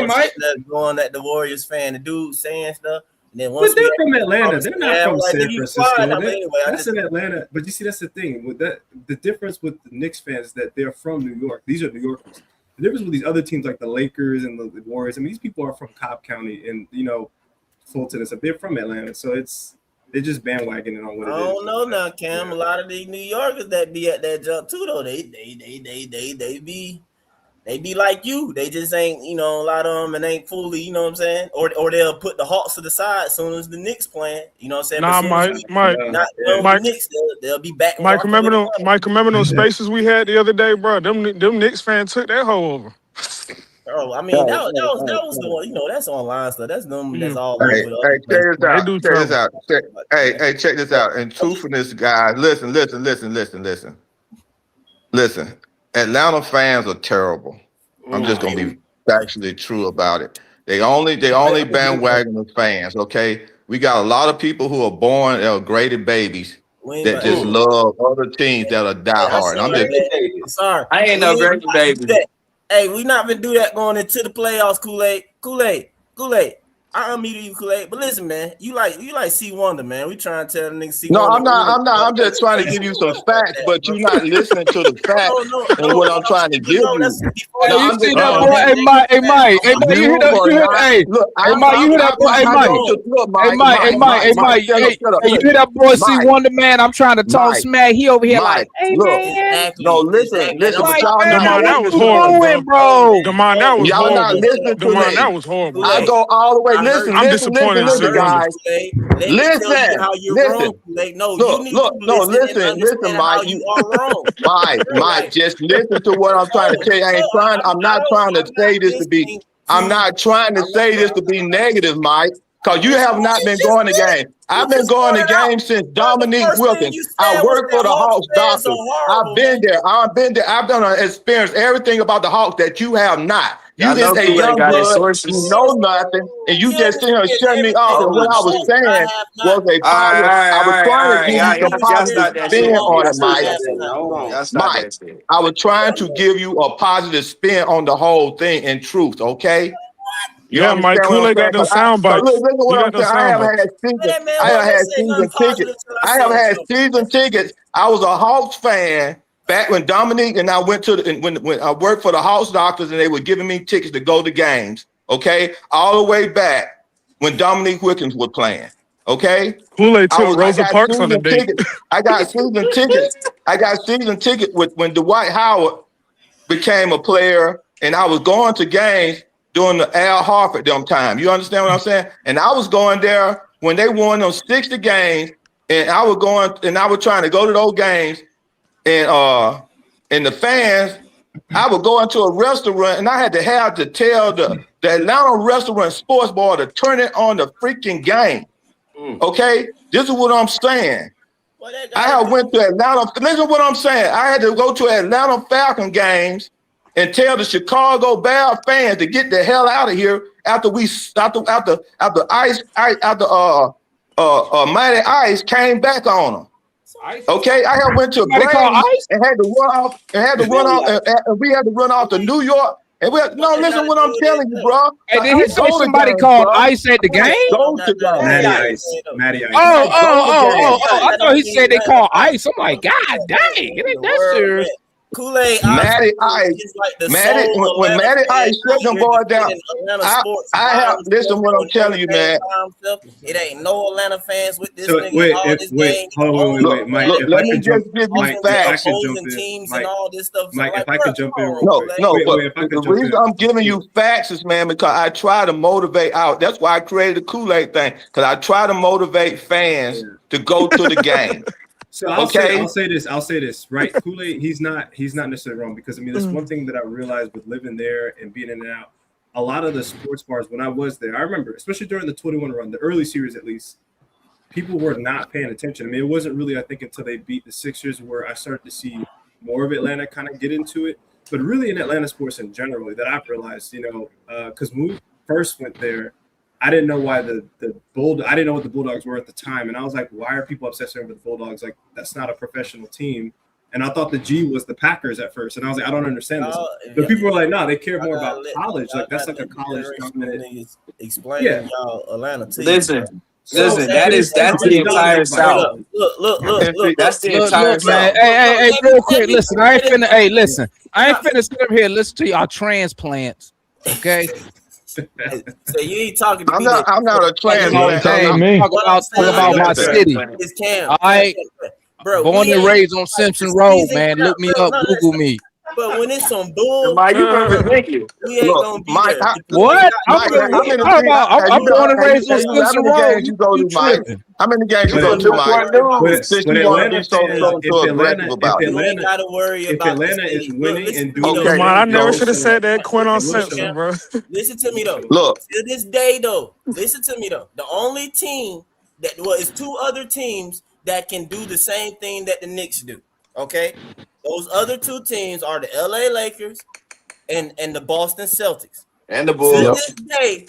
Going at the Warriors fan, the dude saying stuff. And then but they're from Atlanta. They're not from San Francisco. Anyway, that's in Atlanta. But you see, that's the thing with that. The difference with the Knicks fans is that they're from New York. These are New Yorkers. The difference with these other teams like the Lakers and the Warriors, I mean, these people are from Cobb County and Fulton and stuff. They're from Atlanta, so they're just bandwagoning on what it is. I don't know now, Cam. A lot of these New Yorkers that be at that jump too, though. They be like you. They just ain't, a lot of them and ain't fully, you know what I'm saying? Or they'll put the Hawks to the side as soon as the Knicks playing. You know what I'm saying? Mike, the Knicks, they'll be back. Mike, remember those spaces we had the other day, bro? Them Knicks fans took that hoe over. Oh, I mean, that was the one, that's online stuff. That's them. That's all over. Check this out. Check this out. And truthfulness, guys, listen. Atlanta fans are terrible. I'm just gonna be actually true about it. They only bandwagon the fans. Okay, we got a lot of people who are born graded babies We ain't that about just love other teams that are Hey, I diehard. And seen I'm that. just Sorry, I ain't we no ain't great about to baby. do that. Hey, we not gonna do that going into the playoffs. Kool-Aid. I unmuted you, Kool-Aid. But listen, man, you like C Wonder, man. We trying to tell the nigga C no, Wonder. I'm just trying to give you some facts, but you're not listening to the facts and No. what I'm trying to give No, you. that's before No, Hey, you I'm just see that I'm boy? just Hey, Mike. Hey, Mike. Hey, Mike. You hear you that? are You hear? not Hey, look. hey, Mike. You hear that boy? Hey, Mike. Look, Hey, Mike. Hey, Mike. Hey, Mike. Hey, shut up, hey, you hear that boy? See Mike, Wonder Man. I'm trying to talk Mike, smack. He over here like, Mike. hey Look, man. no, listen, Exactly. but Like, y'all not man, Demond, what that was you listening to horrible, me. doing, bro. bro? Demond, that was Y'all not horrible. listening to Demond, that me. was horrible, I bro. go all the way. I heard Listen, I'm you. disappointed in I C listen, heard you, Wonder. guys. Kool-Aid. Let me tell you Listen, how you're wrong, listen. Kool-Aid. No, you Look, need look, to no, listen and listen, understand how Mike. you are wrong. Real Mike, life. just listen to what I'm trying to tell you. I'm not Listening I'm not trying to I'm not, say this to be negative, Mike, because you Yes, have not you been just going to did it. games. You I've been just going to brought it out. games since Bro, the Dominique first thing Wilkins. you I said was work that for the Hawks Hawks fans are doctors. I've horrible, been man. there. I've been there. I've done experienced everything about the Hawks that you have not. You Y'all know just a Kool-Aid young got his blood. You sources. know nothing, and you You just sitting here experience shutting me off. everything And I what I was know. I saying have not. was a All positive. right, I all was right, trying all to right. give you some Y'all positive stop that spin shit. on Y'all it, stop Mike. that shit. Y'all stop Mike, that shit. I was trying to give you a positive spin on the whole thing in truth, okay? You Yeah, Mike. understand what I'm Kool-Aid got saying? them sound Cause bites. listen He what got I'm them saying. sound bites. Man, I have Wanda had said nothing season tickets. positive till I I have said had something. season tickets. I was a Hawks fan back when Dominique and I went to when I worked for the Hawks doctors and they were giving me tickets to go to games. Okay, all the way back when Dominique Wilkins was playing. Okay, Kool-Aid I took was I Rosa got Parks on a season date. tickets. I got season tickets. I got season tickets with when Dwight Howard became a player, and I was going to games during the Al Horford them time. You understand what I'm saying? And I was going there when they won those 60 games, and I was going and I was trying to go to those games, and the fans, I would go into a restaurant and I had to have to tell the Atlanta restaurant sports bar to turn it on the freaking game. Okay? This is what I'm saying. I have went to Atlanta. Listen to what I'm saying. I had to go to Atlanta Falcon games and tell the Chicago Bears fans to get the hell out of here after Mighty Ice came back on them. Okay, I have went to Somebody call Braves Ice? and had to run off, and we had to run off to New York. And listen what I'm telling you, bro. Hey, did I he say go to somebody games, called bro. Ice at the game? I go to Matty games. Ice. Matty Ice. Oh, I go to games. I thought he said they called Ice. I'm like, God dang, it ain't that serious. Kool-Aid Matty Ice, is like the sole when Atlanta Matty fan Ice shut out them here boys down. defending Atlanta I sports I by have listen himself what I'm on telling you, man. by himself. It ain't no Atlanta fans with this So nigga in all this wait, game. hold on, Look, Mike. look, If let I me could jump, just give you Mike, if I facts. could jump Opposing in, teams and Mike, all this stuff. So Mike, like, if I bro, could jump come in on, real quick. No, Wait, but if I the could jump reason in. I'm giving you facts is, man, because I try to motivate out. That's why I created the Kool-Aid thing, because I try to motivate fans to go to the game. So I'll Okay? say this, right? Kool-Aid, he's not necessarily wrong, because I mean that's one thing that I realized with living there and being in and out. A lot of the sports bars when I was there, I remember, especially during the 21 run, the early series at least, people were not paying attention. I mean, it wasn't really, I think, until they beat the Sixers where I started to see more of Atlanta kind of get into it. But really in Atlanta sports in general, that I've realized, because when we first went there, I didn't know why I didn't know what the Bulldogs were at the time. And I was like, why are people obsessing over the Bulldogs? Like, that's not a professional team. And I thought the G was the Packers at first. And I was like, I don't understand this. But people were like, no, they care more about college. Like, that's like a college dominant. Explaining y'all Atlanta to Listen, you. Bro. listen. That's the entire South. Look. That's the Look, entire man. South. Hey, real quick. Listen, I ain't finna. Hey, listen. I ain't finna sit up here and listen to y'all transplants. Okay. So you ain't talking to I'm me. not a transplant. Talk about my city. It's Cam. All right. Bro, Born and raised on Simpson Road, man. Look me up. Google me. But when it's some bull, Mike, you represent we ain't gonna be Mike, there. What? Mike, I'm born and raised on how Simpson many Road. games you go to, Mike? Tripping. How many games you go to, Mike? Since you want to be so aggressive about it. You ain't gotta worry about Atlanta the is city. winning Listen and to doing me, Come though. on, I never should have said that. Quinn on Simpson, bro. Listen to me though. Look. To this day though, listen to me though. The only team it's two other teams that can do the same thing that the Knicks do. Okay, those other two teams are the LA Lakers and the Boston Celtics. And the To Bulls. this day,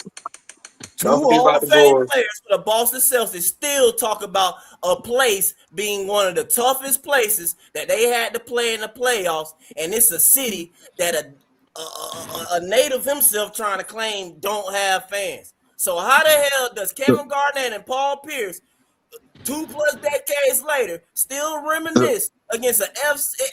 two Don't forget Hall about of the Fame Bulls. players for the Boston Celtics still talk about a place being one of the toughest places that they had to play in the playoffs, and it's a city that a native himself trying to claim don't have fans. So how the hell does Kevin Garnett and Paul Pierce 2+ decades later still reminisce against an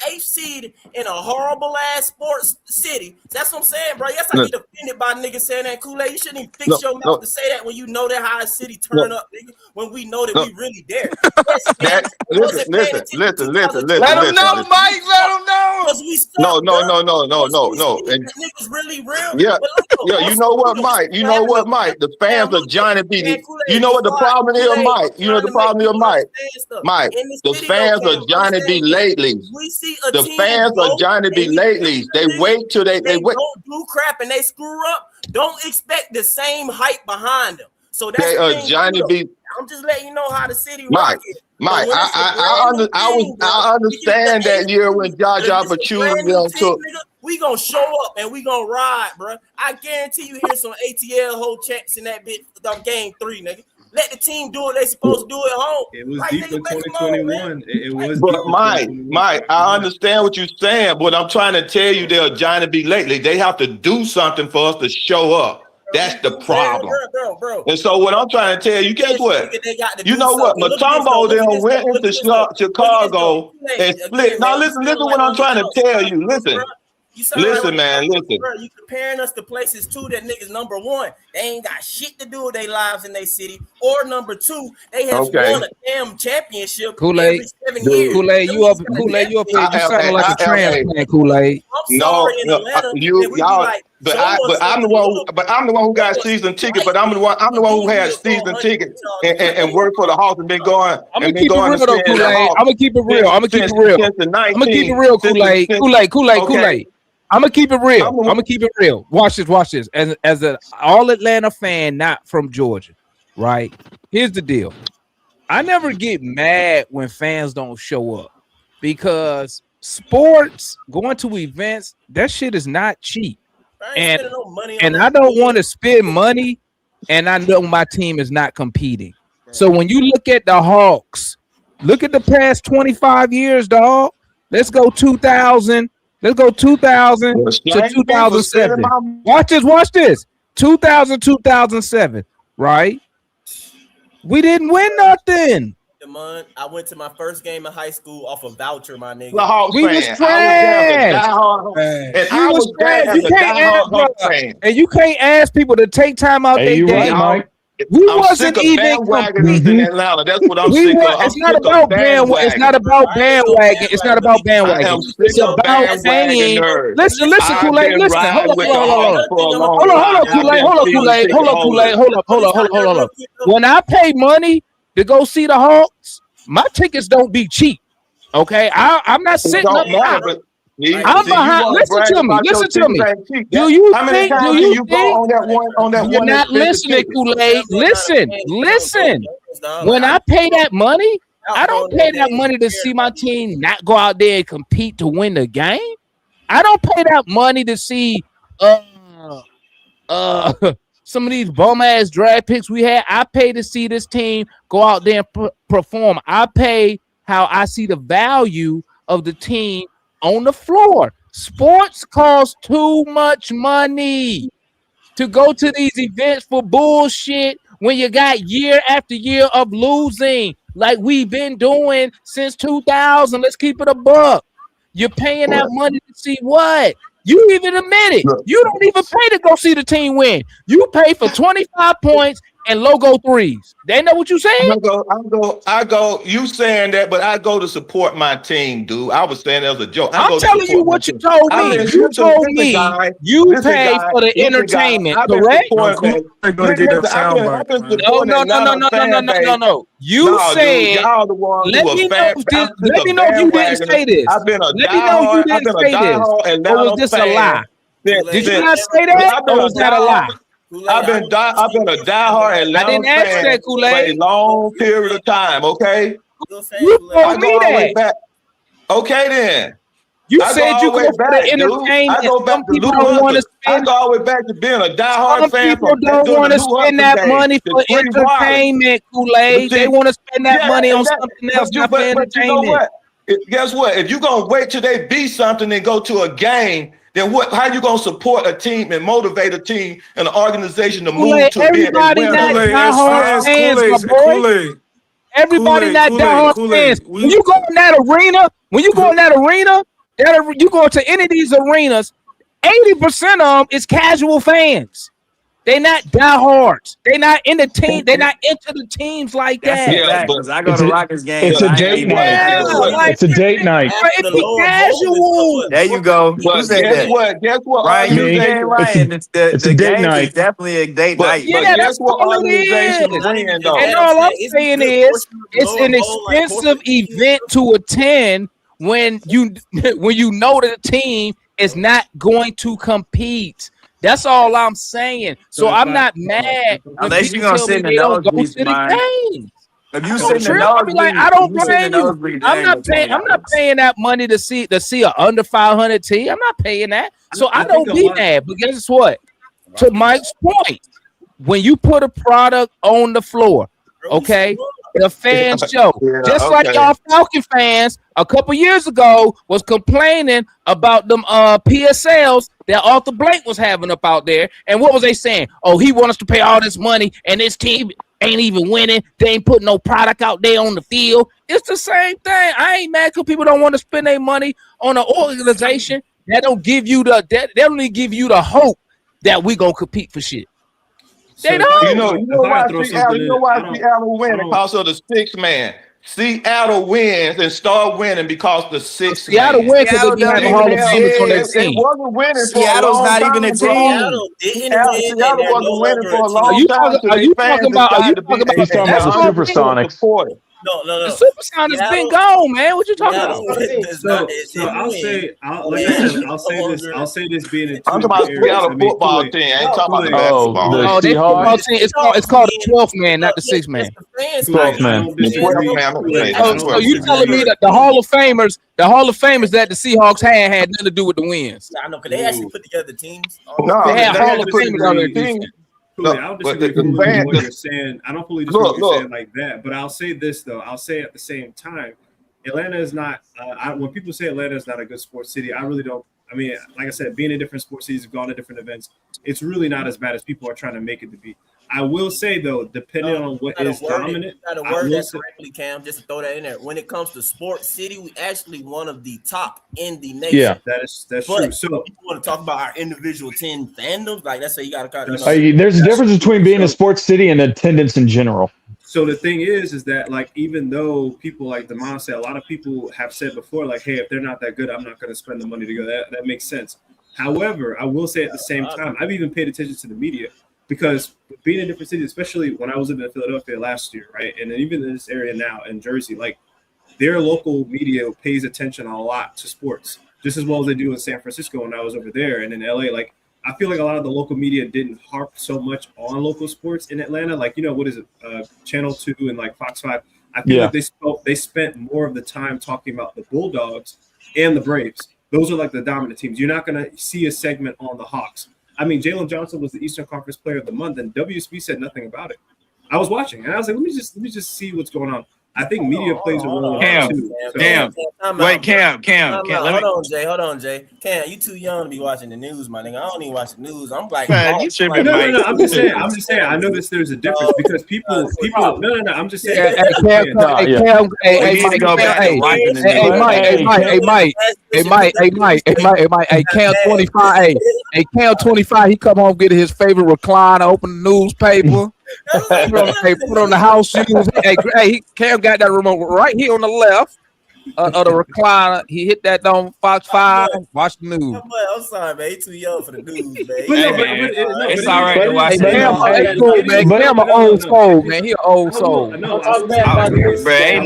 eighth seed in a horrible ass sports city? That's what I'm saying, bro. Yes, I get offended by niggas saying that. Kool-Aid, you shouldn't even fix your mouth to say that when you know that how a city turn up, nigga. When we know that we really there. Yes, man. Listen. Let Let him know, Mike. Let him know. Because we suck, No. And niggas really real. Yeah, But look, you know what, Mike? You know what, Mike? The fans are Johnny B. You know what the problem is, Mike? You know the problem is, Mike? Mike, the fans are Johnny B. lately. We see a The team fans are go Johnny B. and we lately. They wait till they wait. don't do crap and they screw up. Don't expect the same hype behind them. So that's They the are thing. Johnny B. I'm just letting you know how the city Mike, rock is. Mike, I understand that year when Jaja Pachulia we gonna show up and we gonna ride, bro. I guarantee you hear some ATL whole checks in that bit of game 3, nigga. Let the team do what they supposed to do at home. It was deep in 2021. It was. But Mike, I understand what you're saying, but I'm trying to tell you they're Johnny B. lately. They have to do something for us to show up. That's the problem. Bro. And so what I'm trying to tell you, guess what? You know what? Matumbo then went into Chicago and split. Now listen what I'm trying to tell you. Listen, man. Bro, you comparing us to places too that niggas number 1, they ain't got shit to do with their lives in their city, or number 2, they have won a damn championship Kool-Aid, every 7 years. Kool-Aid, you up here? You sound like a transplant, Kool-Aid. I'm sorry, in Atlanta, but I'm the one who got season ticket. But I'm the one who had season ticket and worked for the Hawks and been going. I'm gonna keep it real though, Kool-Aid. I'm gonna keep it real. I'm gonna keep it real, Kool-Aid. Kool-Aid. I'm gonna keep it real. Watch this. As an all Atlanta fan, not from Georgia, right? Here's the deal. I never get mad when fans don't show up because sports, going to events, that shit is not cheap. And I don't want to spend money, and I know my team is not competing. So when you look at the Hawks, look at the past 25 years, dog. Let's go 2000. Let's go 2000 to 2007. Watch this. 2000, 2007, right? We didn't win nothing. I went to my first game in high school off a voucher, my nigga. We was trash. And you can't ask people to take time out their day. Mike. We wasn't even bandwagoners in Atlanta. That's what I'm sick of. It's not about bandwagon. It's not about bandwagon. It's not about bandwagon. It's about saying, listen, Kool-Aid. Listen, hold on, Kool-Aid. When I pay money to go see the Hawks, my tickets don't be cheap. Okay, I'm not sitting up. I'm behind. Listen to me. Do you think you're not listening, Kool-Aid? Listen. When I pay that money, I don't pay that money to see my team not go out there and compete to win the game. I don't pay that money to see some of these bum ass draft picks we had. I pay to see this team go out there and perform. I pay how I see the value of the team on the floor. Sports cost too much money to go to these events for bullshit when you got year after year of losing like we've been doing since 2000. Let's keep it a buck. You're paying that money to see what? You even admit it. You don't even pay to go see the team win. You pay for 25 points and logo threes. They know what you saying? I go. You saying that, but I go to support my team, dude. I was saying that was a joke. I'm telling you what you told me. You told me you pay for the entertainment, correct? No. You said, let me know if you didn't say this. Let me know if you didn't say this. Or was this a lie? Did you not say that? Or was that a lie? I've been a diehard Atlanta fan for a long period of time. Okay, you told me that. Okay, then You I go said all you the go way for back, the dude. entertainment. I go back Some to people Lou don't want to Hunter. I spend. go all the way back to being a diehard Some fan people from don't during want the to Lou spend Hunter that days, money the for pre-wireless. entertainment, But Kool-Aid. They see, want to spend that yeah, money on and that, something else, but you, not for but you know entertainment. what? Guess what? If you're gonna wait till they be something and go to a game, then what? How you gonna support a team and motivate a team and an organization to move Kool-Aid, to being and everybody win? not Kool-Aid, diehard as fans, my Kool-Aid, boy. Kool-Aid, Everybody Kool-Aid, not Kool-Aid, diehard fans. Kool-Aid. When you go in that arena, you go to any of these arenas, 80% of them is casual fans. They not diehards. They not in the team. They not into the teams like That's that. a Yeah, fact but because I go to Rockets games. It's a I ain't date even night. Yeah, guess what? like It's a date night. After it the be Lord casual. There you go. Who But said guess that? what? Guess what Ryan, you Me. ain't organization? lying. It's a The date game is night. definitely a date But night. Yeah, guess that's what all it organization is. Not even win just though? And that, all I'm it's a saying good is, portion of the it's lower an bowl, like expensive corporate event to attend when you know that the team is not going to compete. That's all I'm saying. So if I'm I not mad when Unless people you're gonna tell sit me in the they don't go to nosebleeds, the man. game. If I you don't sit in the trip. I be like, I nosebleeds, don't if you sit in blame the you. nosebleeds, they ain't no I'm not $20. paying that money to see a under 500 team. I'm not paying that. So I I think don't a be lot. mad. But guess what? To Mike's point, when you put a product on the floor, okay, the fans show. Yeah, Just like okay. y'all Falcon fans a couple years ago was complaining about them PSLs that Arthur Blank was having up out there. And what was they saying? Oh, he wants us to pay all this money and this team ain't even winning. They ain't putting no product out there on the field. It's the same thing. I ain't mad because people don't want to spend their money on an organization that don't give you they don't even give you the hope that we gonna compete for shit. They So if I don't. could You throw, know if I why could throw Seattle, something you in, know why I Seattle win don't. because of the sixth man. Seattle wins and start winning because the sixth Seattle man. win because they Seattle be don't having They Hall even of hell, Famers on their exist. they team. wasn't winning for a Seattle's long not even a time, bro. team. Seattle didn't win, and Seattle they're no wasn't winning longer for a a Are team. long you time, talking? so Are they you talking fans about? Are you decided to be talking about He's the talking about the basketball team? Supersonics. supporters. The No. Supersonics been Seattle, gone, man. What you talking Seattle about? does not. So It so didn't I'll win, say, like I and said, it's no longer. I'll say this being in I'm two talking different about areas. Seattle I mean, football Kool-Aid, team. I ain't talking about the Kool-Aid, Oh, the basketball. Oh, they football Seahawks. team. The It's called Seahawks the 12th man, not the sixth it's man. the fans' Kool-Aid, 12th problem. I man. don't The fans Twelve disagree. don't man, I'm gonna they Kool-Aid, say I So, that don't so 12 you man. telling disagree. me that the Hall of Famers that the Seahawks had nothing to do with the wins? I know, because they actually put together teams. They No, had they Hall had of to put Famers on their together a Disagree. team. defense. Kool-Aid, No, I don't but disagree the fully with fan, what you're saying. I don't fully disagree with what you're saying like that. But I'll say this though. I'll say at the same time, Atlanta is not. When people say Atlanta is not a good sports city, I really don't. I mean, like I said, being in different sports cities, gone to different events, it's really not as bad as people are trying to make it to be. I will say though, depending on what is dominant, I will say. correctly, Cam. Just to throw that in there. When it comes to sports city, we actually one of the top in the nation. Yeah, That's But true. So if you want to talk about our individual team fandoms, like let's say you got to, there's a difference between being a so sports city and attendance in general. So the thing is that like even though people like Demond said, a lot of people have said before, like, hey, if they're not that good, I'm not going to spend the money to go. That makes sense. However, I will say at the same time, I've even paid attention to the media because being in different cities, especially when I was living in Philadelphia last year, right, and then even in this area now in Jersey, like their local media pays attention a lot to sports, just as well as they do in San Francisco when I was over there, and in LA, like. I feel like a lot of the local media didn't harp so much on local sports in Atlanta. Like, what is it? Channel 2 and like Fox 5. I feel like they spent more of the time talking about the Bulldogs and the Braves. Those are like the dominant teams. You're not going to see a segment on the Hawks. I mean, Jalen Johnson was the Eastern Conference Player of the Month, and WSB said nothing about it. I was watching, and I was like, let me just see what's going on. I think media plays a role in that too. Cam. Hold on, Jay. Cam, you too young to be watching the news, my nigga. I don't even watch the news. I'm like, Man, you tripping, No. Mike. I'm just saying. I noticed there's a difference because people. No. I'm just saying. Hey, Cam 25. Hey, Cam 25. He come home, get his favorite recliner, open the newspaper. Put on the house shoes. Hey, Cam got that remote right here on the left of the recliner. He hit that on Fox 5. Watch the news. I'm sorry, man. He too young for the news, man. It's all right to watch the news. But I'm an old soul, man. He an old soul. Bro, ain't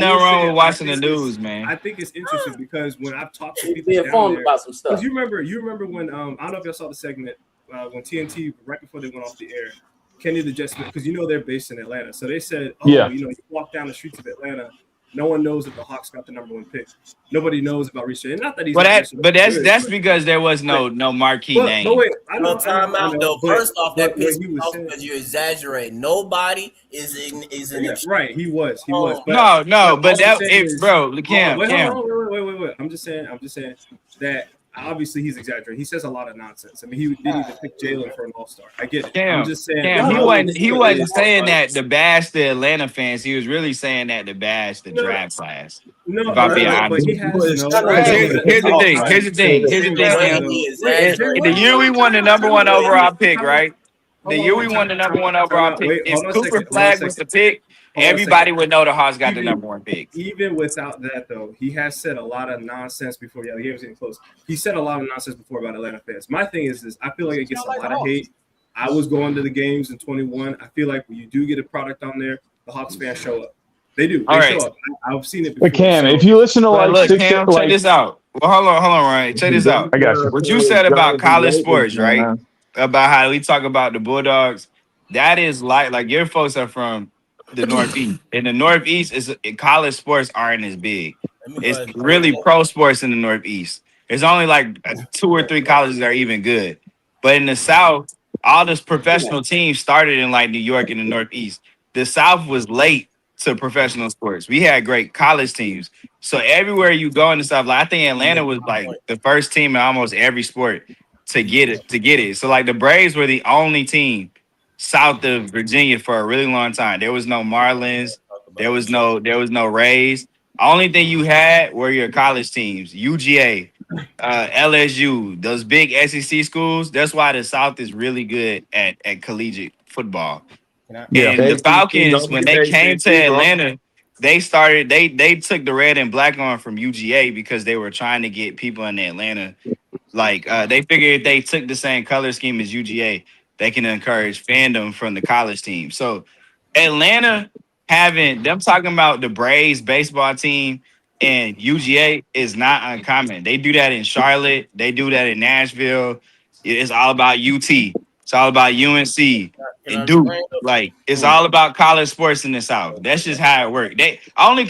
nothing wrong with watching the news, man. I think it's interesting because when I've talked to people down there, about some stuff. Because you remember when I don't know if y'all saw the segment when TNT right before they went off the air. Kenny the Jetsman, because they're based in Atlanta. So they said, you walk down the streets of Atlanta No one knows that the Hawks got the number 1 pick. Nobody knows about research. Not that he's But not that, necessarily but that's good, that's but- because there was no marquee but name. wait, I know. Time out though. But First off, that what pissed he me was off saying- because you exaggerate. Nobody is in Yeah, right. He was. Oh. But, No, but all that I'm saying it, is- bro, Wait, Cam. wait. I'm just saying that obviously he's exaggerating. He says a lot of nonsense. I mean, he didn't even pick Jalen for an All-Star. I get it. I'm just saying. He wasn't saying that to bash the Atlanta fans. He was really saying that to bash the draft class. No, if I'm being but honest. he has Here's the thing. The year we won the number 1 overall pick, right? The year we won the number 1 overall pick, if Cooper Flag was the pick, everybody would know the Hawks got the number 1 pick. Even without that, though, he has said a lot of nonsense before. Yeah, the game was getting close. He said a lot of nonsense before about Atlanta fans. My thing is this: I feel like it gets a lot of hate. I was going to the games in 21. I feel like when you do get a product on there, the Hawks fans show up. They do. They show up. I've seen it before. But Cam, if you listen to like look, six, Cam, like, check this out. Well, hold on, Ryan. Check this out. I got you. What you said about college sports, right? About how we talk about the Bulldogs. That is like your folks are from the Northeast. In the Northeast, college sports aren't as big. It's really pro sports in the Northeast. There's only like 2 or 3 colleges that are even good. But in the South, all this professional teams started in like New York and the Northeast. The South was late to professional sports. We had great college teams. So everywhere you go in the South, like I think Atlanta was like the first team in almost every sport to get it. So like the Braves were the only team south of Virginia for a really long time. There was no Marlins. There was no Rays. Only thing you had were your college teams, UGA, LSU, those big SEC schools. That's why the South is really good at collegiate football. And the Falcons, when they came to Atlanta, they took the red and black on from UGA because they were trying to get people in Atlanta. Like they figured if they took the same color scheme as UGA, they can encourage fandom from the college team. So Atlanta having them talking about the Braves baseball team and UGA is not uncommon. They do that in Charlotte. They do that in Nashville. It's all about UT. It's all about UNC and Duke. Like it's all about college sports in the South. That's just how it works. They only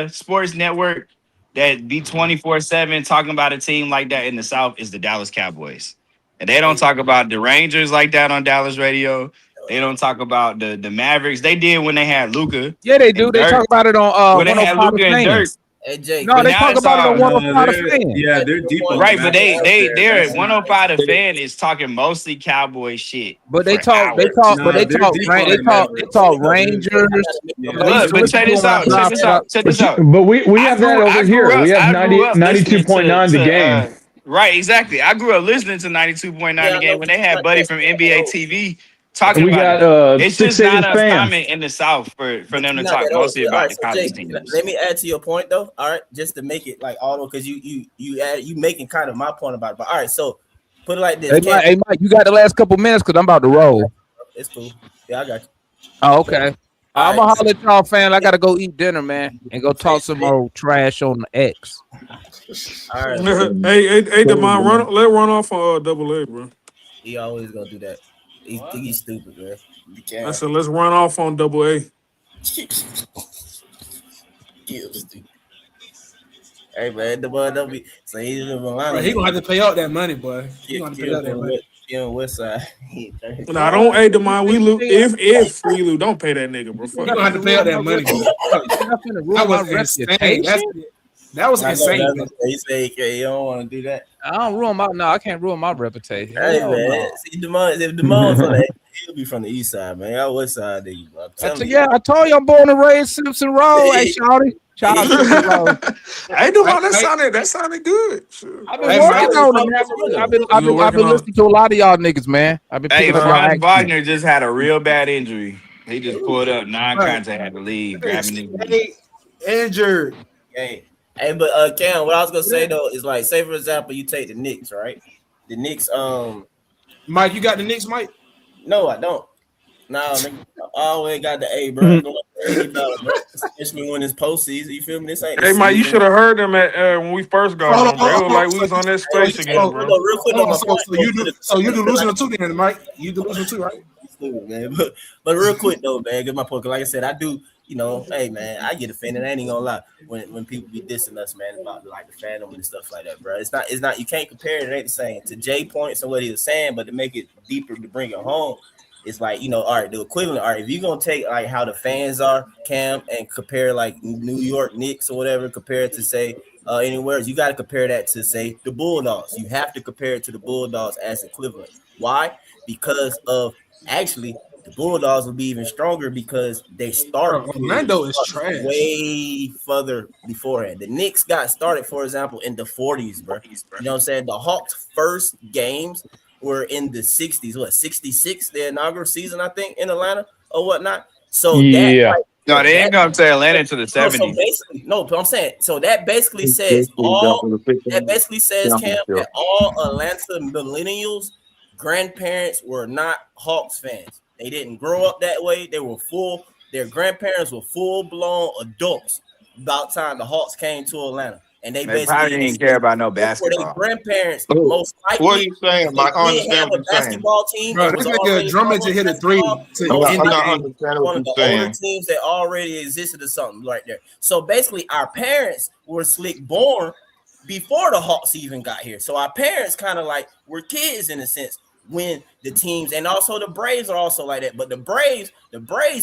sports network that be 24/7 talking about a team like that in the South is the Dallas Cowboys. And they don't talk about the Rangers like that on Dallas radio. They don't talk about the Mavericks. They did when they had Luka. Yeah, they do. They talk about it on when they had Luka and Dirk. Hey, Jake. No, they talk about it on 105 The Fan. Yeah, they're deep. Right, but they're at 105 The Fan is talking mostly Cowboy shit. But they talk Rangers. Look, but check this out. But we have that over here. We have 92.9 The Game. Right, exactly. I grew up listening to 92.9 The Game when they had Buddy from NBA TV talking about it. It's just not uncommon in the South for them to talk mostly about the college teams. Let me add to your point though. All right, just to make it like auto because you making kind of my point about it. But all right, so put it like this. Hey, Mike, you got the last couple minutes because I'm about to roll. It's cool. Yeah, I got you. Oh, okay. I'm a holler at y'all, fan. I gotta go eat dinner, man, and go talk some more trash on the X. All right. Hey, Demond, let run off on double A, bro. He always gonna do that. He's stupid, man. I said let's run off on double A. Hey man, the boy don't be so he's in Atlanta. He gonna have to pay out that money, boy. He gonna have to pay out that money. West side. Nah, don't. Hey, Demond, we lose. If we lose, don't pay that nigga, bro. You gonna have to pay out that money. That was insane. That was insane. He say you don't want to do that. I don't ruin my. No, I can't ruin my reputation. Hey man, see Demond, if Demond from that, he'll be from the east side, man. Y'all west side, there you go. I told you I'm born and raised Simpson Road. Hey, Shawty. Shout out to Simpson Road. Hey, Demond, that sounded good. Sure. I've been working on it. I've been listening to a lot of y'all niggas, man. I've been picking up Franz Wagner just had a real bad injury. He just pulled up non-contact, had to leave, grabbing his injured. Hey, but Cam, what I was gonna say though is like, say for example, you take the Knicks, right? The Knicks, Mike, you got the Knicks, Mike? No, I don't. No, nigga, I always got the A, bro. Especially when it's postseason. You feel me? This ain't. Hey, Mike, you should have heard them at when we first got on, bro. It was like we was on that space again, bro. Real quick, so you delusional too, then, Mike? You delusional too, right? Man. But real quick though, man, get my point. Cause like I said, I do. you know, hey man, I get offended. I ain't gonna lie when people be dissing us, man, about like the fandom and stuff like that, bro. It's not. You can't compare it. It ain't the same. To Jay points and what he was saying, but to make it deeper, to bring it home, it's like, you know, all right, the equivalent. All right, if you're gonna take like how the fans are, Cam, and compare like New York Knicks or whatever, compare it to say anywhere, you got to compare that to say the Bulldogs. You have to compare it to the Bulldogs as equivalent. Why? Because of actually the Bulldogs will be even stronger because they start Orlando is trash. way further beforehand. The Knicks got started, for example, in the 40s, bro. You know what I'm saying? The Hawks' first games were in the 60s. What, 66? The inaugural season, I think, in Atlanta or whatnot. So that no, they ain't come to Atlanta into the 70s. So basically, no, but I'm saying, so that basically says Cam, that all Atlanta millennials grandparents were not Hawks fans. They didn't grow up that way. Their grandparents were full-blown adults about time the Hawks came to Atlanta. And they basically probably didn't care about no basketball. Their grandparents most likely. What are you saying, Mike? I understand what you're saying. Basketball team. Bro, this nigga Drummond just hit a three. I'm not understanding what you're saying. Older teams that already existed or something right there. So basically, our parents were slick born before the Hawks even got here. So our parents kind of like were kids in a sense when the teams, and also the Braves are also like that. But the Braves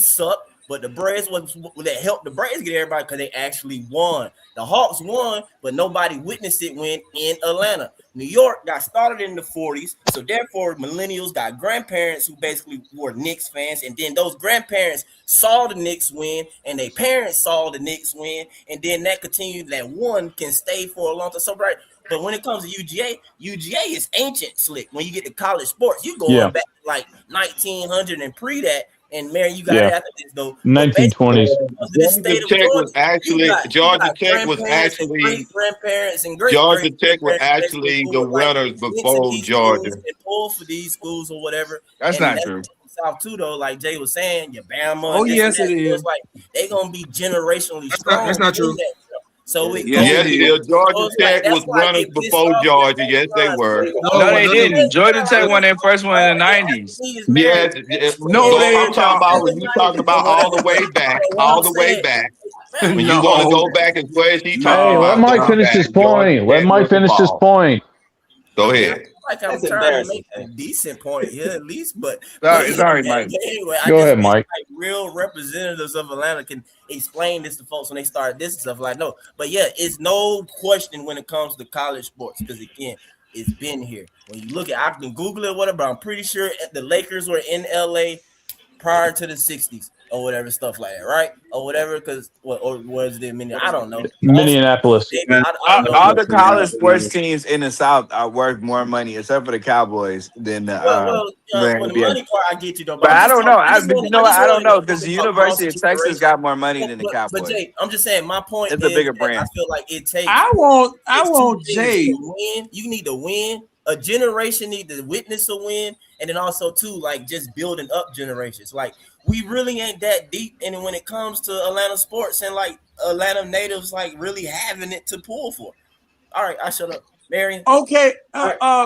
suck. But the Braves was that helped the Braves get everybody because they actually won. The Hawks won, but nobody witnessed it win in Atlanta. New York got started in the 40s, so therefore millennials got grandparents who basically were Knicks fans, and then those grandparents saw the Knicks win, and their parents saw the Knicks win, and then that continued. That one can stay for a long time. So right. But when it comes to UGA is ancient slick. When you get to college sports, you going back to like 1900 and pre that. And Mary, you got to after this though. 1920s. Georgia Tech was actually great grandparents and great Georgia Tech was actually the winners before Georgia. And pull for these schools or whatever. That's not true. South too though, like Jay was saying, your Bama. Oh yes, it is. It's like they gonna be generationally strong. That's not true. So Georgia Tech was runners before Georgia. Yes, they were. No, they didn't. Georgia Tech won their first one in the 90s. Yes. No, I'm talking about when you talking about all the way back, When you want to go back as far as he talking about. Let Mike finish his point. Let Mike finish his point. Go ahead. Like I'm trying to make a decent point here at least, but sorry, Mike. Anyway, Go ahead, Mike. Like real representatives of Atlanta can explain this to folks when they start this and stuff like no. But yeah, it's no question when it comes to college sports because again, it's been here. When you look at, I can Google it, whatever. But I'm pretty sure the Lakers were in LA prior to the 60s or whatever stuff like that, right? Or whatever, because or was it I don't know. Minneapolis. All the college sports teams in the South are worth more money, except for the Cowboys, than the. For the money part, I get you though. But I don't know. I don't know because the University of Texas got more money than the Cowboys. But Jay, I'm just saying, my point is a bigger brand. I feel like it takes. I want Jay to win. You need to win. A generation need to witness a win, and then also too, like just building up generations. Like we really ain't that deep, and when it comes to Atlanta sports and like Atlanta natives, like really having it to pull for. All right, I shut up, Marion. Okay, Right. I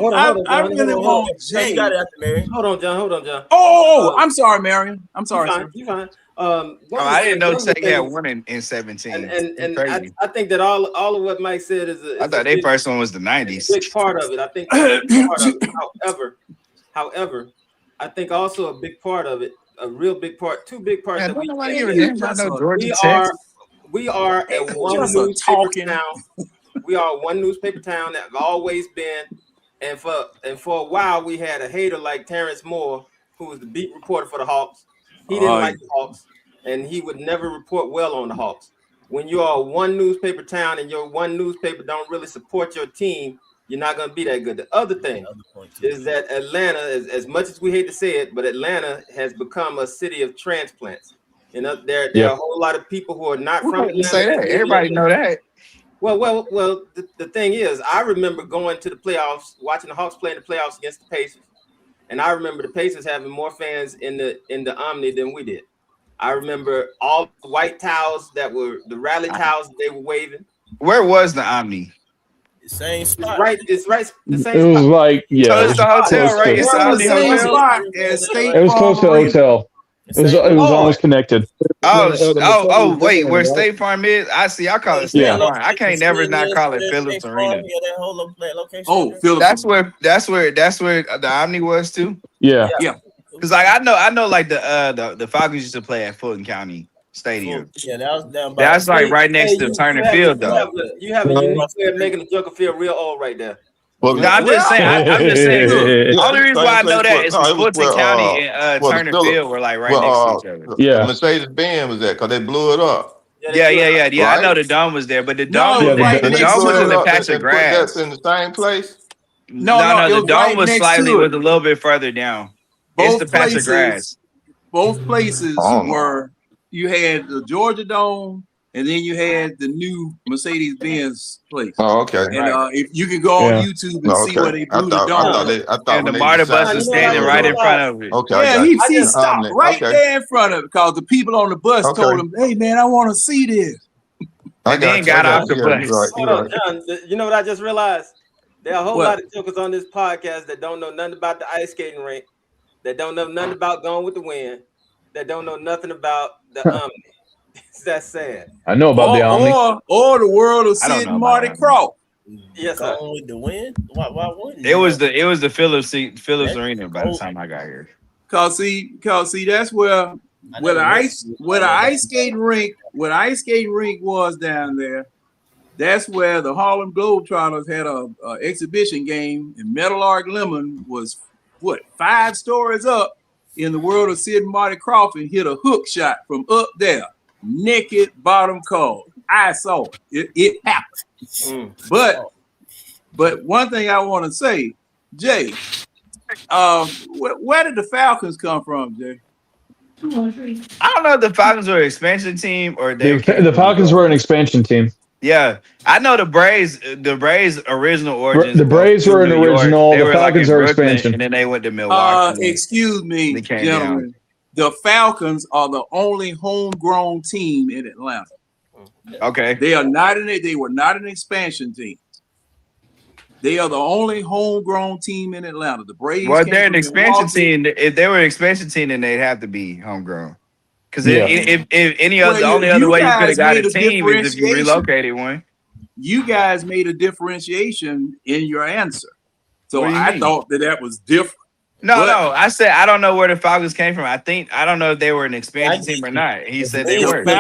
really want Jay. You got it after Marion. Hold on, John. Oh, I'm sorry, Marion. I'm sorry. You fine. I didn't know Tech had one in 17. And I think that all of what Mike said is I thought their first one was the 90s. Big part of it. I think that's a big part of it. However, I think also a big part of it, a real big part, two big parts that we are a one newspaper town. We are one newspaper town that have always been, and for a while we had a hater like Terrence Moore, who was the beat reporter for the Hawks. He didn't like the Hawks, and he would never report well on the Hawks. When you are one newspaper town and your one newspaper don't really support your team, you're not going to be that good. The other thing is that Atlanta, as much as we hate to say it, but Atlanta has become a city of transplants. You know, there are a whole lot of people who are not from Atlanta. Say that. Everybody know that. Well. The thing is, I remember going to the playoffs, watching the Hawks play in the playoffs against the Pacers. And I remember the Pacers having more fans in the Omni than we did. I remember all the white towels that were the rally towels that they were waving. Where was the Omni? The same spot. It's right. The same It was spot. like, yeah. So it's the hotel, right? It's the Omni Hotel. It was close to the hotel. It was almost connected. Wait, where State Farm is? I see. I call it State Yeah. Farm. I can't never not call it Phillips State Farm, Arena. yeah, that whole location. Oh, there. Phillips. That's where the Omni was too. Yeah. Yeah. Because like I know like the Falcons used to play at Fulton County Stadium. Yeah, that was down by. That's like right next to Turner Field though. You have a unique way of making the Joker feel real old right there. Well, No, I'm just saying. I'm just saying. Yeah, Only reason why I know that is no, it was Fulton where, County and well, Turner Phillips- Field were like right next to each other. Yeah. Mercedes Benz was that because they blew it up. Yeah. I Right? know the dome was there, but the No, dome, it was right the next dome to was in it. a patch of and put grass. that in the same place. No, it the was dome right was next slightly to it. was a little bit further down. It's the patch of grass. Both places Oh, no. were. You had the Georgia Dome, and then you had the new Mercedes-Benz place. Oh, okay. And if you can go on Yeah. YouTube and No, see where they blew the dome. I thought And the when they MARTA bus decided is to standing blow it right up. in front of it. Okay, I Yeah, got he you. stopped right Okay. there in front of it because the people on the bus Okay. told him, "Hey man, I want to see this." I And then got you. got I off the you. bus. You're right. Hold You're on, right. John. You know what I just realized? There are a whole What? lot of jokers on this podcast that don't know nothing about the ice skating rink, that don't know nothing about Gone with the Wind, that don't know nothing about the Omni. That's sad. I know about the Omni. Or the world of I don't Sid know and about Marty Omni. Croft. Yes, sir. Gone with the Wind. Why wouldn't It was the Phillips That's Arena by the cold. time I got here. Cause see, that's where the ice skating rink was down there. That's where the Harlem Globetrotters had a exhibition game, and Metal Arc Lemon was 5 stories up in the world of Sid and Marty Croft and hit a hook shot from up there, naked bottom card. I saw it. It happened. But one thing I want to say, Jay, where did the Falcons come from, Jay? I don't know if the Falcons were an expansion team or The Falcons were an expansion team. Yeah, I know the Braves. The Braves' original origins. The Braves were an New York. original. They The were Falcons like in are Brooklyn, expansion. and then they went to Milwaukee. Excuse me, They came gentlemen. down. The Falcons are the only homegrown team in Atlanta. Okay, They are not in it. They were not an expansion team. They are the only homegrown team in Atlanta. The Braves. well, came they're an from expansion Milwaukee. team. If they were an expansion team, then they'd have to be homegrown. Because Yeah. if any Well, other, the only other you way you could guys have got a made a team is if you differentiation. relocated one. You guys made a differentiation in your answer, so What do you I mean? thought that was different. No, But- no. I said I don't know where the Falcons came from. I don't know if they were an expansion team or not. He said they were. The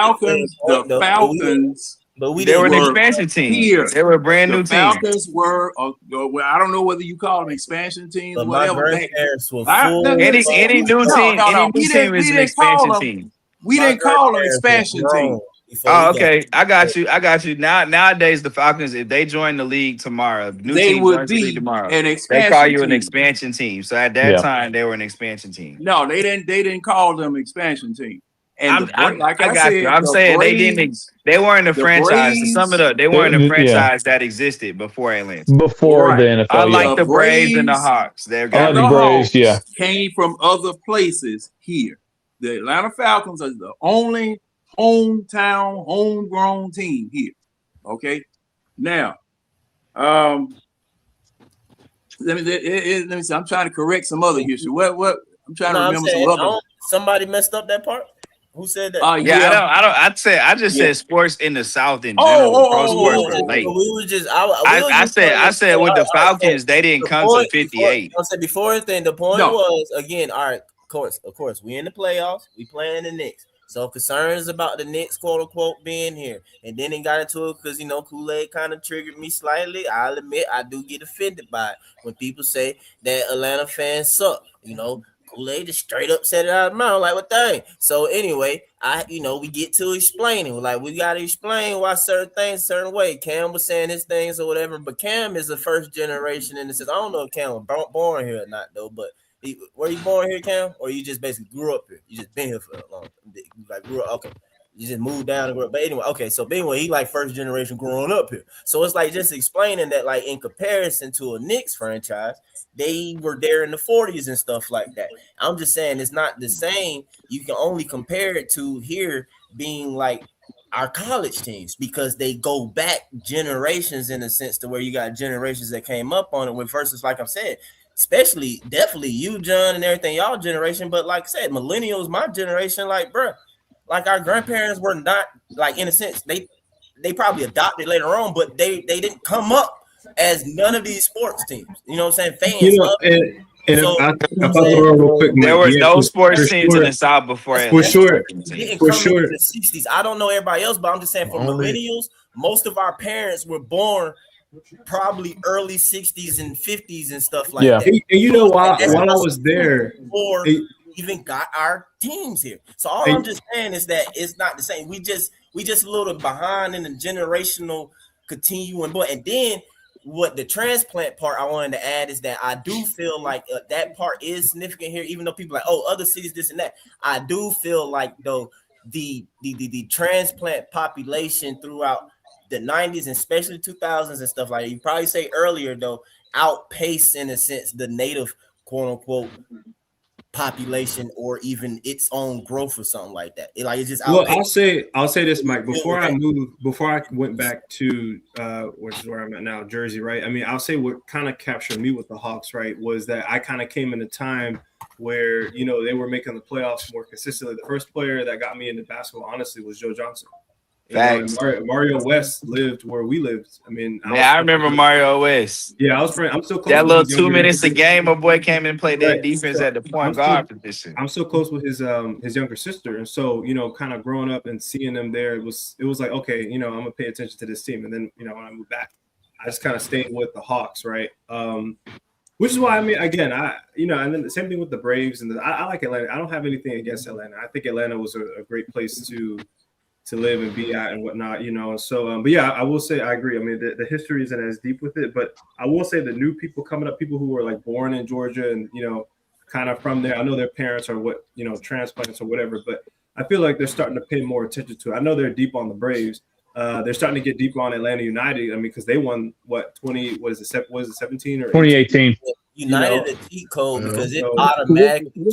Falcons. But we They were an didn't. expansion team. Here. They were a brand new The team. Falcons were. Well, I don't know whether you call them expansion teams, But my whatever. grandparents were I- full. no, Any new team, any new We team didn't is an call expansion them. team. We My didn't call them grandparents were expansion grown teams. before Oh, we got okay. I got you. Nowadays, the Falcons, if they join the league tomorrow, new They team would joins the league be tomorrow, an they expansion call you an team. expansion team. So at that Yeah. time, they were an expansion team. No, they didn't. They didn't call them expansion team. And I got you. I'm saying they didn't. They weren't a the franchise. To sum it up, they weren't a Yeah. franchise that existed before Atlanta. Before Right. the NFL. Unlike Yeah. the Braves and the Braves- Hawks, they're Unlike the the Braves, Hawks yeah. came from other places here. The Atlanta Falcons are the only hometown, homegrown team here. Okay, now, let me see. I'm trying to correct some other history. What? I'm trying to No, I'm remember saying, some other. somebody messed up that part. Who said that? Yeah, I don't. I just Yeah. said sports in the South in general. Pro sports were late. We were just. I said with the Falcons, they didn't come to 58. I said before anything, the point No. was again. All right, of course, we in the playoffs. We playing the Knicks. So concerns about the Knicks, quote unquote, being here, and then it got into it because Kool-Aid kind of triggered me slightly. I'll admit I do get offended by it when people say that Atlanta fans suck. Kool-Aid just straight up said it out of his mouth, like what thing. So anyway, we get to explaining. Like we gotta explain why certain things certain way. Cam was saying his things or whatever, but Cam is the first generation in the sense. I don't know if Cam was born here or not though, but were you born here, Cam, or you just basically grew up here? You just been here for a long time. Like grew up, okay. You just moved down and grew up. But anyway, okay. So anyway, he like first generation growing up here. So it's like just explaining that, like in comparison to a Knicks franchise, they were there in the 40s and stuff like that. I'm just saying it's not the same. You can only compare it to here being like our college teams because they go back generations in a sense to where you got generations that came up on it with versus, like I'm saying, especially definitely you, John, and everything, y'all generation. But like I said, millennials, my generation, like, bro, like our grandparents were not, like, in a sense, they probably adopted later on, but they didn't come up as none of these sports teams. You know what I'm saying? Fans of it. And So, if I throw real quick, there Mike, were no sports for teams sure, in the South before for Atlanta. sure, didn't for come sure. in the 60s. I don't know everybody else, but I'm just saying for millennials, most of our parents were born probably early 60s and 50s and stuff like that. And you know, while I was there, before even got our teams here. So all I'm just saying is that it's not the same. We just a little behind in the generational continuum. But and then what the transplant part I wanted to add is that I do feel like that part is significant here, even though people are like, oh, other cities, this and that. I do feel like though the transplant population throughout the 90s and especially 2000s and stuff like that, you probably say earlier though, outpaced in a sense the native quote unquote population or even its own growth or something like that. It's just well, I'll say this, Mike. Before I went back to which is where I'm at now, Jersey, right? I mean, I'll say what kind of captured me with the Hawks, right, was that I kind of came in a time where, you know, they were making the playoffs more consistently. The first player that got me into basketball, honestly, was Joe Johnson. Mario West lived where we lived. I mean, I remember Mario West. Yeah, I'm still close. That little 2 minutes a game, my boy came and played that defense at the point guard position. I'm so close with his younger sister, and so, you know, kind of growing up and seeing them there, it was like, okay, you know, I'm gonna pay attention to this team. And then, you know, when I moved back, I just kind of stayed with the Hawks, right? Which is why, I mean, again, and then the same thing with the Braves, and I like Atlanta. I don't have anything against Atlanta. I think Atlanta was a great place to live and be at and whatnot, you know. So, but yeah, I will say I agree. I mean, the history isn't as deep with it, but I will say the new people coming up, people who were like born in Georgia and, you know, kind of from there. I know their parents are transplants or whatever, but I feel like they're starting to pay more attention to it. I know they're deep on the Braves. They're starting to get deep on Atlanta United. I mean, because they won 17 or 2018. United a cheat code because it automatically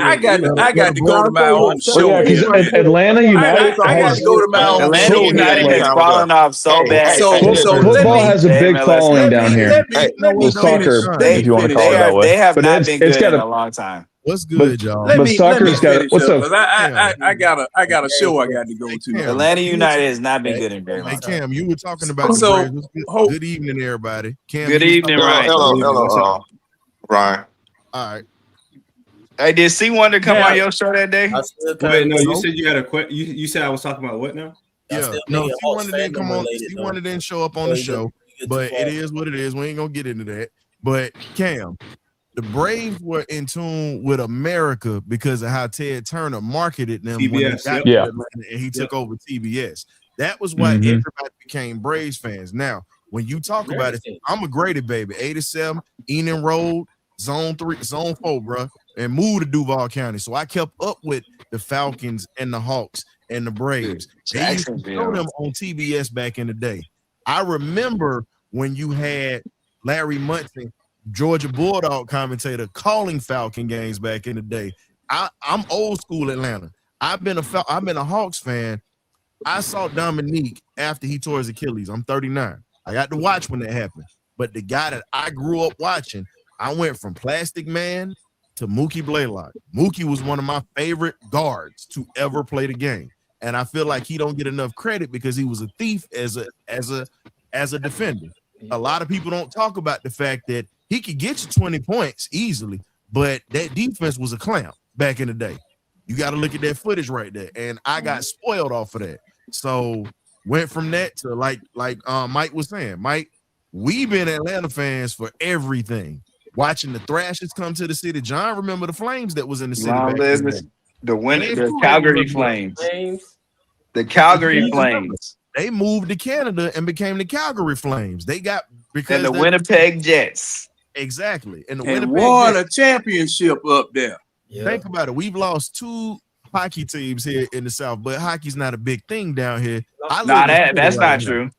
I got to go to my own show. Yeah, because Atlanta United I got to go to my own Atlanta show. United has fallen off so bad. Football has a big following down here. Soccer, if you want to call it that way. They have not been good in a long time. What's good, y'all? But soccer's got what's up? I got a show I got to go to. Atlanta United has not been good in very long time. Cam, you were talking about the Braves. Good evening, everybody. Cam, good evening, Ryan. Hello, Ryan. All right. Hey, did C Wonder come on your show that day? Wait, no, you said you had a question. You said I was talking about what now? Yeah, no, C Wonder didn't come on. C Wonder didn't show up on the show, but it is what it is. We ain't gonna get into that. But Cam, the Braves were in tune with America because of how Ted Turner marketed them when he got to Atlanta and he took over TBS. That was why everybody became Braves fans. Now, when you talk about it, I'm a graded baby. 87, Enon Road, Zone 3, Zone 4, bro, and moved to Duval County. So I kept up with the Falcons and the Hawks and the Braves. They used to show them on TBS back in the day. I remember when you had Larry Munson, Georgia Bulldog commentator, calling Falcon games back in the day. I'm old school Atlanta. I've been a Hawks fan. I saw Dominique after he tore his Achilles. I'm 39. I got to watch when that happened. But the guy that I grew up watching, I went from Plastic Man to Mookie Blaylock. Mookie was one of my favorite guards to ever play the game. And I feel like he don't get enough credit because he was a thief as a defender. A lot of people don't talk about the fact that he could get you 20 points easily, but that defense was a clown back in the day. You got to look at that footage right there. And I got spoiled off of that. So went from that to like Mike was saying, Mike, we've been Atlanta fans for everything. Watching the Thrashers come to the city. John, remember the Flames that was in the city. The Calgary Flames. The Calgary Flames. They moved to Canada and became the Calgary Flames. They got because the Winnipeg Jets. Exactly. And won a championship up there. Yeah. Think about it. We've lost 2 hockey teams here in the South, but hockey's not a big thing down here. That's not true.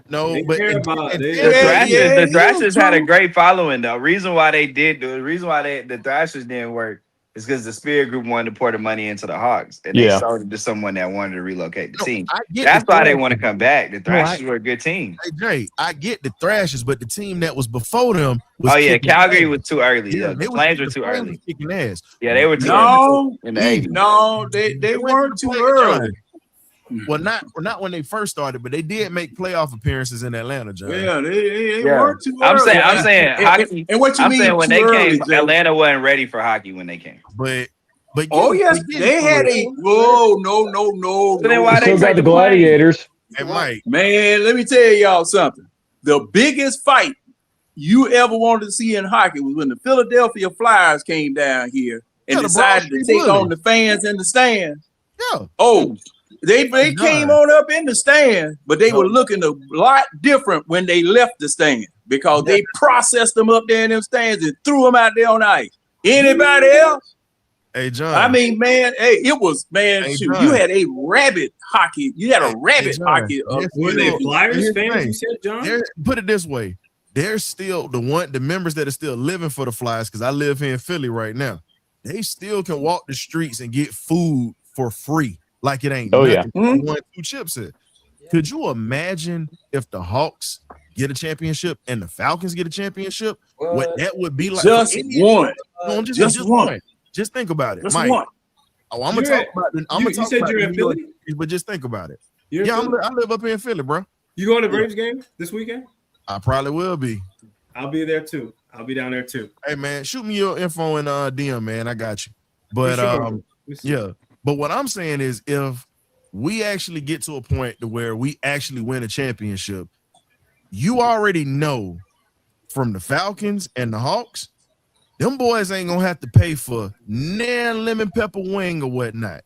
No, but the Thrashers had a great following though. The reason why the Thrashers didn't work It's because the Spirit Group wanted to pour the money into the Hawks, and they sold it to someone that wanted to relocate the No, team. I get That's the why they Thrashers. want to come back. The No, Thrashers were a good team. Hey Jay, I get the Thrashers, but the team that was before them was Oh yeah, kicking Calgary ass. was too early. Yeah, Yeah, the Flames were too Flames was early. kicking ass. Yeah, they were too early No, in the 80s. no, they went weren't to the too play-in, early. John. Well, not when they first started, but they did make playoff appearances in Atlanta, John. Yeah, they weren't too I'm early. saying hockey. And what you I'm mean saying when too they early, came, Jay? Atlanta wasn't ready for hockey when they came. But Oh yes, they had a no. So then why Still they got take the the plane? Gladiators. And Mike, Man, let me tell y'all something. The biggest fight you ever wanted to see in hockey was when the Philadelphia Flyers came down here and decided to take on the fans in the stands. Yeah. Oh, they came on up in the stand, but they were looking a lot different when they left the stand because they processed them up there in them stands and threw them out there on ice. Anybody else? Hey John. I mean, man, hey, it was shoot. You had a rabbit hockey. You had a rabbit hockey. Were they Flyers fans? You said, John. Put it this way: they're still the members that are still living for the Flyers. Because I live here in Philly right now. They still can walk the streets and get food for free, like it ain't. Oh yeah. 1-2 chips here. Could you imagine if the Hawks get a championship and the Falcons get a championship? What that would be like? Just one. Just one. Just think about it, Just Mike. one. Oh, I'm gonna talk about it. I'm gonna talk about you're in Philly, but just think about it. I I live up here in Philly, bro. You going to Braves game this weekend? I probably will be. I'll be there too. I'll be down there too. Hey man, shoot me your info in DM, man. I got you. But yeah. But what I'm saying is, if we actually get to a point to where we actually win a championship, you already know from the Falcons and the Hawks, them boys ain't gonna have to pay for nan lemon pepper wing or whatnot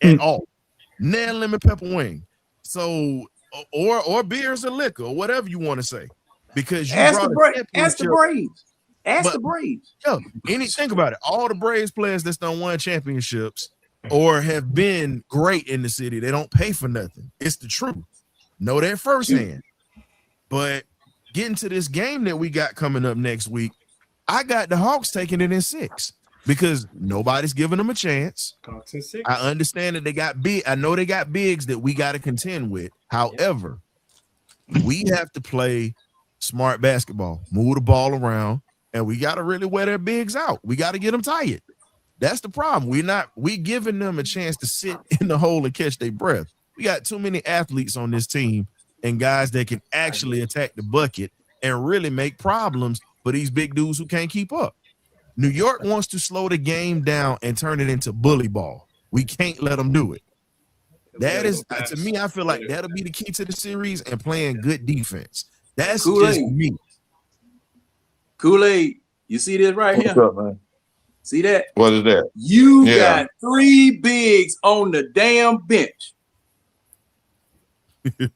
at all. Nan lemon pepper wing. So or beers or liquor or whatever you want to say. Because you ask the Braves. Ask the Braves. Yo, think about it. All the Braves players that's done won championships or have been great in the city, they don't pay for nothing. It's the truth. Know that firsthand. But getting to this game that we got coming up next week, I got the Hawks taking it in 6 because nobody's giving them a chance. Hawks in 6. I understand that they got big. I know they got bigs that we got to contend with. However, we have to play smart basketball, move the ball around, and we got to really wear their bigs out. We got to get them tired. That's the problem. We giving them a chance to sit in the hole and catch their breath. We got too many athletes on this team and guys that can actually attack the bucket and really make problems for these big dudes who can't keep up. New York wants to slow the game down and turn it into bully ball. We can't let them do it. That is, to me, I feel like that'll be the key to the series and playing good defense. That's just me. Kool-Aid, you see this right here? What's up, man? See that? What is that? You got 3 bigs on the damn bench.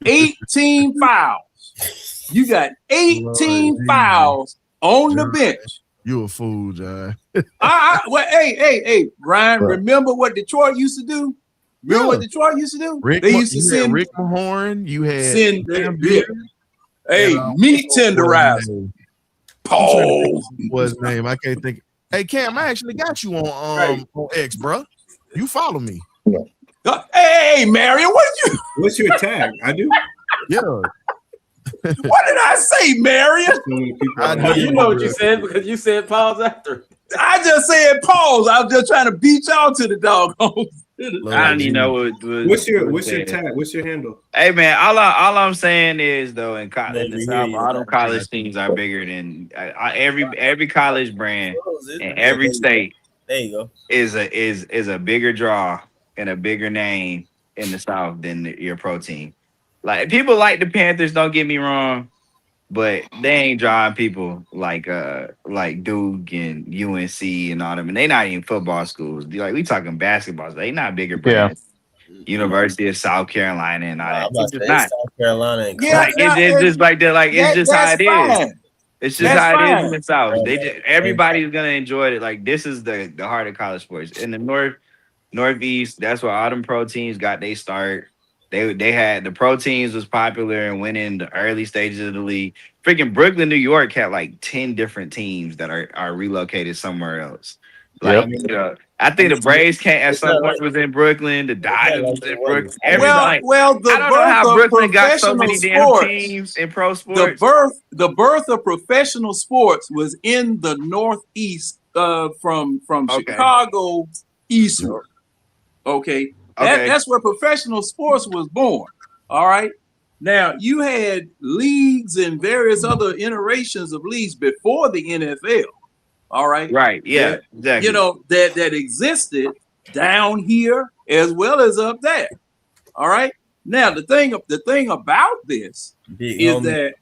18 fouls. You got 18 fouls on the bench. You a fool, John. Well, hey, Brian, remember what Detroit used to do? Remember what Detroit used to do? They used to send Rick Mahorn. You had meat tenderizer. Paul. What's his name? I can't think. Hey Cam, I actually got you on X, bro. You follow me. Hey, Marion, what's your tag? I do. Yeah. What did I say, Marion? You know what you said because you said pause after. I just said pause. I was just trying to beat y'all to the doggone. I don't even know what's your tag? What's your handle? Hey man, all I'm saying is though in the South, all them college teams are bigger than every college brand in every state. There you go. Is a bigger draw and a bigger name in the South than your pro team. Like people like the Panthers, don't get me wrong, but they ain't drawing people like Duke and UNC and all them, and they not even football schools. Like we talking basketball, they not bigger brands. Yeah. University of South Carolina and all that. It's just not South Carolina. It's just like that. Like it's just how it is. It's just how it is in the South. Everybody's gonna enjoy it. Like this is the heart of college sports in the Northeast. That's where all them pro teams got their start. They had the pro teams was popular and went in the early stages of the league. Freaking Brooklyn, New York had like 10 different teams that are relocated somewhere else. Like, I think the Braves can't at some point was in Brooklyn. The Dodgers was in Brooklyn. Everybody. Well, the I don't know birth how of Brooklyn got so professional many damn sports, teams in pro the sports. birth of professional sports was in the Northeast, from Chicago eastward. Okay, that's where professional sports was born. All right. Now you had leagues and various other iterations of leagues before the NFL. All right. Right. Yeah. Exactly. You know, that existed down here as well as up there. All right. Now the thing about this is that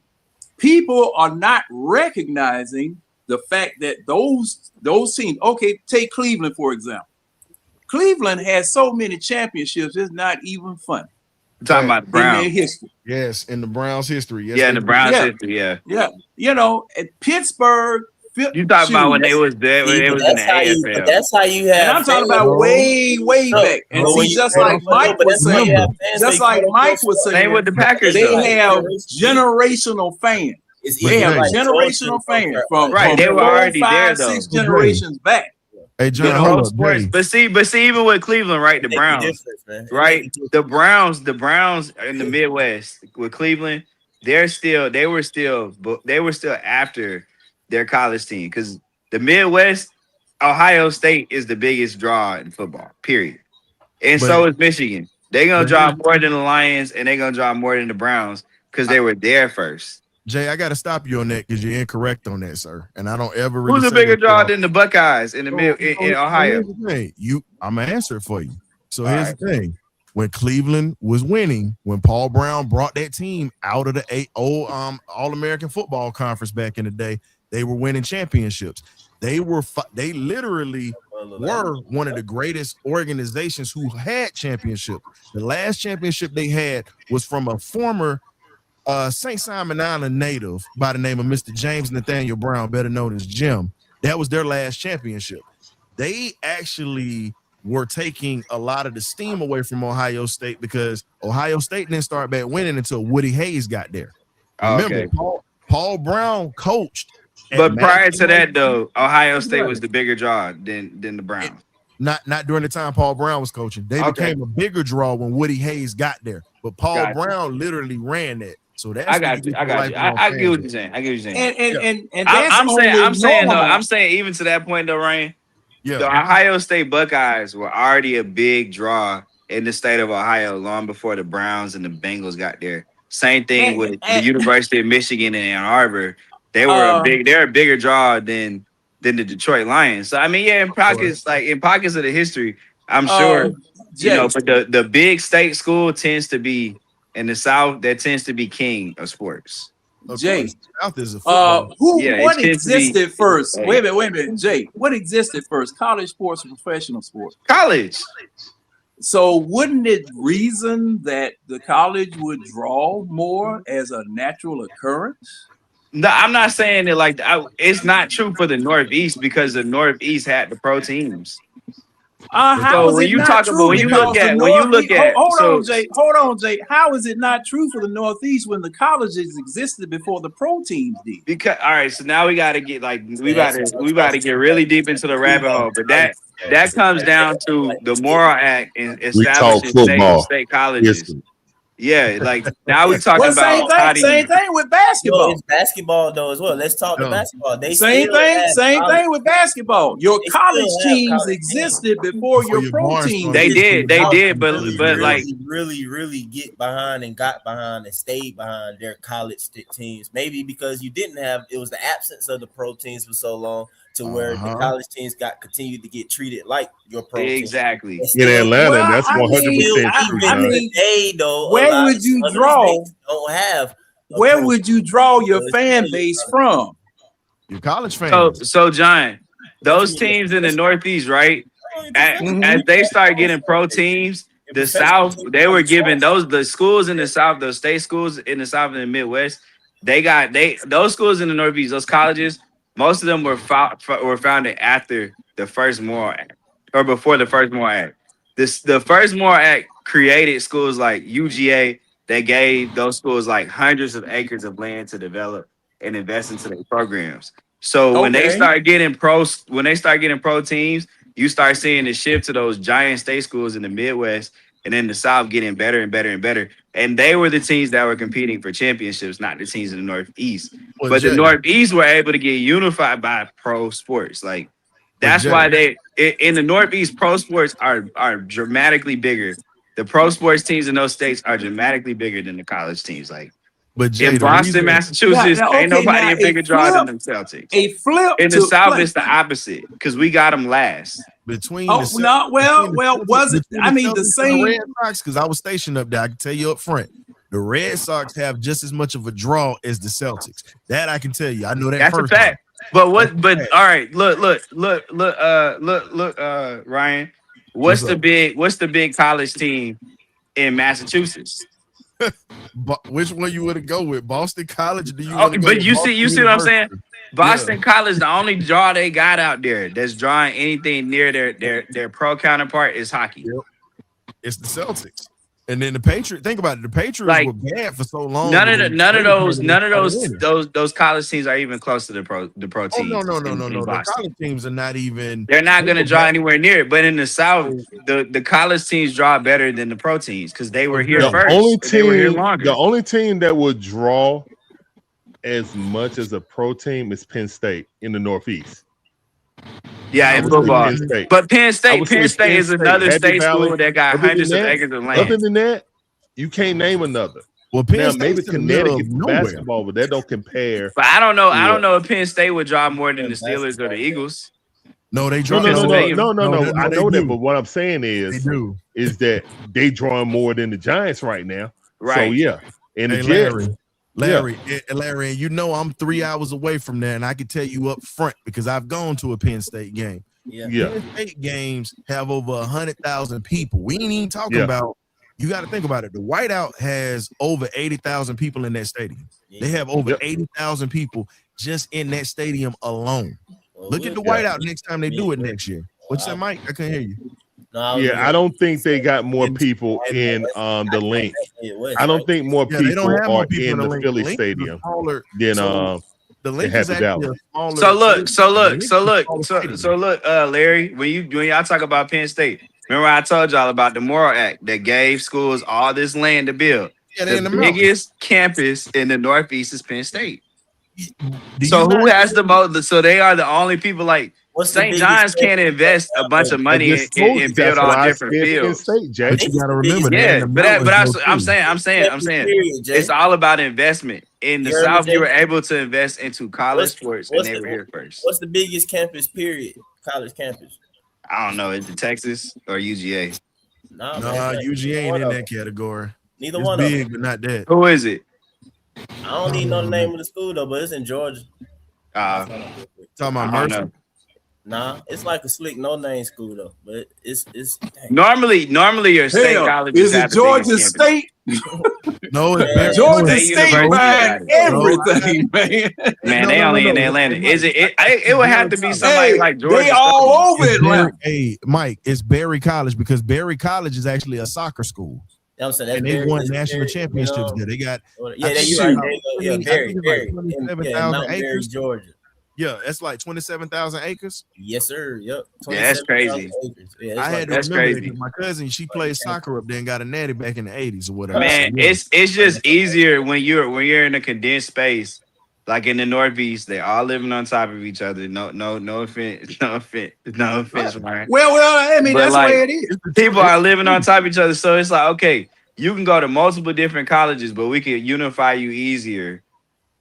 people are not recognizing the fact that those teams. Okay, take Cleveland for example. Cleveland has so many championships; it's not even funny. I'm talking about the Browns. In their history. Yes, in the Browns' history. Yes, in the Browns' history. Yeah. You know, at Pittsburgh. You talking about when they was there? When they was in the AFL. That's how you have. And I'm talking about way back. And see, just like Mike was saying, same with the Packers. They have generational fans. They have generational fans from they were already there though. 6 generations back. Hey John, hold up, sports, but see, even with Cleveland, right? The Browns, right? The Browns in the Midwest with Cleveland, they were still after their college team because the Midwest, Ohio State is the biggest draw in football, period. And so is Michigan. They're gonna draw more than the Lions, and they're gonna draw more than the Browns because they were there first. Jay, I got to stop you on that because you're incorrect on that, sir. And I don't ever really. Who's a bigger draw than the Buckeyes in the in Ohio? I'm gonna answer it for you. So here's the thing: when Cleveland was winning, when Paul Brown brought that team out of the All-American Football Conference back in the day, they were winning championships. They literally were one of the greatest organizations who had championships. The last championship they had was from a former St. Simon Island native by the name of Mr. James Nathaniel Brown, better known as Jim. That was their last championship. They actually were taking a lot of the steam away from Ohio State because Ohio State didn't start back winning until Woody Hayes got there. Remember, Paul Brown coached. But prior to that, though, Ohio State was the bigger draw than the Browns. Not during the time Paul Brown was coaching. They became a bigger draw when Woody Hayes got there. But Paul Brown literally ran that. So that's I got you. I get what you're saying. And I'm saying even to that point though, Ryan. Yeah. The Ohio State Buckeyes were already a big draw in the state of Ohio long before the Browns and the Bengals got there. Same thing with the University of Michigan and Ann Arbor. They were they're a bigger draw than the Detroit Lions. So I mean, in pockets of the history, I'm sure but the big state school tends to be in the South, that tends to be king of sports. Jay, South is a what existed first? Wait a minute, Jay. What existed first? College sports or professional sports? College. So wouldn't it reason that the college would draw more as a natural occurrence? No, I'm not saying it it's not true for the Northeast because the Northeast had the pro teams. How is it not true? Hold on, Jay. How is it not true for the Northeast when the colleges existed before the pro teams did? Because so now we got to get we got to get really deep into the rabbit hole. But that comes down to the Moral Act and establishing state colleges. History. Yeah, now we're talking about same thing with basketball. It's basketball though as well. Let's talk to basketball. Same thing with basketball. Your college teams existed before your pro teams. They did, but really get behind and got behind and stayed behind their college teams. Maybe because it was the absence of the pro teams for so long to where the college teams continued to get treated like your pro teams. Exactly. In Atlanta, that's 100% true. Where would you draw? Where would you draw your fan base from? Your college fans. So John, those teams in the Northeast, right? As they start getting pro teams, the South, they were giving the schools in the South, those state schools in the South and the Midwest. Those schools in the Northeast, those colleges. Most of them were founded after the first Moral Act or before the first Moral Act. The first Moral Act created schools like UGA that gave those schools like hundreds of acres of land to develop and invest into their programs. So when they start getting pro teams, you start seeing the shift to those giant state schools in the Midwest and in the South getting better and better and better. And they were the teams that were competing for championships, not the teams in the Northeast. Well, but Jay, the Northeast were able to get unified by pro sports. Like that's Jay, why they in the Northeast, pro sports are dramatically bigger. The pro sports teams in those states are dramatically bigger than the college teams. Like. But Jay, In Boston, Massachusetts, ain't nobody a bigger draw than them Celtics. A flip in the South, it's the opposite because we got them last. Between was it? I mean, the same. Red Sox, because I was stationed up there. I can tell you up front, the Red Sox have just as much of a draw as the Celtics. That I can tell you. I know that. That's a fact. But what? But all right, look, Ryan. What's the big college team in Massachusetts? Which one you would go with? Boston College? Do you? But you see what I'm saying? Boston College, the only draw they got out there that's drawing anything near their pro counterpart is hockey. Yep. It's the Celtics, and then the Patriots. Think about it. The Patriots were bad for so long. None of those college teams are even close to the pro teams. No. The college teams are not even. They're not going to draw anywhere near it. But in the South, the college teams draw better than the pro teams because they were here first. The only team that would draw as much as a pro team is Penn State in the Northeast. Yeah, in football. But Penn State is another state school that got hundreds of acres of land. Other than that, you can't name another. Well, Penn now maybe Connecticut basketball, but that don't compare. But I don't know. I don't know if Penn State would draw more than the Steelers or the Eagles. No, they draw. No. I know that, but what I'm saying is that they drawing more than the Giants right now. Right. So yeah, and the Jets. Larry, you know I'm 3 hours away from there, and I can tell you up front because I've gone to a Penn State game. Yeah. Penn State games have over 100,000 people. We ain't even talking about. You got to think about it. The Whiteout has over 80,000 people in that stadium. They have over 80,000 people just in that stadium alone. Look at the Whiteout next time they do it next year. What's that, Mike? I couldn't hear you. I don't think they got more people in the link. I don't think more people are in the Philly stadium than the link is actually So look, Larry, when y'all talk about Penn State, remember I told y'all about the Moral Act that gave schools all this land to build. The biggest campus in the Northeast is Penn State. So who has the most? So they are the only people like. St. John's can't invest a bunch of money and build all different fields. But you got to remember, I'm saying, it's all about investment. In the South, you were able to invest into college sports, and they were here first. What's the biggest campus? Period. College campus. I don't know. Is it Texas or UGA? No, UGA ain't in that category. Neither it's one big, of them. but not that. Who is it? I don't even know the name of the school though, but it's in Georgia. Talking about Mercer. Nah, it's like a slick no-name school though, but it's normally your state college is it Georgia State? No, it's Georgia State buying everything, man. Man, they only in Atlanta. Is it? It would have to be somebody like Georgia. They all over Atlanta. Hey, Mike, it's Berry College because Berry College is actually a soccer school. I'm saying and they won national championships there. They got Berry, 27,000 acres, Georgia. Yeah, that's like 27,000 acres. Yes, sir. Yep. Yeah, that's crazy. Yeah, I had to remember that my cousin, she played soccer up there and got a natty back in the 80s or whatever. Man, it's just easier when you're in a condensed space. Like in the Northeast, they all living on top of each other. No offense, Ryan. Well, I mean, that's the way it is. People are living on top of each other, so it's like, okay, you can go to multiple different colleges, but we can unify you easier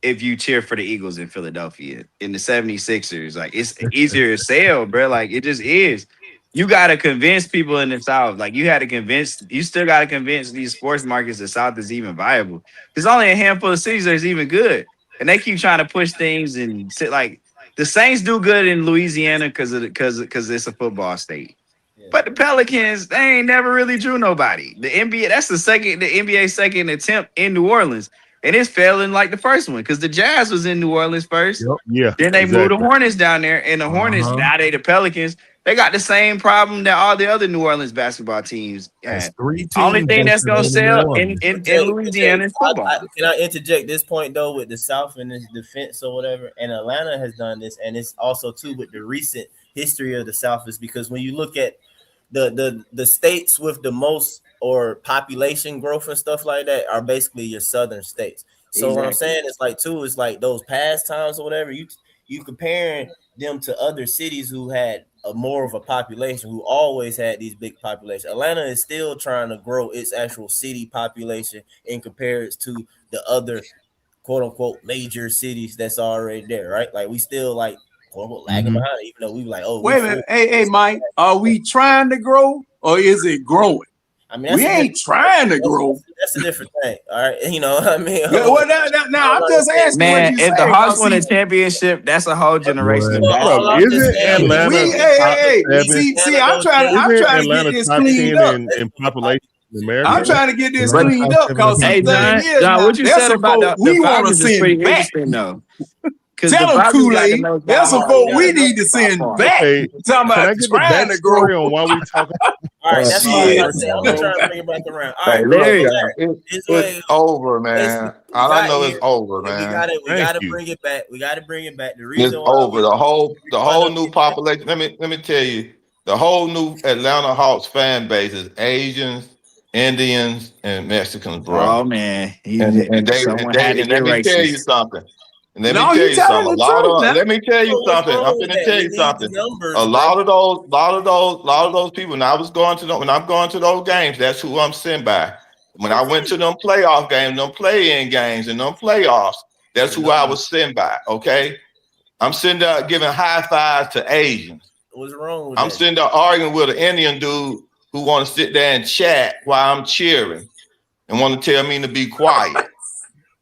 if you cheer for the Eagles in Philadelphia, in the 76ers. Like, it's easier to sell, bro. Like, it just is. You got to convince people in the South. Like, you still got to convince these sports markets the South is even viable. There's only a handful of cities that's even good. And they keep trying to push things and sit like the Saints do good in Louisiana because it's a football state. Yeah. But the Pelicans, they ain't never really drew nobody. The NBA, that's the NBA's second attempt in New Orleans. And it's failing like the first one because the Jazz was in New Orleans first. Yep. Yeah. Then they moved the Hornets down there, and the Hornets, now they the Pelicans. They got the same problem that all the other New Orleans basketball teams That's had. 3 teams. Only thing that's gonna sell in Jay, Louisiana is football. Can I interject this point though with the South and this defense or whatever? And Atlanta has done this, and it's also too with the recent history of the South is because when you look at the states with the most or population growth and stuff like that are basically your southern states. So what I'm saying is like too is like those past times or whatever you comparing them to other cities who had a more of a population, who always had these big populations. Atlanta is still trying to grow its actual city population and compare it to the other quote unquote major cities that's already there, right? Like we still like quote unquote lagging behind, even though we like, oh, wait a minute, hey Mike, are we trying to grow or is it growing? I mean, we ain't trying to grow. That's a different thing. All right. You know what I mean? Yeah, well, now I'm just asking Man, what you if say. the Hawks win a championship, that's a whole generation of basketball. Isn't Atlanta See, I'm trying to get this cleaned up. in population in America? I'm trying to get this cleaned up because the thing is, John, what you said about the we want to Falcons is pretty send back. interesting, though. Tell them Kool-Aid. That's some folk we need to send back. Okay. Talking Can I about get the trying to grow. backstory on why we talking? All right, that's all I'm gonna say. I'm gonna try to bring it back around. All right, It's over, man. All I know is over, man. We gotta bring it back. We gotta bring it back. The reason It's over. The whole new population. Let me tell you, the whole new Atlanta Hawks fan base is Asians, Indians, and Mexicans, bro. Oh man, and let me tell you something. And let me tell you something. Let me tell you something. I'm gonna tell you something. A lot of those people. When I'm going to those games, that's who I'm sent by. When I went to them playoff games, them play-in games, and them playoffs, that's who I was sent by. Okay, I'm sitting there giving high fives to Asians. What's wrong with I'm that? sitting there arguing with an Indian dude who want to sit there and chat while I'm cheering and want to tell me to be quiet.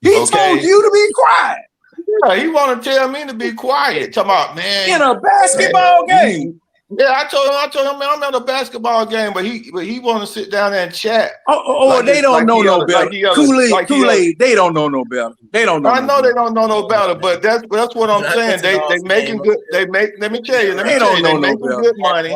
He told you to be quiet. Yeah, he want to tell me to be quiet. Talking about, man, in a basketball game. Yeah, I told him, man, I'm at a basketball game, but he want to sit down there and chat. They don't know no better. Kool-Aid, they don't know no better. They don't know. I know they don't know no better, but that's what I'm saying. They making good. Let me tell you. They making good money.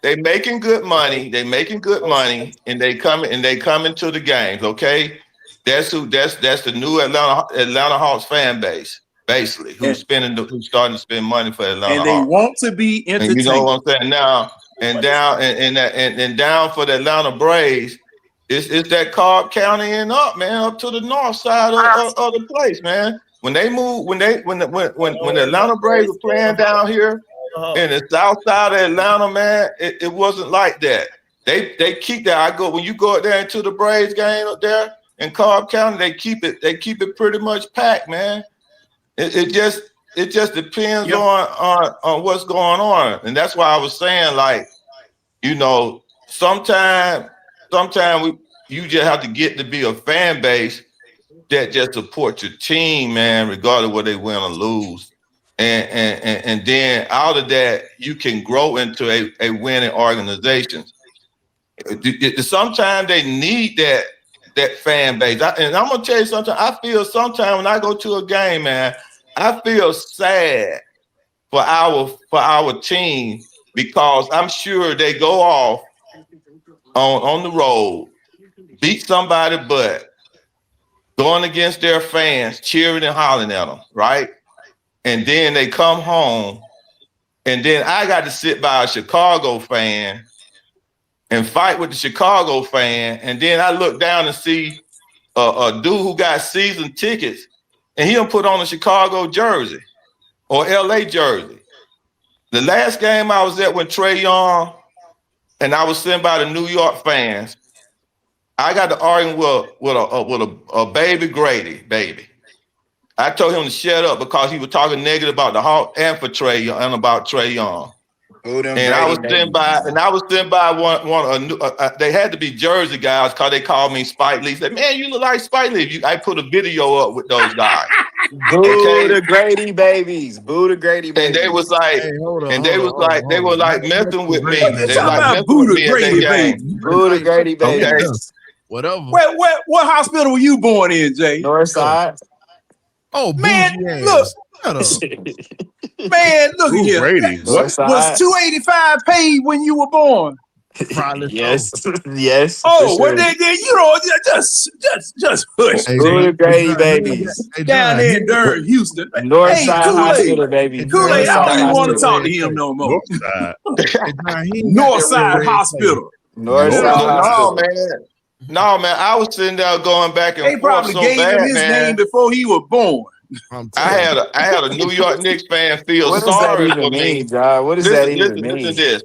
They making good money. They making good money, and they coming to the games. Okay, that's the new Atlanta Hawks fan base. Basically, who's starting to spend money for Atlanta and they Hawks. want to be entertained. And you know what I'm saying now, and down for the Atlanta Braves, it's that Cobb County and up, man, up to the north side of the place, man. When they moved, when the Atlanta Braves were playing down here in the south side of Atlanta, man, it wasn't like that. They keep that. When you go up there into the Braves game up there in Cobb County, they keep it pretty much packed, man. It just depends on what's going on, and that's why I was saying, like, you know, sometimes you just have to get to be a fan base that just supports your team, man, regardless of whether they win or lose, and then out of that you can grow into a winning organization. Sometimes they need that fan base. And I'm gonna tell you something. I feel sometimes when I go to a game, man, I feel sad for our team because I'm sure they go off on the road, beat somebody butt, going against their fans, cheering and hollering at them, right? And then they come home, and then I got to sit by a Chicago fan and fight with the Chicago fan, and then I look down and see a dude who got season tickets, and he done put on a Chicago jersey or LA jersey. The last game I was at with Trae Young, and I was sitting by the New York fans, I got to argue with a baby Grady. I told him to shut up because he was talking negative about the Hawks and for Trae Young and about Trae Young. And I was sitting by one. They had to be Jersey guys because they called me Spike Lee. Said, "Man, you look like Spike Lee." I put a video up with those guys. Boo the Grady babies. Boo the Grady babies. And they was like, they were messing with me. They talking like about Boo the Grady babies. Boo the Grady babies. Okay. Whatever. What hospital were you born in, Jay? Northside. Oh man, man, look. Shut up. Man, look at here. Brady. Was 285 paid when you were born? Probably yes. Yes. Oh, well, then you know, just hush. Hey, Who the Grady babies? Down there in Durham, Houston. Northside Hospital, baby. Kool-Aid, I don't even want to talk to Hospital. him no more. Northside. Northside Hospital. No, man. I was sitting there going back and they probably gave him his name before he was born. I had a New York Knicks fan feel What does that sorry even for mean, me. John? What does that even mean? Listen to this.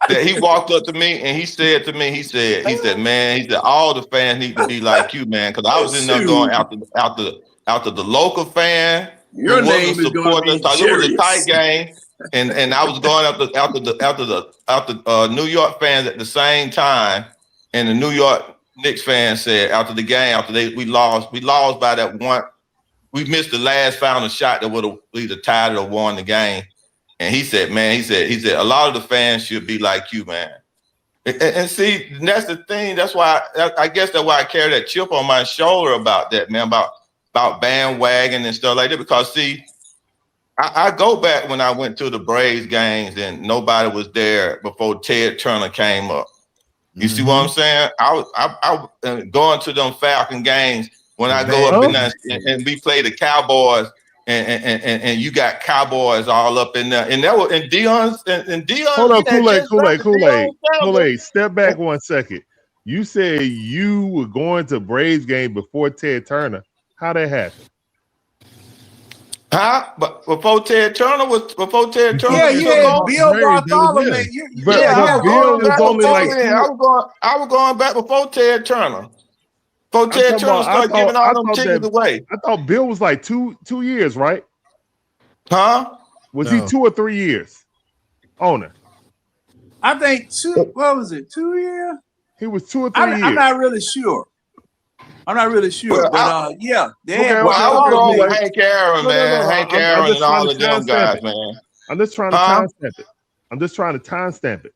That he walked up to me and he said to me, he said, man, he said, all the fans need to be like you, man. Because I was in there going after the local fan. Your name is going to be it was a tight game. And I was going after the New York fans at the same time. And the New York Knicks fans said after the game, we lost by that one. We missed the last final shot that would have either tied it or won the game. And he said, man, he said, a lot of the fans should be like you, man. And see, that's the thing. That's why I guess that's why I carry that chip on my shoulder about that, man, about bandwagon and stuff like that. Because see, I go back when I went to the Braves games and nobody was there before Ted Turner came up. You see what I'm saying? I was going to them Falcon games when I go up in there and we play the Cowboys. And you got Cowboys all up in there, and that was and Dion. Hold on, Kool-Aid. Step back 1 second. You said you were going to Braves game before Ted Turner. How that happen? Huh? But before Ted Turner was Bill Bartholomew. But Bill was only like I was going back before Ted Turner. Before Ted Turner started giving all them tickets away. I thought Bill was like two years, right? Huh? Was he 2 or 3 years? Owner. I think 2. What was it? 2 years? He was 2 or 3 years. I'm not really sure. But yeah. I was going with Hank Aaron, man. Hank Aaron and all of them guys, man. I'm just trying to timestamp it.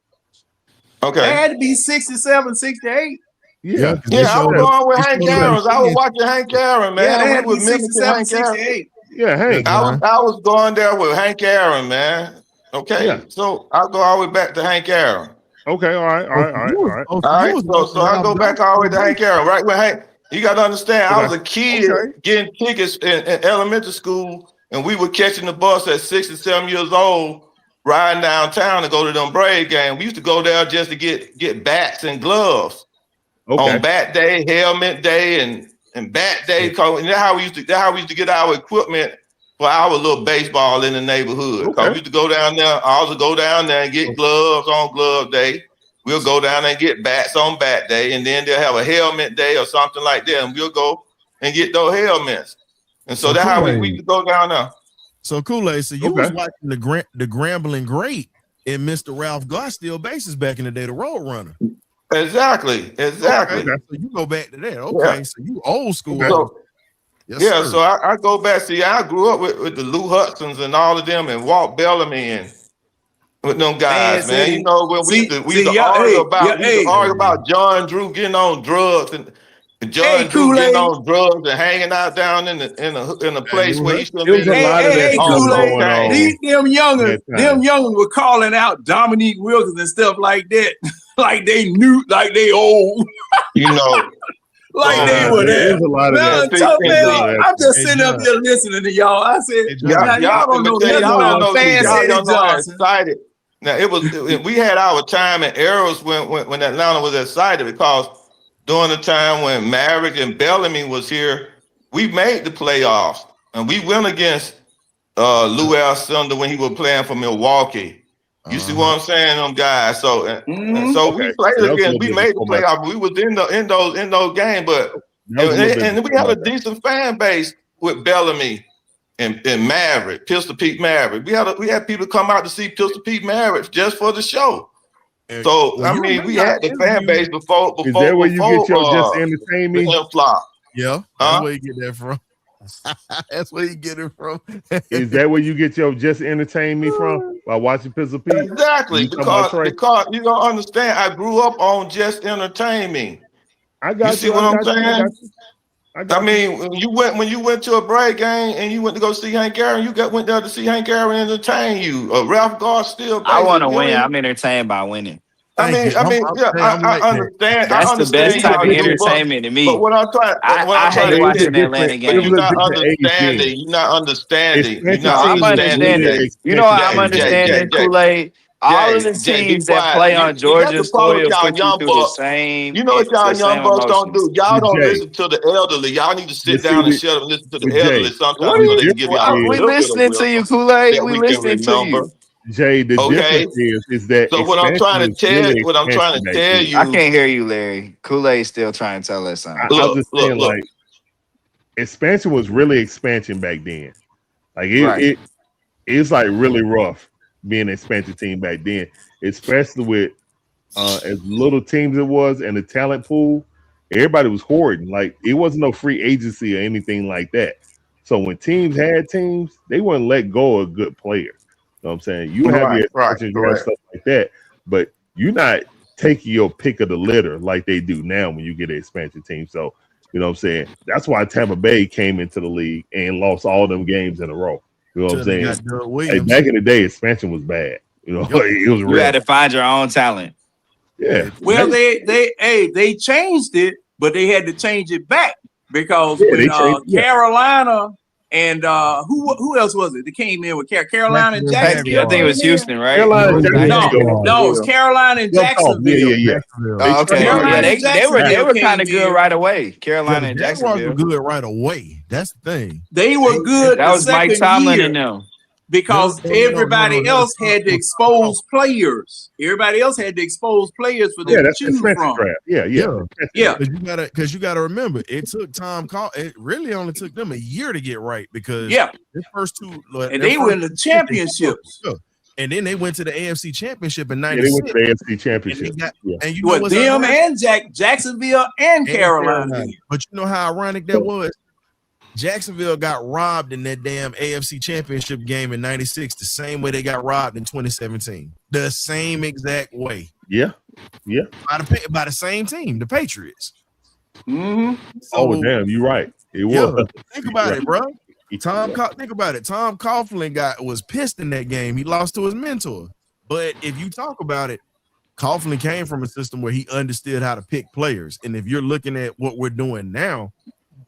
Okay. It had to be 67, 68. Yeah, I was going with Hank Aaron. I was watching Hank Aaron, man. Yeah, they had we to be 67, 68. Yeah, Hank. I was going there with Hank Aaron, man. Okay, so I'll go all the way back to Hank Aaron. Okay, all right. So I go back all the way to Hank Aaron, right? With Hank, you got to understand, I was a kid getting tickets in elementary school, and we were catching the bus at 6 and 7 years old, riding downtown to go to them Braves games. We used to go there just to get bats and gloves. On bat day, helmet day, and bat day. And that's how we used to get our equipment for our little baseball in the neighborhood. Cause we used to go down there. I also go down there and get gloves on glove day. We'll go down there and get bats on bat day, and then they'll have a helmet day or something like that, and we'll go and get those helmets. And so that's how we used to go down there. So Kool-Aid, so you was watching the Grambling Great and Mr. Ralph Garsteel bases back in the day, the Road Runner. Exactly. Okay, so you go back to that. Okay, so you old school. So I go back. See, I grew up with the Lou Hudsons and all of them, and Walt Bellamy and with them guys, man. You know when we used to argue about John Drew getting on drugs and John Drew getting on drugs and hanging out down in the place where he should be. Them youngins were calling out Dominique Wilkins and stuff like that. Like they knew, like they old. You know. Like they were there. I'm just sitting up there listening to y'all. I said, y'all don't know nothing about fans excited. Now we had our time in eras when Atlanta was excited because during the time when Maverick and Bellamy was here, we made the playoffs and we went against Lou Alcindor when he was playing for Milwaukee. You see what I'm saying, them guys? So so we played against. We made the playoffs. We was in those games, but and we had a decent fan base with Bellamy and Maverick, Pistol Pete Maverick. We had people come out to see Pistol Pete Maverick just for the show. So I mean, we had the fan base before. Is that where you get your just entertain me? Yeah, that's where you get that from. That's where you get it from. Is that where you get your just entertain me from? By watching Pistol Pete? Exactly, because you don't understand. I grew up on just entertain me. I got you. See what I'm saying? I mean, when you went to a Braves game and you went to go see Hank Aaron, went there to see Hank Aaron and entertain you. Ralph Garcia, I want to basically. win. I'm entertained by winning. I mean, yeah, I understand. That's I the best understand type of y'all young bucks, entertainment to me. but what I'm trying I hate to watching get, Atlanta but games. you're not understanding. You're not understanding. You're No, not I'm understanding. You know what I'm understanding, Kool-Aid? All of the Be teams that quiet. play on That's Georgia the problem with soil y'all put you young through the bucks. same You know what y'all the young same bucks don't emotions. do? Y'all don't listen to the elderly. Y'all need to sit down and shut up and listen to the elderly What sometimes are so you? they can give y'all a We little bit of listening to you, wisdom Kool-Aid. that We we can listening to remember. you. Jay, the Okay. difference is that So what I'm trying to tell you. I can't hear you, Larry. Kool-Aid still trying to tell us something. I'm just saying, like, expansion was really expansion back then. Like it's like really rough being an expansion team back then, especially with as little teams it was and the talent pool. Everybody was hoarding. Like it wasn't no free agency or anything like that. So when teams had teams, they wouldn't let go of good players. You know what I'm saying? You have your expansion draft, stuff like that, but you're not taking your pick of the litter like they do now when you get an expansion team. So you know what I'm saying? That's why Tampa Bay came into the league and lost all them games in a row. You know what I'm saying? Like back in the day, expansion was bad. You know, it was You real. had to find your own talent. Yeah. Well, they changed it, but they had to change it back because Yeah, when Carolina and who else was it? They came in with Carolina and Jacksonville. I think it was Houston, right? No, it was Carolina and Jacksonville. Yeah. Oh, okay. Carolina Yeah, and they were Jacksonville kind of came good in. right away. Carolina and Jaguars Jacksonville were good right away. That's the thing. They were good. That was Mike Tomlin year and them. because everybody else had to expose players. Everybody else had to expose players for them to choose from. Draft. Yeah. Because you gotta remember, it took it really only took them a year to get right because the first two and they were in the championships. And then they went to the AFC Championship in '96. '96. They went to the AFC Championship. And you know what's them and Jacksonville and Carolina. But you know how ironic that was? Jacksonville got robbed in that damn AFC Championship game in '96 the same way they got robbed in 2017. The same exact way. Yeah. By the same team, the Patriots. Mm-hmm. So, damn, you're right. It was. Think about it, bro. Think about it. Tom Coughlin was pissed in that game. He lost to his mentor. But if you talk about it, Coughlin came from a system where he understood how to pick players. And if you're looking at what we're doing now,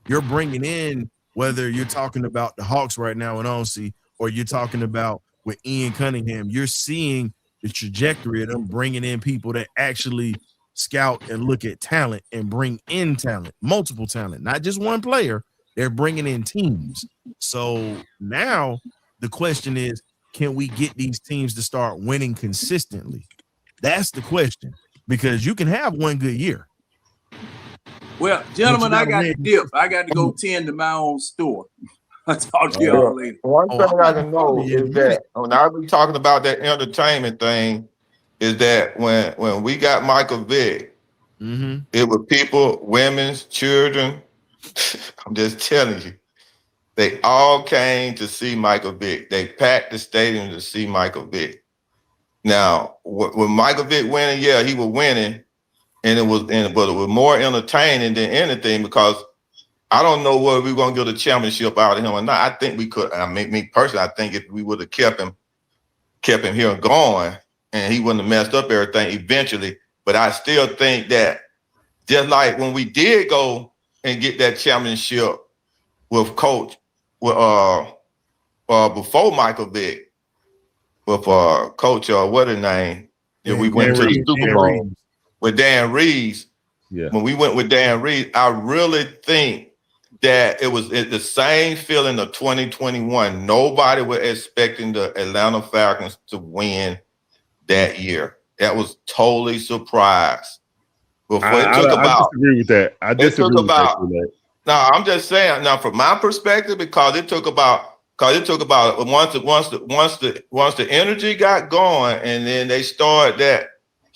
you're bringing in, whether you're talking about the Hawks right now in Onsi, or you're talking about with Ian Cunningham, you're seeing the trajectory of them bringing in people that actually scout and look at talent and bring in talent, multiple talent, not just one player. They're bringing in teams. So now the question is, can we get these teams to start winning consistently? That's the question, because you can have one good year. Well, gentlemen, I got to dip. I got to go tend to my own store. I'll talk to y'all later. One thing I can know is that when I be talking about that entertainment thing, is that when we got Michael Vick, it was people, women's, children. I'm just telling you, they all came to see Michael Vick. They packed the stadium to see Michael Vick. Now, when Michael Vick winning, yeah, he was winning, but it was more entertaining than anything because I don't know whether we were going to get a championship out of him or not. I think we could. I mean, me personally, I think if we would have kept him here going, and he wouldn't have messed up everything eventually. But I still think that just like when we did go and get that championship with Coach, before Michael Vick, with Coach, what his name? Yeah, we went to the Super Bowl with Dan Reeves. Yeah. When we went with Dan Reeves, I really think that it was the same feeling of 2021. Nobody was expecting the Atlanta Falcons to win that year. That was totally surprised. I disagree with that. I disagree with that. No, I'm just saying. Now, from my perspective, because it took about once the energy got going, and then they start that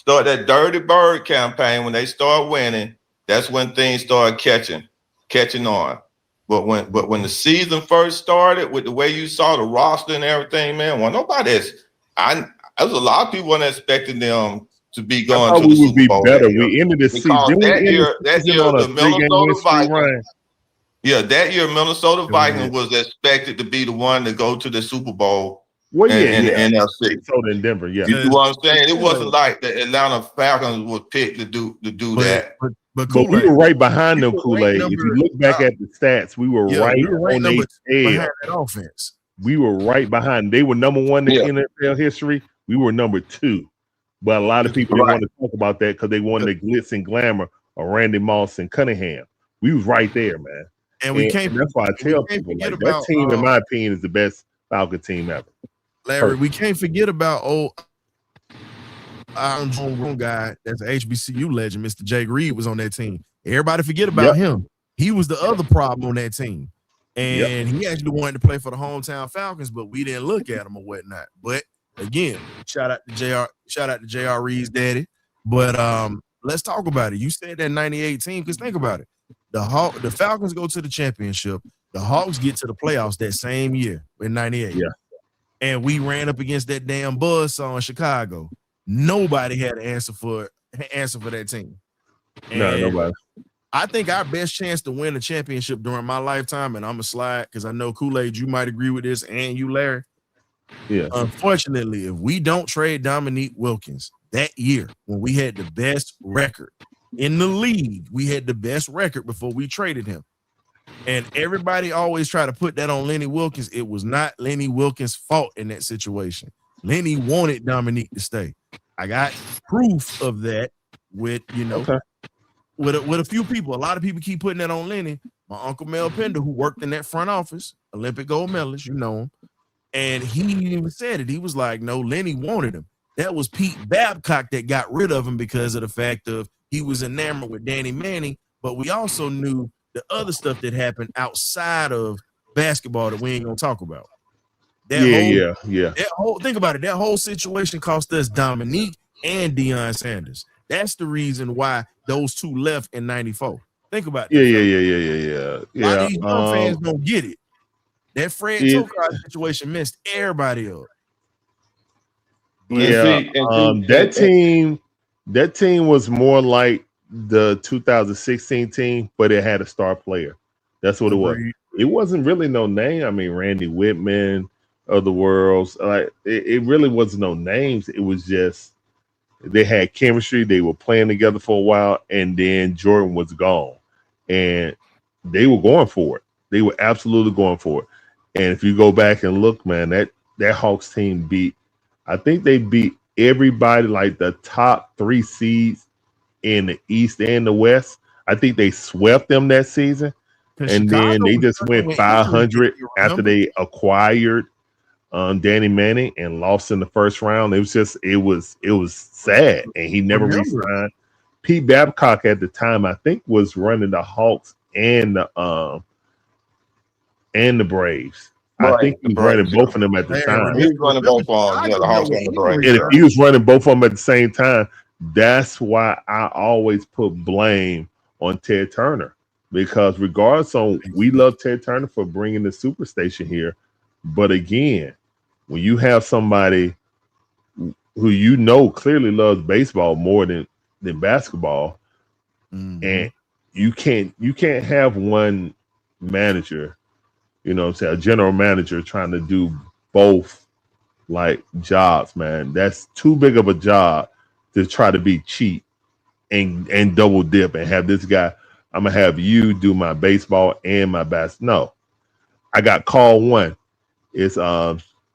Dirty Bird campaign. When they start winning, that's when things started catching on. But when the season first started, with the way you saw the roster and everything, man, well, there was a lot of people weren't expecting them to be going to the Super Bowl. Better. We ended the season. That year, the Minnesota Vikings. Yeah, that year Minnesota Vikings was expected to be the one to go to the Super Bowl Well, in the NFC. Minnesota and Denver, yeah. You see what I'm saying? It wasn't like the Atlanta Falcons was picked to do that. But we were right behind them, we were Kool-Aid. ranked If you look back at the stats, we were right we were ranked on number their behind tail. that offense. We were right behind. They were number one in NFL history. We were number 2. But a lot of people didn't want to talk about that because they wanted the glitz and glamour of Randy Moss and Cunningham. We was right there, man. And we can't. That's why I tell people like that team, in my opinion, is the best Falcon team ever. Larry, we can't forget about our homegrown guy. That's an HBCU legend, Mr. Jake Reed, was on that team. Everybody forget about him. He was the other problem on that team. And he actually wanted to play for the hometown Falcons, but we didn't look at him or whatnot. But again, shout out to JR Reed's daddy. But let's talk about it. You said that 98 team, because think about it. The Falcons go to the championship. The Hawks get to the playoffs that same year in 98. Yeah. And we ran up against that damn buzzsaw in Chicago. Nobody had an answer for that team. No, nobody. I think our best chance to win a championship during my lifetime, and I'm a slide because I know Kool-Aid, you might agree with this, and you, Larry. Yeah. Unfortunately, if we don't trade Dominique Wilkins that year when we had the best record in the league, we had the best record before we traded him. And everybody always try to put that on Lenny Wilkins. It was not Lenny Wilkins' fault in that situation. Lenny wanted Dominique to stay. I got proof of that with, with a few people. A lot of people keep putting that on Lenny. My uncle Mel Pender, who worked in that front office, Olympic gold medalist, you know him. And he even said it. He was like, no, Lenny wanted him. That was Pete Babcock that got rid of him because of the fact of he was enamored with Danny Manning. But we also knew the other stuff that happened outside of basketball that we ain't gonna talk about. Think about it. That whole situation cost us Dominique and Deion Sanders. That's the reason why those two left in '94. Think about that. Yeah. A lot of these young fans don't get it. That Fred Tokar situation messed everybody up. That team was more like the 2016 team, but it had a star player. That's what it was. It wasn't really no name. I mean, Randy Whitman of the worlds. Like it really wasn't no names. It was just they had chemistry. They were playing together for a while, and then Jordan was gone, and they were going for it. They were absolutely going for it. And if you go back and look, man, that Hawks team I think they beat everybody, like the top 3 seeds in the East and the West. I think they swept them that season. And then they just went 500 after they acquired Danny Manning and lost in the first round. It was sad, and he never re-signed. Pete Babcock at the time, I think, was running the Hawks and the Braves. I think he was running both of them at the time. He was running both of them, the Hawks and the Braves. And if he was running both of them at the same time, that's why I always put blame on Ted Turner. Because regardless on, we love Ted Turner for bringing the Superstation here. But again, when you have somebody who clearly loves baseball more than basketball, and you can't have one manager, a general manager trying to do both like jobs, man. That's too big of a job to try to be cheap and double dip and have this guy. I'm gonna have you do my baseball and my basketball. No, I got call one. It's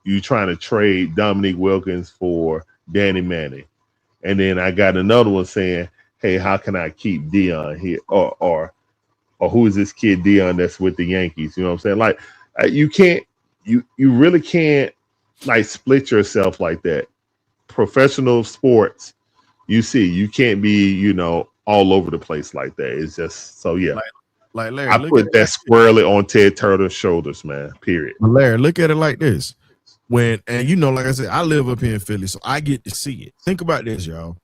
you trying to trade Dominique Wilkins for Danny Manning, and then I got another one saying, "Hey, how can I keep Deion here?" Or who is this kid Deion that's with the Yankees? You know what I'm saying? Like you really can't like split yourself like that. Professional sports, you can't be all over the place like that. It's just so Like Larry, I put that squarely on Ted Turner's shoulders, man. Period. But Larry, look at it like this. Like I said, I live up here in Philly, so I get to see it. Think about this, y'all.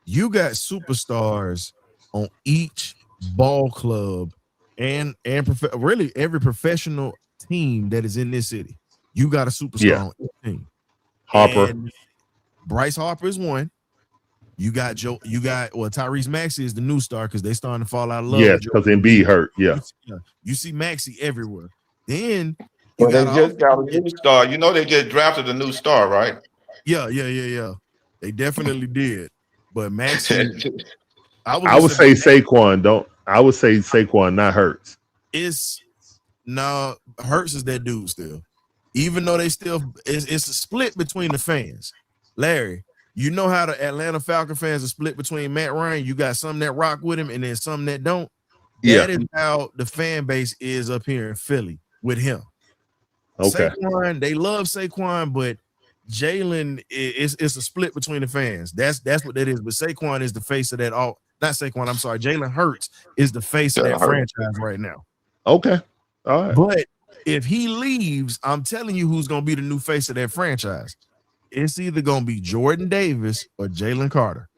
You got superstars on each ball club and really every professional team that is in this city. You got a superstar on each team. Harper. And Bryce Harper is one. You got Tyrese Maxey is the new star because they starting to fall out of love Yes, with Joe. because Embiid hurt. Yeah. You see Maxey everywhere. Then you Well, they got just got a new star. You know, they just drafted a new star, right? Yeah. They definitely did. But Maxey, I was I gonna would say, say Saquon. I would say Saquon, not Hurts. Hurts is that dude still. Even though it's a split between the fans. Larry, you know how the Atlanta Falcon fans are split between Matt Ryan. You got some that rock with him and then some that don't. That is how the fan base is up here in Philly with him. Okay. Saquon, they love Saquon, but Jalen it's a split between the fans. That's what that is. But Saquon is the face of that all. Not Saquon, I'm sorry. Jalen Hurts is the face of that franchise right now. Okay. All right. But if he leaves, I'm telling you who's going to be the new face of that franchise. It's either going to be Jordan Davis or Jalen Carter.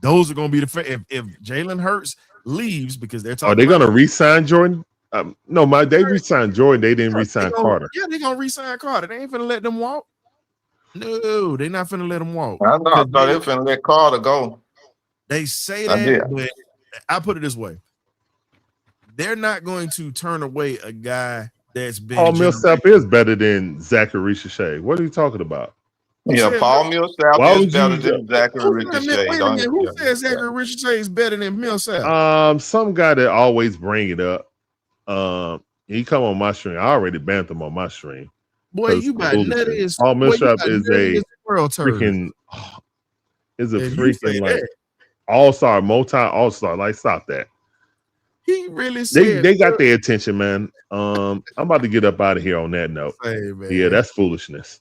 Those are going to be the if Jalen Hurts leaves because they're talking. Are they going to re-sign Jordan? No, they re-signed Jordan. They didn't re-sign Carter. Yeah, they're going to re-sign Carter. They ain't finna let them walk. No, they're not finna let them walk. I know. I thought they were finna let Carter go. They say that, but I put it this way. They're not going to turn away a guy that's been. Paul Millsap is better than Zachary Ricochet. What are you talking about? Yeah, Paul Millsap is better than Zachary Ricochet. Wait a minute, who says Zachary Ricochet is better than Millsap? Some guy that always bring it up. He come on my stream. I already banned him on my stream. Boy, you got nutty as Paul Millsap is a freaking like all-star, multi-all-star. Like, stop that. He really said they got their attention, man. I'm about to get up out of here on that note. Yeah, that's foolishness.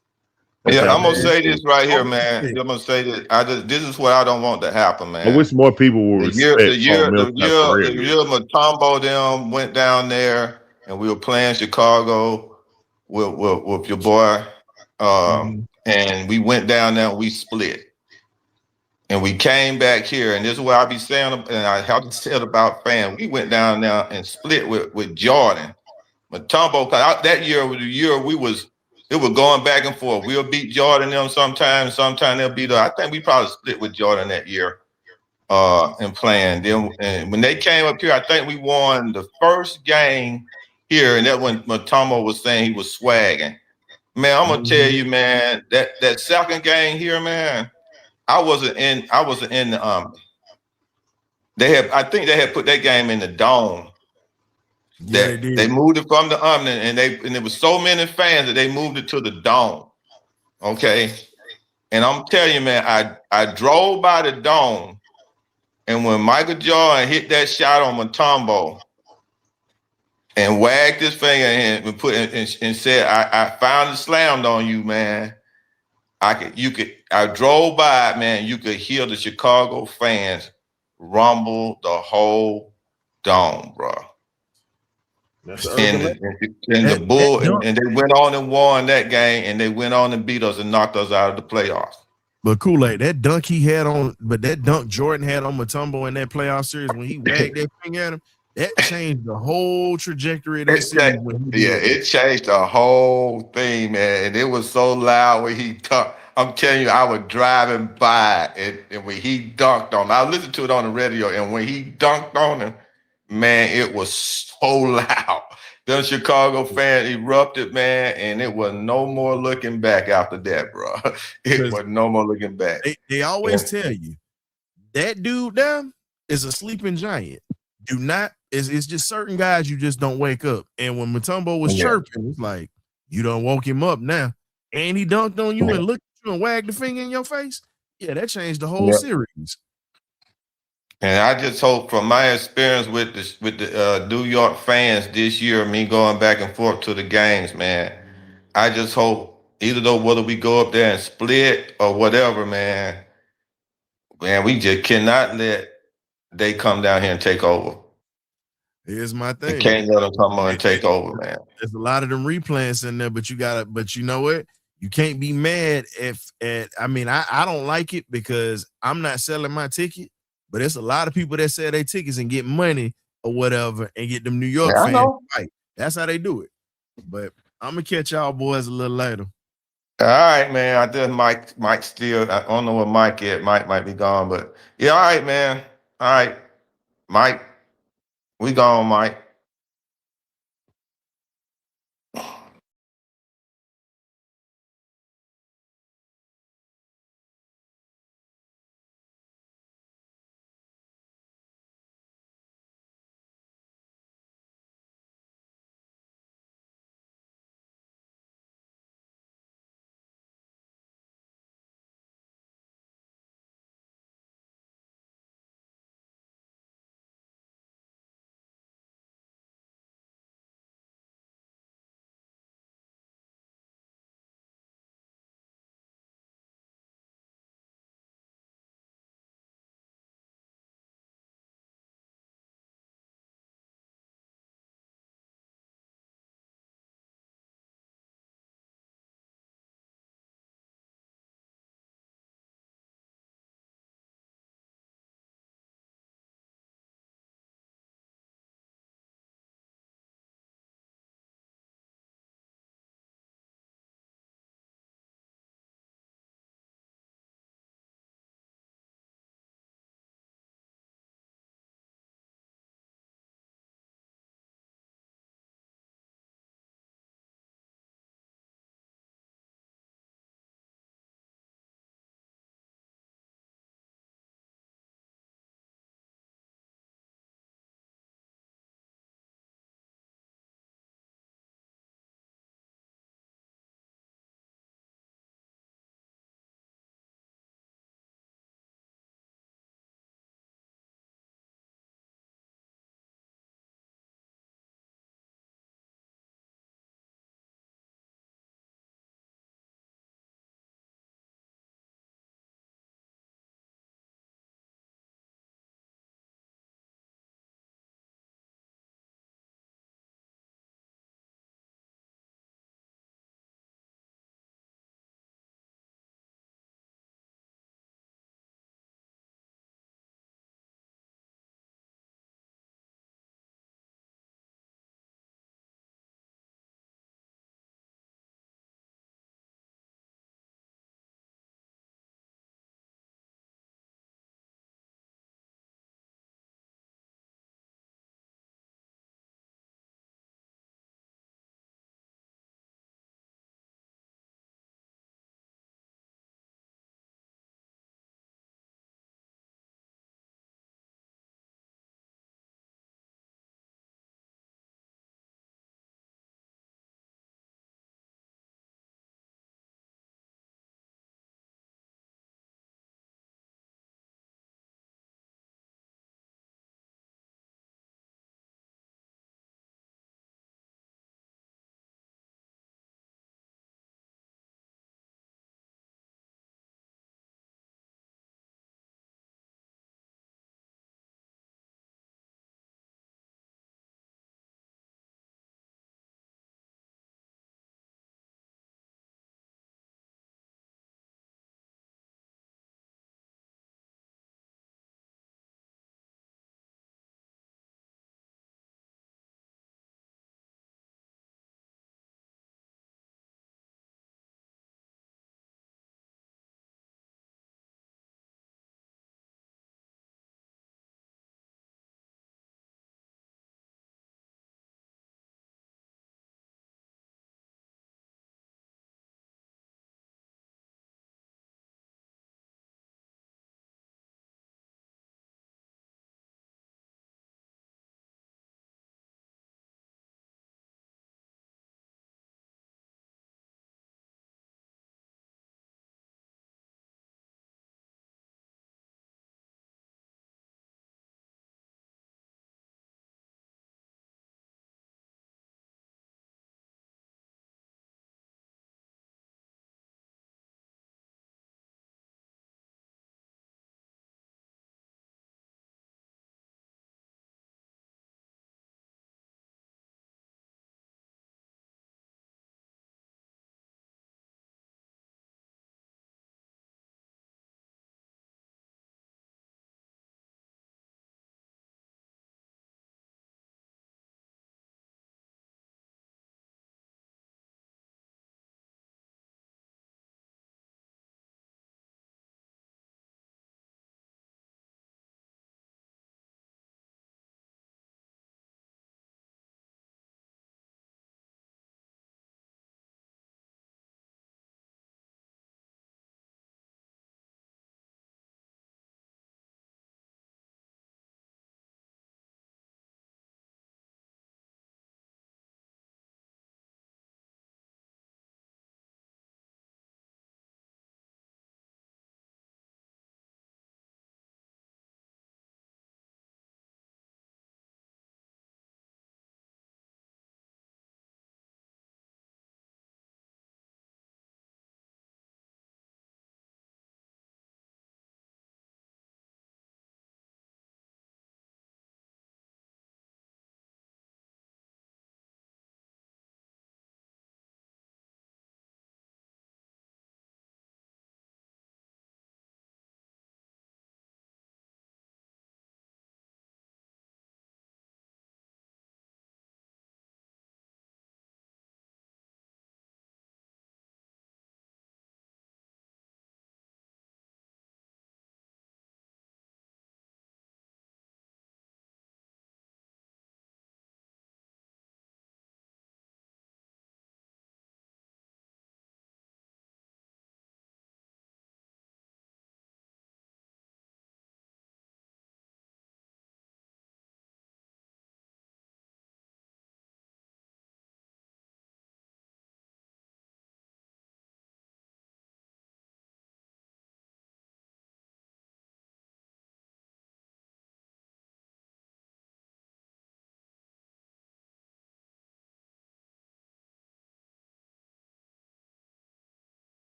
Yeah, I'm gonna say this right here, man. I'm gonna say this. This is what I don't want to happen, man. I wish more people would respect the year career. Mutombo them went down there and we were playing Chicago with your boy, and we went down there and we split. And we came back here, and this is what I be saying, and I have to say it about fans. We went down there and split with Jordan. Mutombo, because that year was the year it was going back and forth. We'll beat Jordan them sometimes they'll beat us. I think we probably split with Jordan that year and playing. Then and when they came up here, I think we won the first game here, and that when Mutombo was saying he was swagging. Man, I'm gonna tell you, man, that second game here, man. I wasn't in the I think they had put that game in the dome. They moved it from the and there was so many fans that they moved it to the dome. Okay. And I'm telling you, man, I drove by the dome, and when Michael Jordan hit that shot on Mutombo and wagged his finger and said, I finally slammed on you, man. I drove by, man, you could hear the Chicago fans rumble the whole dome, bro. And the Bull, and they went on and won that game, and they went on and beat us and knocked us out of the playoffs. But Kool-Aid, that dunk Jordan had on Mutombo in that playoff series when he wagged that finger at him, that changed the whole trajectory of that series. It changed the whole thing, man. And it was so loud when he dunked. I'm telling you, I was driving by, and when he dunked on him, I listened to it on the radio, and when he dunked on him, man, it was so loud. The Chicago fans erupted, man, and it was no more looking back after that, bro. It was no more looking back. They always tell you, that dude down is a sleeping giant. It's just certain guys you just don't wake up. And when Mutombo was chirping, it's like, you done woke him up now. And he dunked on you and looked at you and wagged the finger in your face. Yeah, that changed the whole series. And I just hope, from my experience with the New York fans this year, me going back and forth to the games, man, I just hope, whether we go up there and split or whatever, man, we just cannot let they come down here and take over. Here's my thing. You can't let them come on and take over, man. There's a lot of them replants in there, but you know what? You can't be mad I don't like it because I'm not selling my ticket, but there's a lot of people that sell their tickets and get money or whatever and get them New York fans to fight. That's how they do it. But I'm gonna catch y'all boys a little later. All right, man. I just Mike still. I don't know where Mike at. Mike might be gone, but yeah. All right, man. All right, Mike. We gone, Mike.